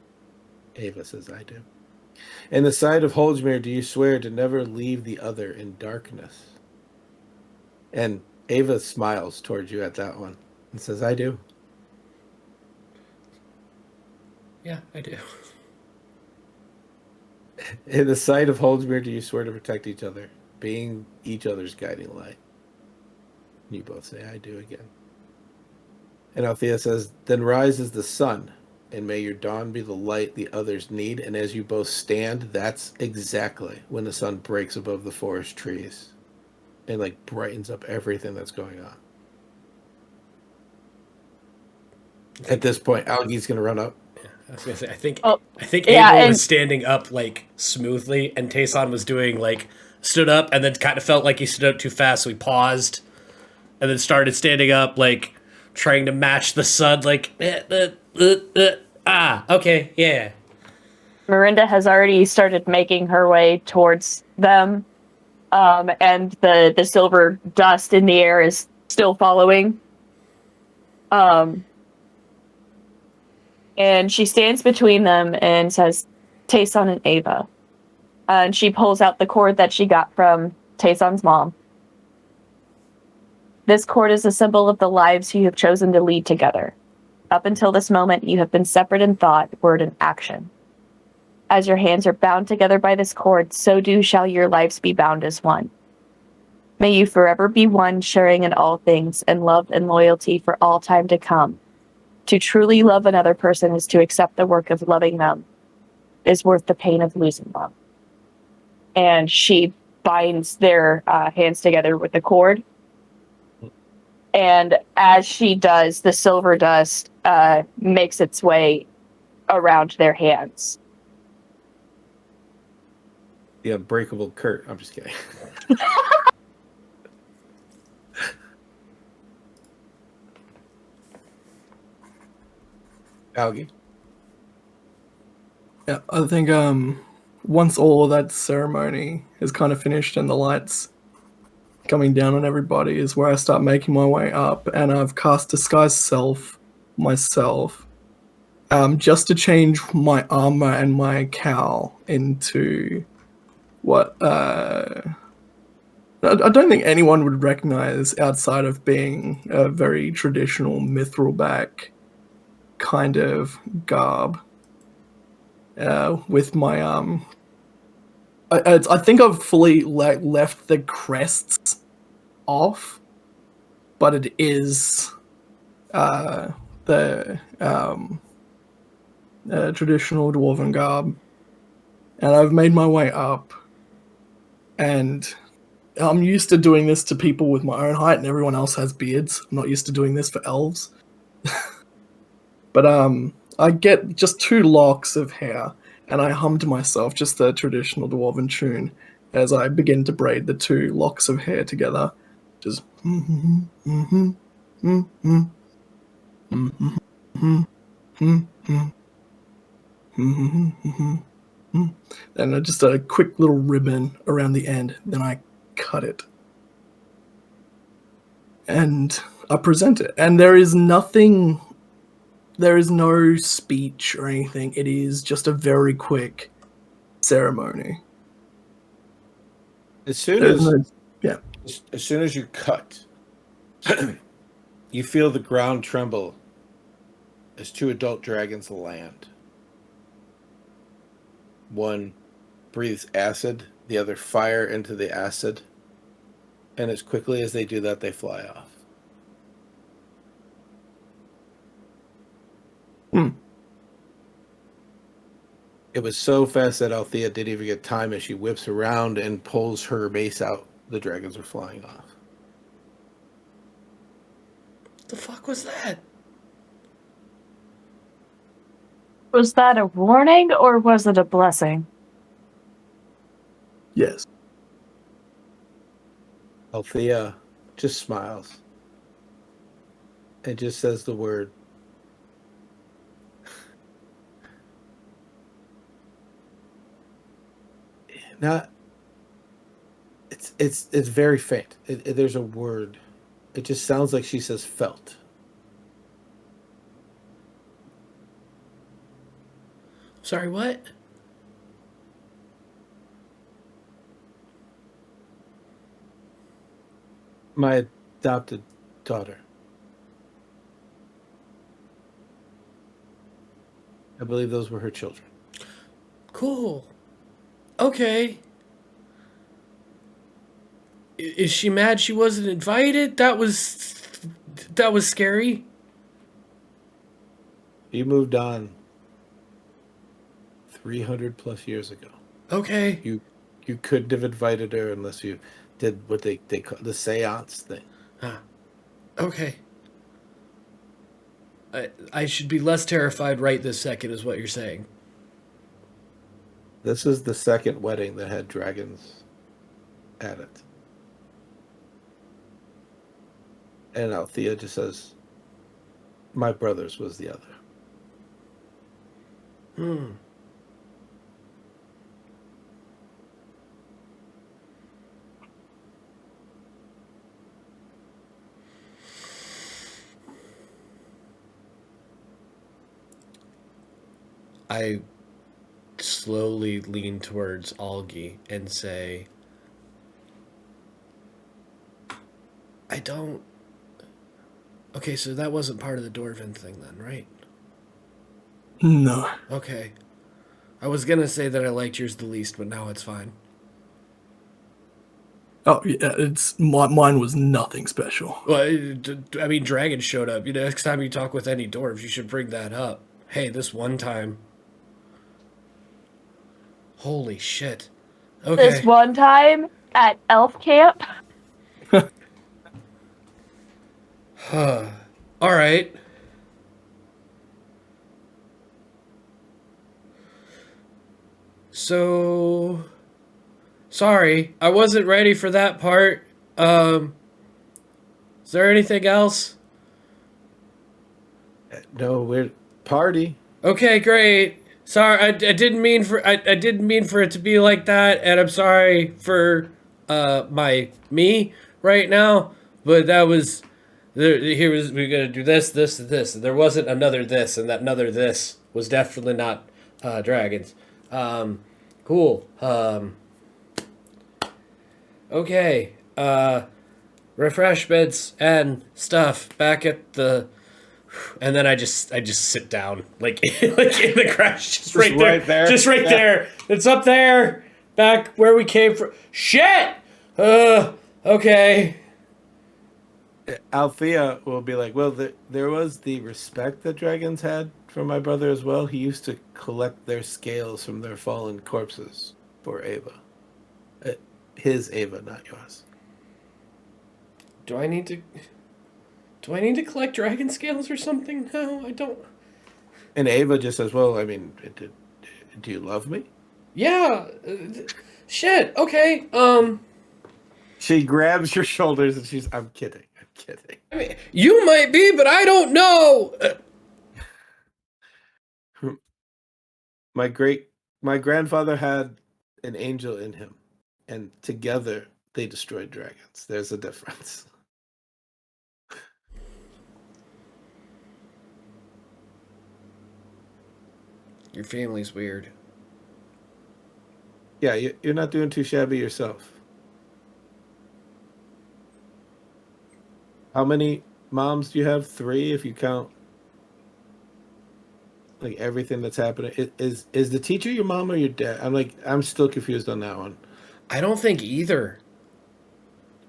Ava says, "I do." "In the sight of Holjamir, do you swear to never leave the other in darkness?" And Ava smiles towards you at that one and says, "I do." Yeah, I do. "In the sight of Holjamir, do you swear to protect each other, being each other's guiding light?" You both say, "I do," again. And Althea says, "Then rises the sun, and may your dawn be the light the others need." And as you both stand, that's exactly when the sun breaks above the forest trees and like brightens up everything that's going on. At this point, Algie's gonna run up. Yeah, I was gonna say, I think yeah, Ava and- was standing up like smoothly, and Tayson was doing like stood up and then kind of felt like he stood up too fast, so he paused, and then started standing up, like trying to match the sun, like okay, yeah. Miranda has already started making her way towards them, and the silver dust in the air is still following. And she stands between them and says, "Tayson and Ava." And she pulls out the cord that she got from Tayson's mom. "This cord is a symbol of the lives you have chosen to lead together. Up until this moment, you have been separate in thought, word, and action. As your hands are bound together by this cord, so shall your lives be bound as one. May you forever be one, sharing in all things, and love and loyalty for all time to come. To truly love another person is to accept the work of loving them is worth the pain of losing them." And she binds their hands together with the cord. And as she does, the silver dust makes its way around their hands. The unbreakable Kurt. I'm just kidding. Algie. Yeah, I think once all of that ceremony is kind of finished and the lights coming down on everybody is where I start making my way up, and I've cast Disguise Self myself just to change my armor and my cowl into what I don't think anyone would recognize outside of being a very traditional Mithril-back kind of garb. With my I think I've fully left the crests off, but it is the traditional dwarven garb, and I've made my way up, and I'm used to doing this to people with my own height, and everyone else has beards. I'm not used to doing this for elves. But I get just 2 locks of hair, and I hum to myself just the traditional dwarven tune as I begin to braid the 2 locks of hair together. Just and just a quick little ribbon around the end. Then I cut it, and I present it. And there is nothing. There is no speech or anything. It is just a very quick ceremony. As soon as you cut, you feel the ground tremble as 2 adult dragons land. One breathes acid, the other fire into the acid, and as quickly as they do that, they fly off. It was so fast that Althea didn't even get time. As she whips around and pulls her mace out, the dragons are flying off. What the fuck was that? Was that a warning or was it a blessing? Yes. Althea just smiles and just says the word. Not. It's very faint. There's a word. It just sounds like she says felt. Sorry, what? My adopted daughter. I believe those were her children. Cool. Okay. Is she mad she wasn't invited? That was scary. You moved on 300 plus years ago. Okay. You couldn't have invited her unless you did what they call the seance thing. Okay. I should be less terrified right this second is what you're saying. This is the second wedding that had dragons at it. And Althea just says, my brother's was the other. I slowly lean towards Algie and say, I don't... Okay, so that wasn't part of the Dwarven thing then, right? No. Okay. I was gonna say that I liked yours the least, but now it's fine. Oh, yeah, mine was nothing special. Well, I mean, dragons showed up. Next time you talk with any dwarves, you should bring that up. Hey, this one time... Holy shit. Okay. This one time at elf camp. All right. So, sorry, I wasn't ready for that part. Is there anything else? No, we're party. Okay, great. Sorry, I didn't mean for it to be like that, and I'm sorry for me right now, but that was Here was we were gonna do this, this, and this. There wasn't another this, and that another this was definitely not dragons. Cool. Okay. Refreshments and stuff back at the. And then I just sit down like like in the crash, just right there, just right there. It's up there, back where we came from. Shit. Okay. Althea will be like, well, there was the respect that dragons had for my brother as well. He used to collect their scales from their fallen corpses for Ava. His Ava, not yours. Do I need to collect dragon scales or something? No, I don't. And Ava just says, well, I mean, do you love me? Yeah. Shit. Okay. She grabs your shoulders and she's, I'm kidding. I mean, you might be, but I don't know. My grandfather had an angel in him, and together they destroyed dragons. There's a difference. Your family's weird. Yeah, you're not doing too shabby yourself. How many moms do you have? 3, if you count like everything that's happening. Is the teacher your mom or your dad? I'm still confused on that one. I don't think either.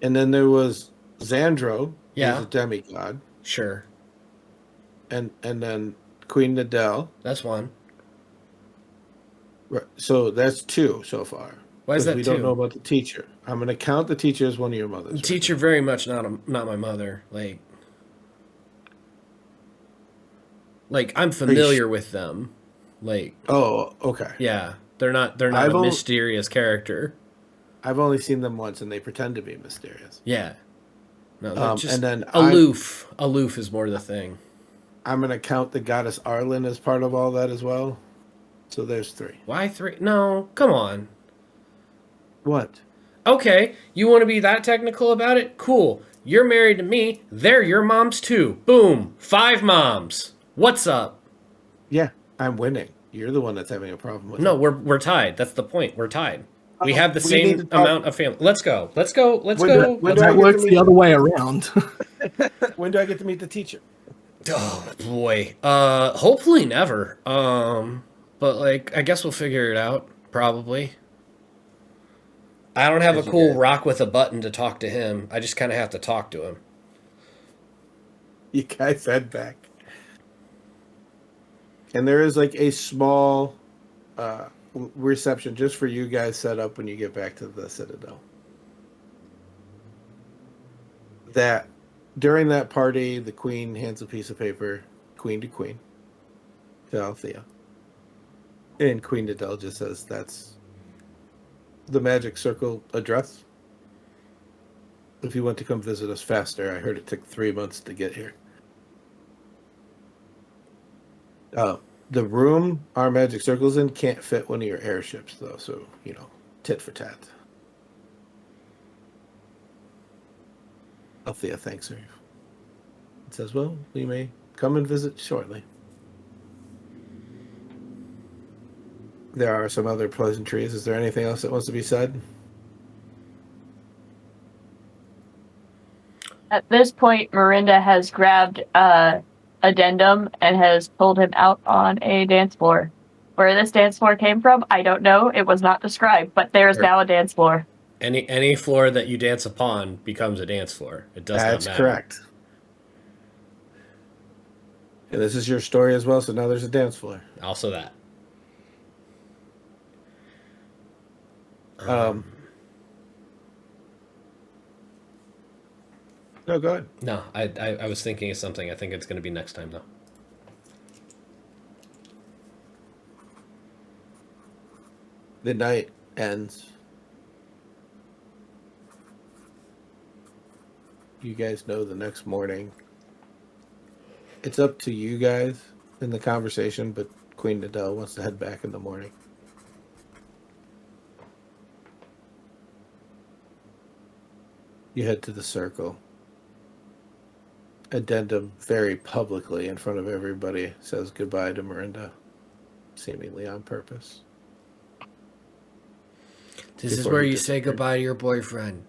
And then there was Xandro, Yeah. who's a demigod. Sure. And then Queen Nadell. That's one. Right. So that's 2 so far. Why is that we 2? don't know about the teacher. I'm going to count the teacher as one of your mothers. The teacher very much not my mother. Like I'm familiar with them. Like oh, okay. Yeah, they're not a mysterious character. I've only seen them once, and they pretend to be mysterious. Yeah. No, they're just and then aloof. Aloof is more the thing. I'm going to count the goddess Arlen as part of all that as well. So there's 3. Why 3? No, come on. What? Okay, you want to be that technical about it? Cool. You're married to me. They're your moms too. Boom. 5 moms. What's up? Yeah, I'm winning. You're the one that's having a problem with it. No, we're tied. That's the point. We're tied. We have the same amount of family. Let's go. Let's go. That works the other way around. When do I get to meet the teacher? Oh boy. Hopefully never. But I guess we'll figure it out. Probably. I don't have a cool rock with a button to talk to him. I just kind of have to talk to him. You guys head back. And there is a small reception just for you guys set up when you get back to the Citadel. That during that party, the queen hands a piece of paper, queen to queen, to Althea. And Queen Nadell just says, that's the magic circle address. If you want to come visit us faster, I heard it took 3 months to get here. The room our magic circle's in can't fit one of your airships, though, so, tit for tat. Althea thanks her. It says, well, we may come and visit shortly. There are some other pleasantries. Is there anything else that wants to be said? At this point, Miranda has grabbed Addendum and has pulled him out on a dance floor. Where this dance floor came from, I don't know. It was not described, but there's now a dance floor. Any floor that you dance upon becomes a dance floor. It does not matter. That's correct. And this is your story as well, so now there's a dance floor. Also that. No, go ahead. No, I was thinking of something. I think it's going to be next time, though. The night ends. You guys know the next morning. It's up to you guys in the conversation, but Queen Nadell wants to head back in the morning. You head to the circle. addendum very publicly in front of everybody says goodbye to Miranda, seemingly on purpose. This is Before where he you say disappeared. goodbye to your boyfriend.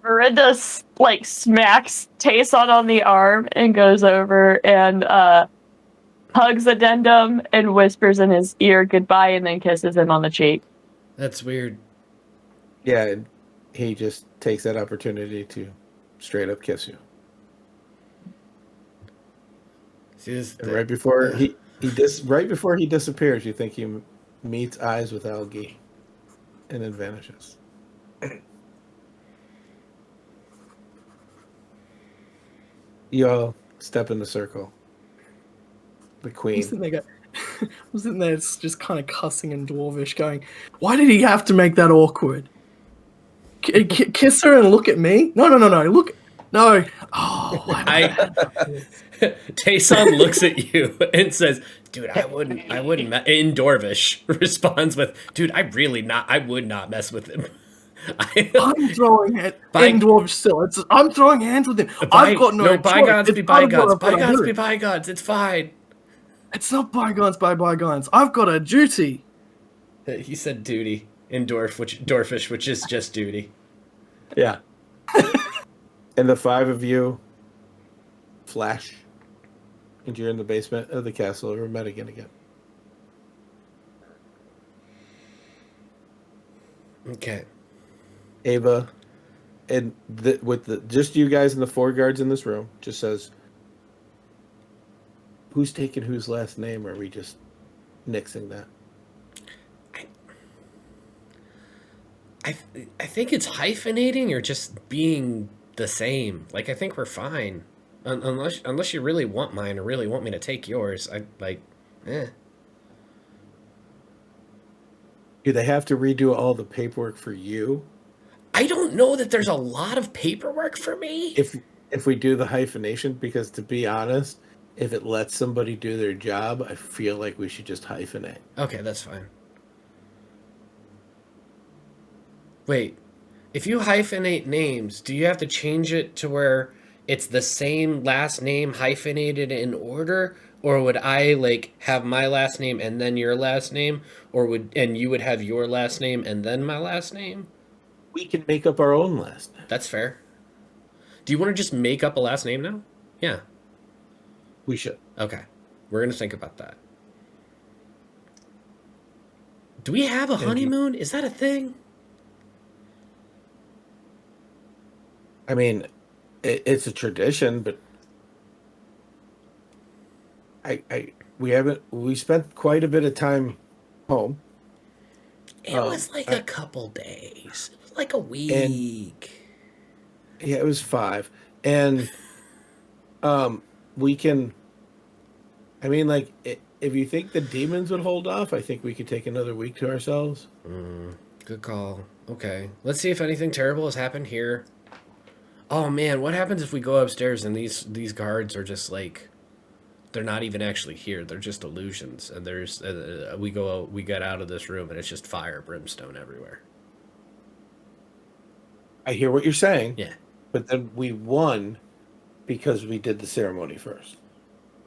Miranda like smacks Tayson on the arm and goes over and hugs Addendum and whispers in his ear goodbye and then kisses him on the cheek. That's weird. Yeah, and he just takes that opportunity to straight up kiss you. See this? And right before right before he disappears, you think he meets eyes with Algie, and then vanishes. You all step in the circle. The I'm queen. sitting there just kind of cussing in Dwarvish, going, "Why did he have to make that awkward? Kiss her and look at me? No, look, no. Oh, Tayson looks at you and says, "Dude, I wouldn't." In Dorvish responds with, "Dude, I would not mess with him." I'm throwing it By- in Dwarvish still. I'm throwing hands with him. I've got no choice. bygones be It's part of what bygones. I've gotta Bygones do. be bygones. It's fine. It's not bygones by bygones. I've got a duty. He said duty in Dwarfish, which is just duty. Yeah. And the five of you flash, and you're in the basement of the castle of Metagan again. Okay. Ava, and just you guys and the four guards in this room, just says, who's taking whose last name, or are we just nixing that? I think it's hyphenating or just being the same. Like, I think we're fine. Unless you really want mine or really want me to take yours. Do they have to redo all the paperwork for you? I don't know that there's a lot of paperwork for me. If we do the hyphenation, because to be honest, if it lets somebody do their job, I feel like we should just hyphenate. Okay, that's fine. Wait, if you hyphenate names, do you have to change it to where it's the same last name hyphenated in order? Or would I like have my last name and then your last name? And you would have your last name and then my last name? We can make up our own last name. That's fair. Do you want to just make up a last name now? Yeah. We should. Okay. We're going to think about that. Do we have a honeymoon? Is that a thing? I mean, it's a tradition, but we spent quite a bit of time home. It was like a couple days. It was like a week. Yeah, it was 5. And we can, I mean, like, if you think the demons would hold off, I think we could take another week to ourselves. Good call. Okay. Let's see if anything terrible has happened here. Oh man, what happens if we go upstairs and these guards are just like, they're not even actually here. They're just illusions. And there's we get out of this room and it's just fire, brimstone everywhere. I hear what you're saying. Yeah. But then we won because we did the ceremony first.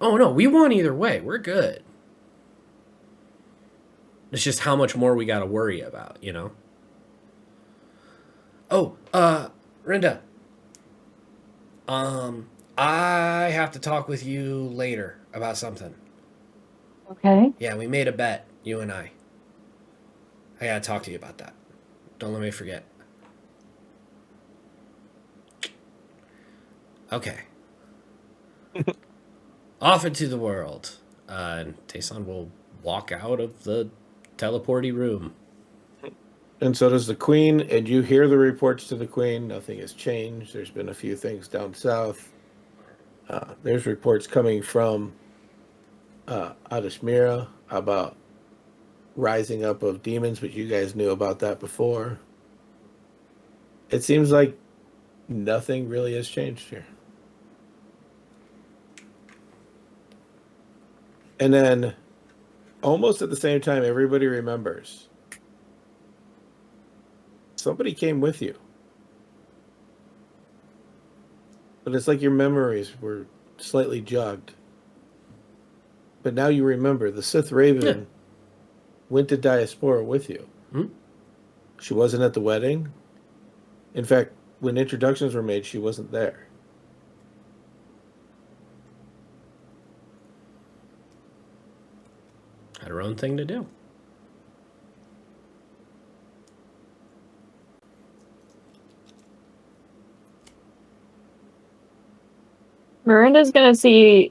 Oh no, we won either way. We're good. It's just how much more we got to worry about, you know? Oh, Rinda. I have to talk with you later about something. Okay. Yeah, we made a bet, you and I gotta talk to you about that. Don't let me forget. Okay. Off into the world. And Tayson will walk out of the teleporty room. And so does the queen, and you hear the reports to the queen. Nothing has changed. There's been a few things down south. There's reports coming from Adashmira about rising up of demons, but you guys knew about that before. It seems like nothing really has changed here. And then, almost at the same time, everybody remembers. Somebody came with you. but it's like your memories were slightly jogged. But now you remember the Sith Raven went to Diaspora with you. Hmm? She wasn't at the wedding. In fact, when introductions were made, she wasn't there. Had her own thing to do. Miranda's gonna see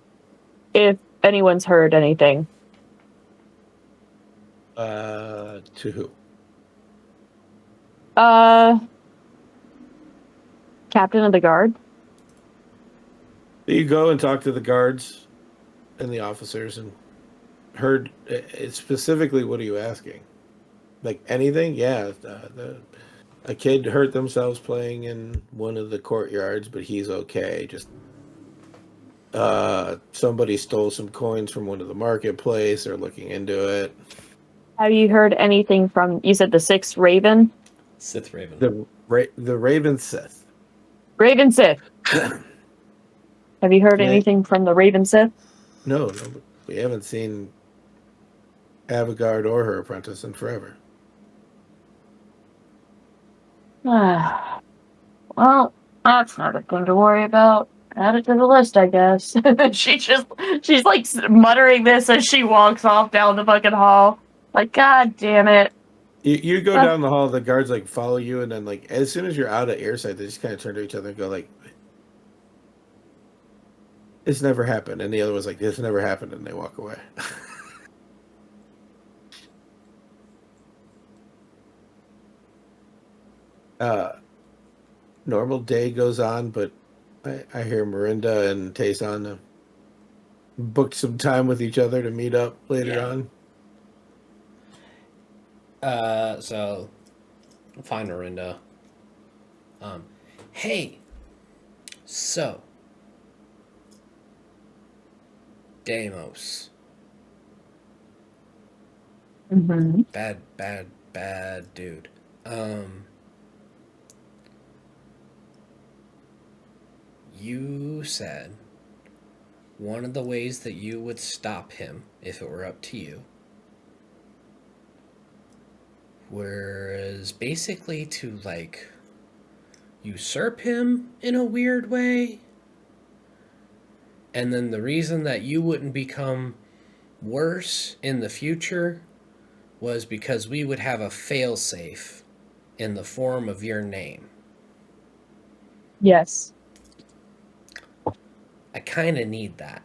if anyone's heard anything. To who? Captain of the guard. You go and talk to the guards and the officers and heard specifically, what are you asking? Like anything? Yeah. A kid hurt themselves playing in one of the courtyards, but he's okay. Just somebody stole some coins from one of the marketplace. They're looking into it. Have you heard anything from, you said the Sixth Raven? Sith Raven. The Raven Sith. Raven Sith. Have you heard anything from the Raven Sith? No, we haven't seen Avogard or her apprentice in forever. Well, that's not a thing to worry about. Add it to the list, I guess. she's like muttering this as she walks off down the fucking hall. Like, God damn it. You go down the hall, the guards like follow you, and then like as soon as you're out of earsight, they just kind of turn to each other and go like, "This never happened," and the other was like, "This never happened," and they walk away. Normal day goes on, but I hear Miranda and Tayson booked some time with each other to meet up later on. So find Miranda. Hey, so Deimos. Mm-hmm. Bad dude. You said one of the ways that you would stop him, if it were up to you, was basically to, like, usurp him in a weird way. And then the reason that you wouldn't become worse in the future was because we would have a failsafe in the form of your name. Yes. I kind of need that.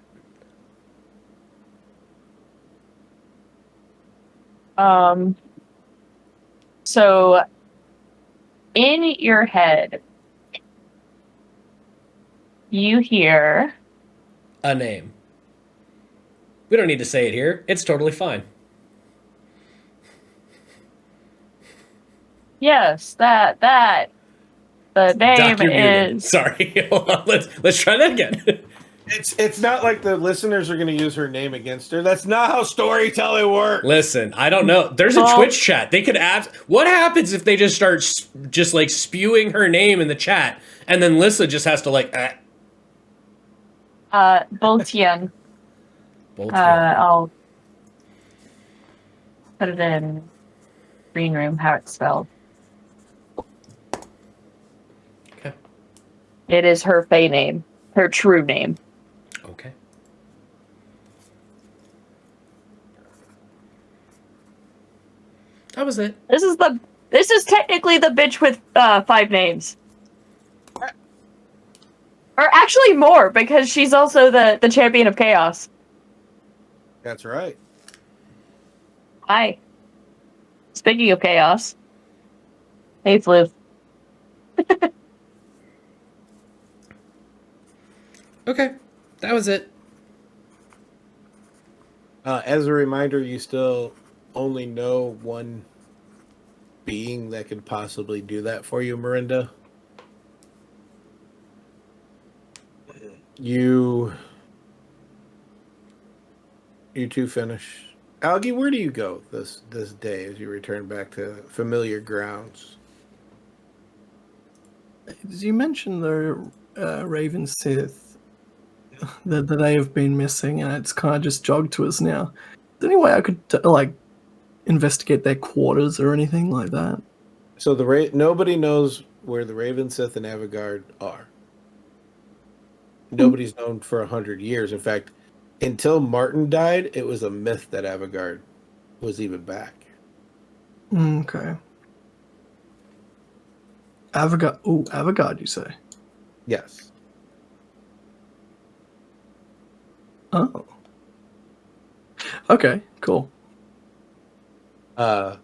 So in your head, you hear A name. We don't need to say it here. It's totally fine. yes, that the name Doc, you're muted. is Sorry. Hold on. Let's try that again. It's not like the listeners are going to use her name against her. That's not how storytelling works. Listen, I don't know. There's a Twitch chat. They could ask. What happens if they just start just like spewing her name in the chat, and then Lissa just has to like. Boltian. I'll put it in green room how it's spelled. Okay. It is her fey name, her true name. Okay. That was it. This is technically the bitch with 5 names. Or actually more, because she's also the champion of chaos. That's right. Hi. Speaking of chaos. Hey, Floof. Okay. That was it. As a reminder, you still only know one being that could possibly do that for you, Miranda. You two finish. Algie, where do you go this day as you return back to familiar grounds? As you mentioned, though, Raven Sith that they have been missing, and it's kind of just jogged to us now. Is there any way I could like investigate their quarters or anything like that? So nobody knows where the Raven, Sith, and Avogard are. Nobody's known for 100 years. In fact, until Martin died, it was a myth that Avogard was even back. Okay. Avogard. Oh, Avogard, you say? Yes. Oh. Okay, cool. But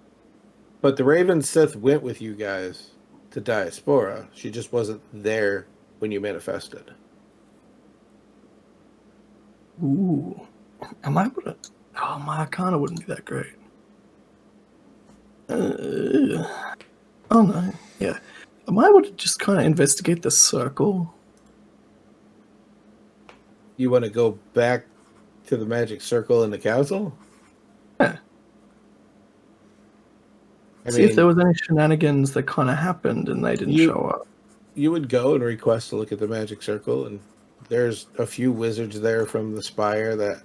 the Raven Sith went with you guys to Diaspora. She just wasn't there when you manifested. Ooh. Am I able to... Oh, my Arcana wouldn't be that great. Oh, no. Yeah. Am I able to just kind of investigate the circle? You want to go back to the magic circle in the castle? Yeah. I See if there was any shenanigans that kind of happened and they didn't show up. You would go and request to look at the magic circle, and there's a few wizards there from the spire that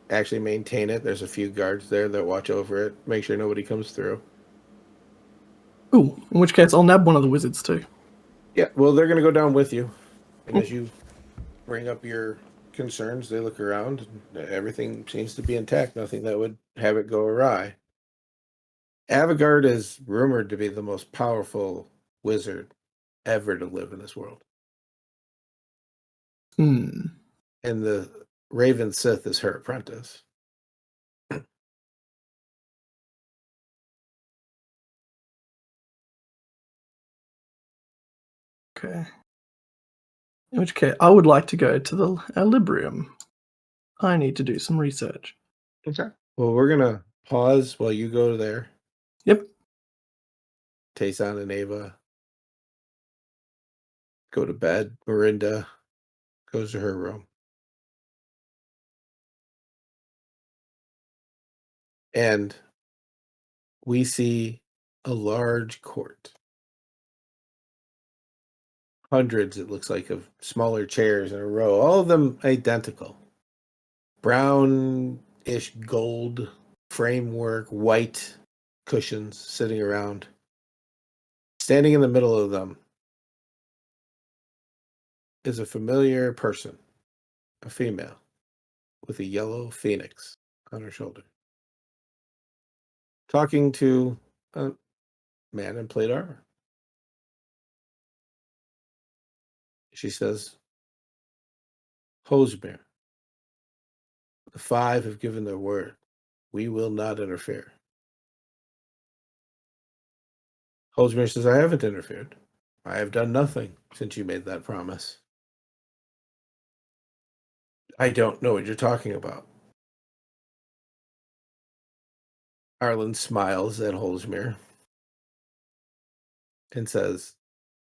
actually maintain it. There's a few guards there that watch over it, make sure nobody comes through. Ooh, in which case I'll nab one of the wizards too. Yeah, well, they're going to go down with you. And as you bring up your concerns, they look around, and everything seems to be intact. Nothing that would have it go awry. Avogard is rumored to be the most powerful wizard ever to live in this world. Hmm. And the Raven Sith is her apprentice. Okay. In which case, I would like to go to the Librium. I need to do some research. Okay. Well, we're going to pause while you go there. Yep. Tayson and Ava go to bed. Miranda goes to her room. And we see a large court. Hundreds, it looks like, of smaller chairs in a row, all of them identical. Brown-ish gold framework, white cushions sitting around. Standing in the middle of them is a familiar person, a female, with a yellow phoenix on her shoulder, talking to a man in plate armor. She says, Hosmer, the five have given their word. We will not interfere. Hosmer says, I haven't interfered. I have done nothing since you made that promise. I don't know what you're talking about. Arlen smiles at Holzmere and says,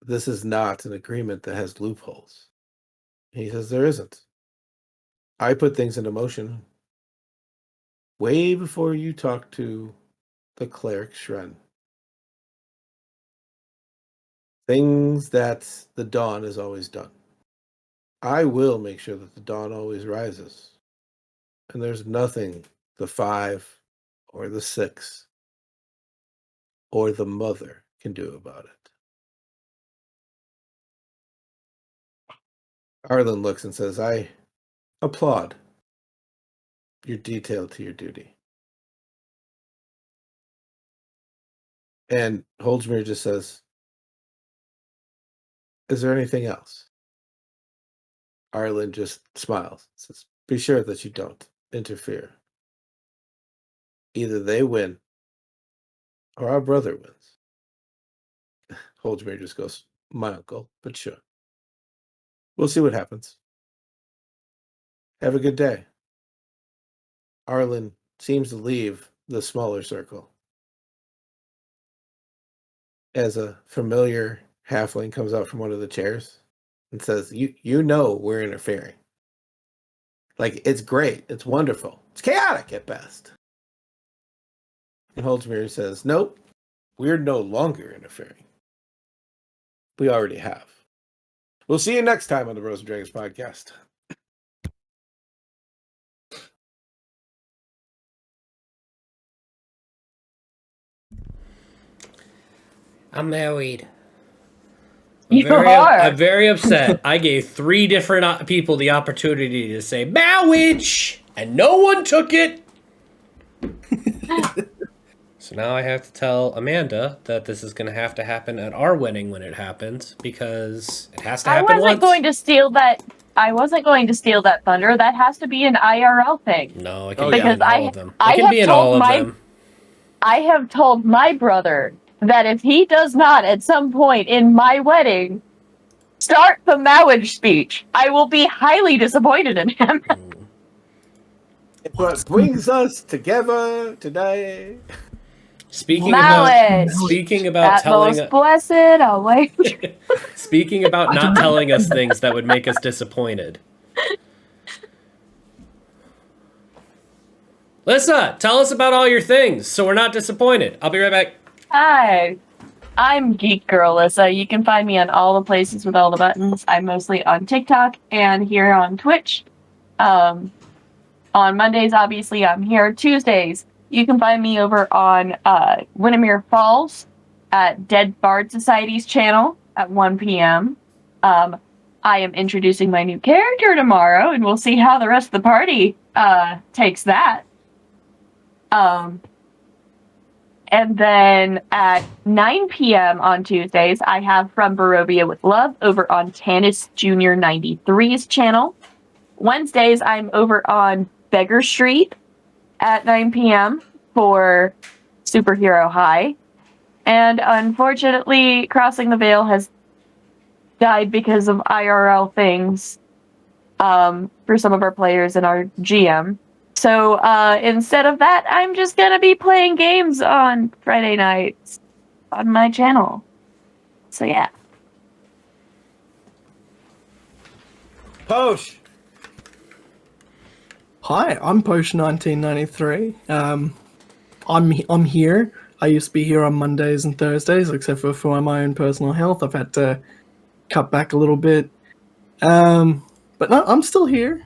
this is not an agreement that has loopholes. He says, there isn't. I put things into motion way before you talked to the cleric Shren. Things that the dawn has always done. I will make sure that the dawn always rises. And there's nothing the five or the six or the mother can do about it. Arlen looks and says, I applaud your detail to your duty. And Holdsmere just says, is there anything else? Arlen just smiles and says, be sure that you don't interfere. Either they win or our brother wins. Holdsmere just goes, my uncle, but sure. We'll see what happens. Have a good day. Arlen seems to leave the smaller circle as a familiar halfling comes out from one of the chairs and says, you know we're interfering. Like, it's great. It's wonderful. It's chaotic at best. And Holdsmere says, nope, we're no longer interfering. We already have. We'll see you next time on the Rose and Dragons podcast. I'm married. are. I'm very upset. I gave 3 different people the opportunity to say marriage, and no one took it. So now I have to tell Amanda that this is going to happen at our wedding when it happens, because it has to happen I wasn't once. going to steal that. I wasn't going to steal that thunder. That has to be an IRL thing. No, it can Oh, be yeah. in all of them. I It can have be in told all of my- them. I have told my brother that if he does not at some point in my wedding start the marriage speech, I will be highly disappointed in him. It's what brings us together today. Speaking Marriage. about That telling most blessed away. speaking about not telling us things that would make us disappointed. Lissa, tell us about all your things so we're not disappointed. I'll be right back. Hi, I'm Geek Girl Lissa. You can find me on all the places with all the buttons. I'm mostly on TikTok and here on Twitch. On Mondays, obviously, I'm here. Tuesdays, you can find me over on Windermere Falls at Dead Bard Society's channel at 1 p.m. I am introducing my new character tomorrow, and we'll see how the rest of the party takes that. And then at 9 p.m. on Tuesdays, I have From Barovia with Love over on Tanis Jr. 93's channel. Wednesdays, I'm over on Beggar Street at 9 p.m. for Superhero High. And unfortunately, Crossing the Veil has died because of IRL things for some of our players and our GM. So instead of that, I'm just going to be playing games on Friday nights on my channel. So yeah. Posh. Hi, I'm Posh1993. I'm here. I used to be here on Mondays and Thursdays, except for my own personal health. I've had to cut back a little bit. But no, I'm still here.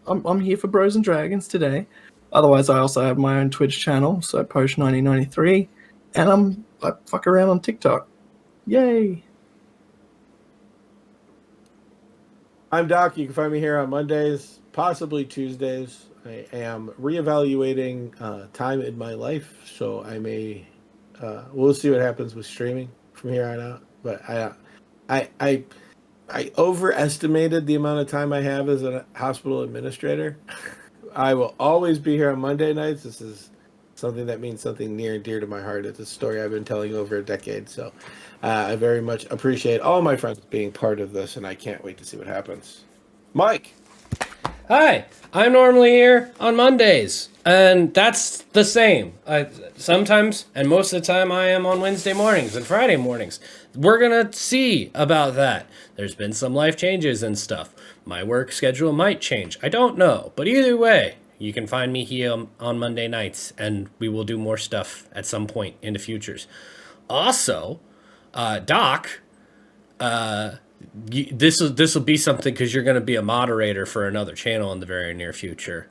I'm here for Bros and Dragons today. Otherwise, I also have my own Twitch channel, so Posh1993, and I fuck around on TikTok. Yay! I'm Doc. You can find me here on Mondays, possibly Tuesdays. I am reevaluating time in my life, so I may. We'll see what happens with streaming from here on out. But I overestimated the amount of time I have as a hospital administrator. I will always be here on Monday nights. This is something that means something near and dear to my heart. It's a story I've been telling over a decade. So I very much appreciate all my friends being part of this, and I can't wait to see what happens. Mike. Hi, I'm normally here on Mondays, and that's the same. Sometimes, and most of the time, I am on Wednesday mornings and Friday mornings. We're gonna see about that. There's been some life changes and stuff. My work schedule might change. I don't know, but either way, you can find me here on Monday nights, and we will do more stuff at some point in the futures. Also, Doc, this will be something because you're going to be a moderator for another channel in the very near future.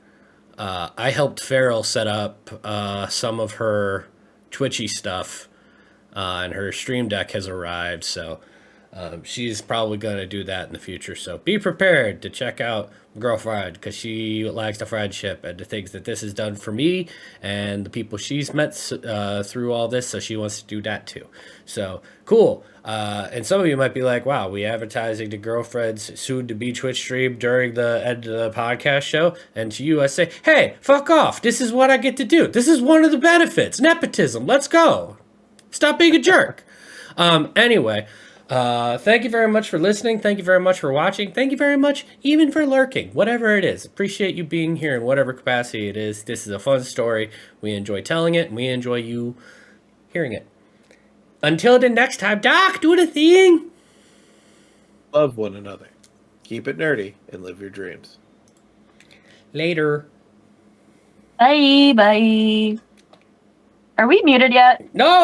I helped Farrell set up some of her Twitchy stuff, and her stream deck has arrived, so she's probably going to do that in the future. So be prepared to check out Girl Fried, because she likes the friendship and the things that this has done for me and the people she's met through all this, so she wants to do that too. So cool. And some of you might be like, wow, we advertising to Girlfriend's soon-to-be Twitch stream during the end of the podcast show? And to you, I say, hey, fuck off. This is what I get to do. This is one of the benefits. Nepotism. Let's go. Stop being a jerk. Anyway, thank you very much for listening. Thank you very much for watching. Thank you very much even for lurking, whatever it is. Appreciate you being here in whatever capacity it is. This is a fun story. We enjoy telling it, and we enjoy you hearing it. Until the next time, Doc, do the thing. Love one another. Keep it nerdy and live your dreams. Later. Bye. Are we muted yet? No!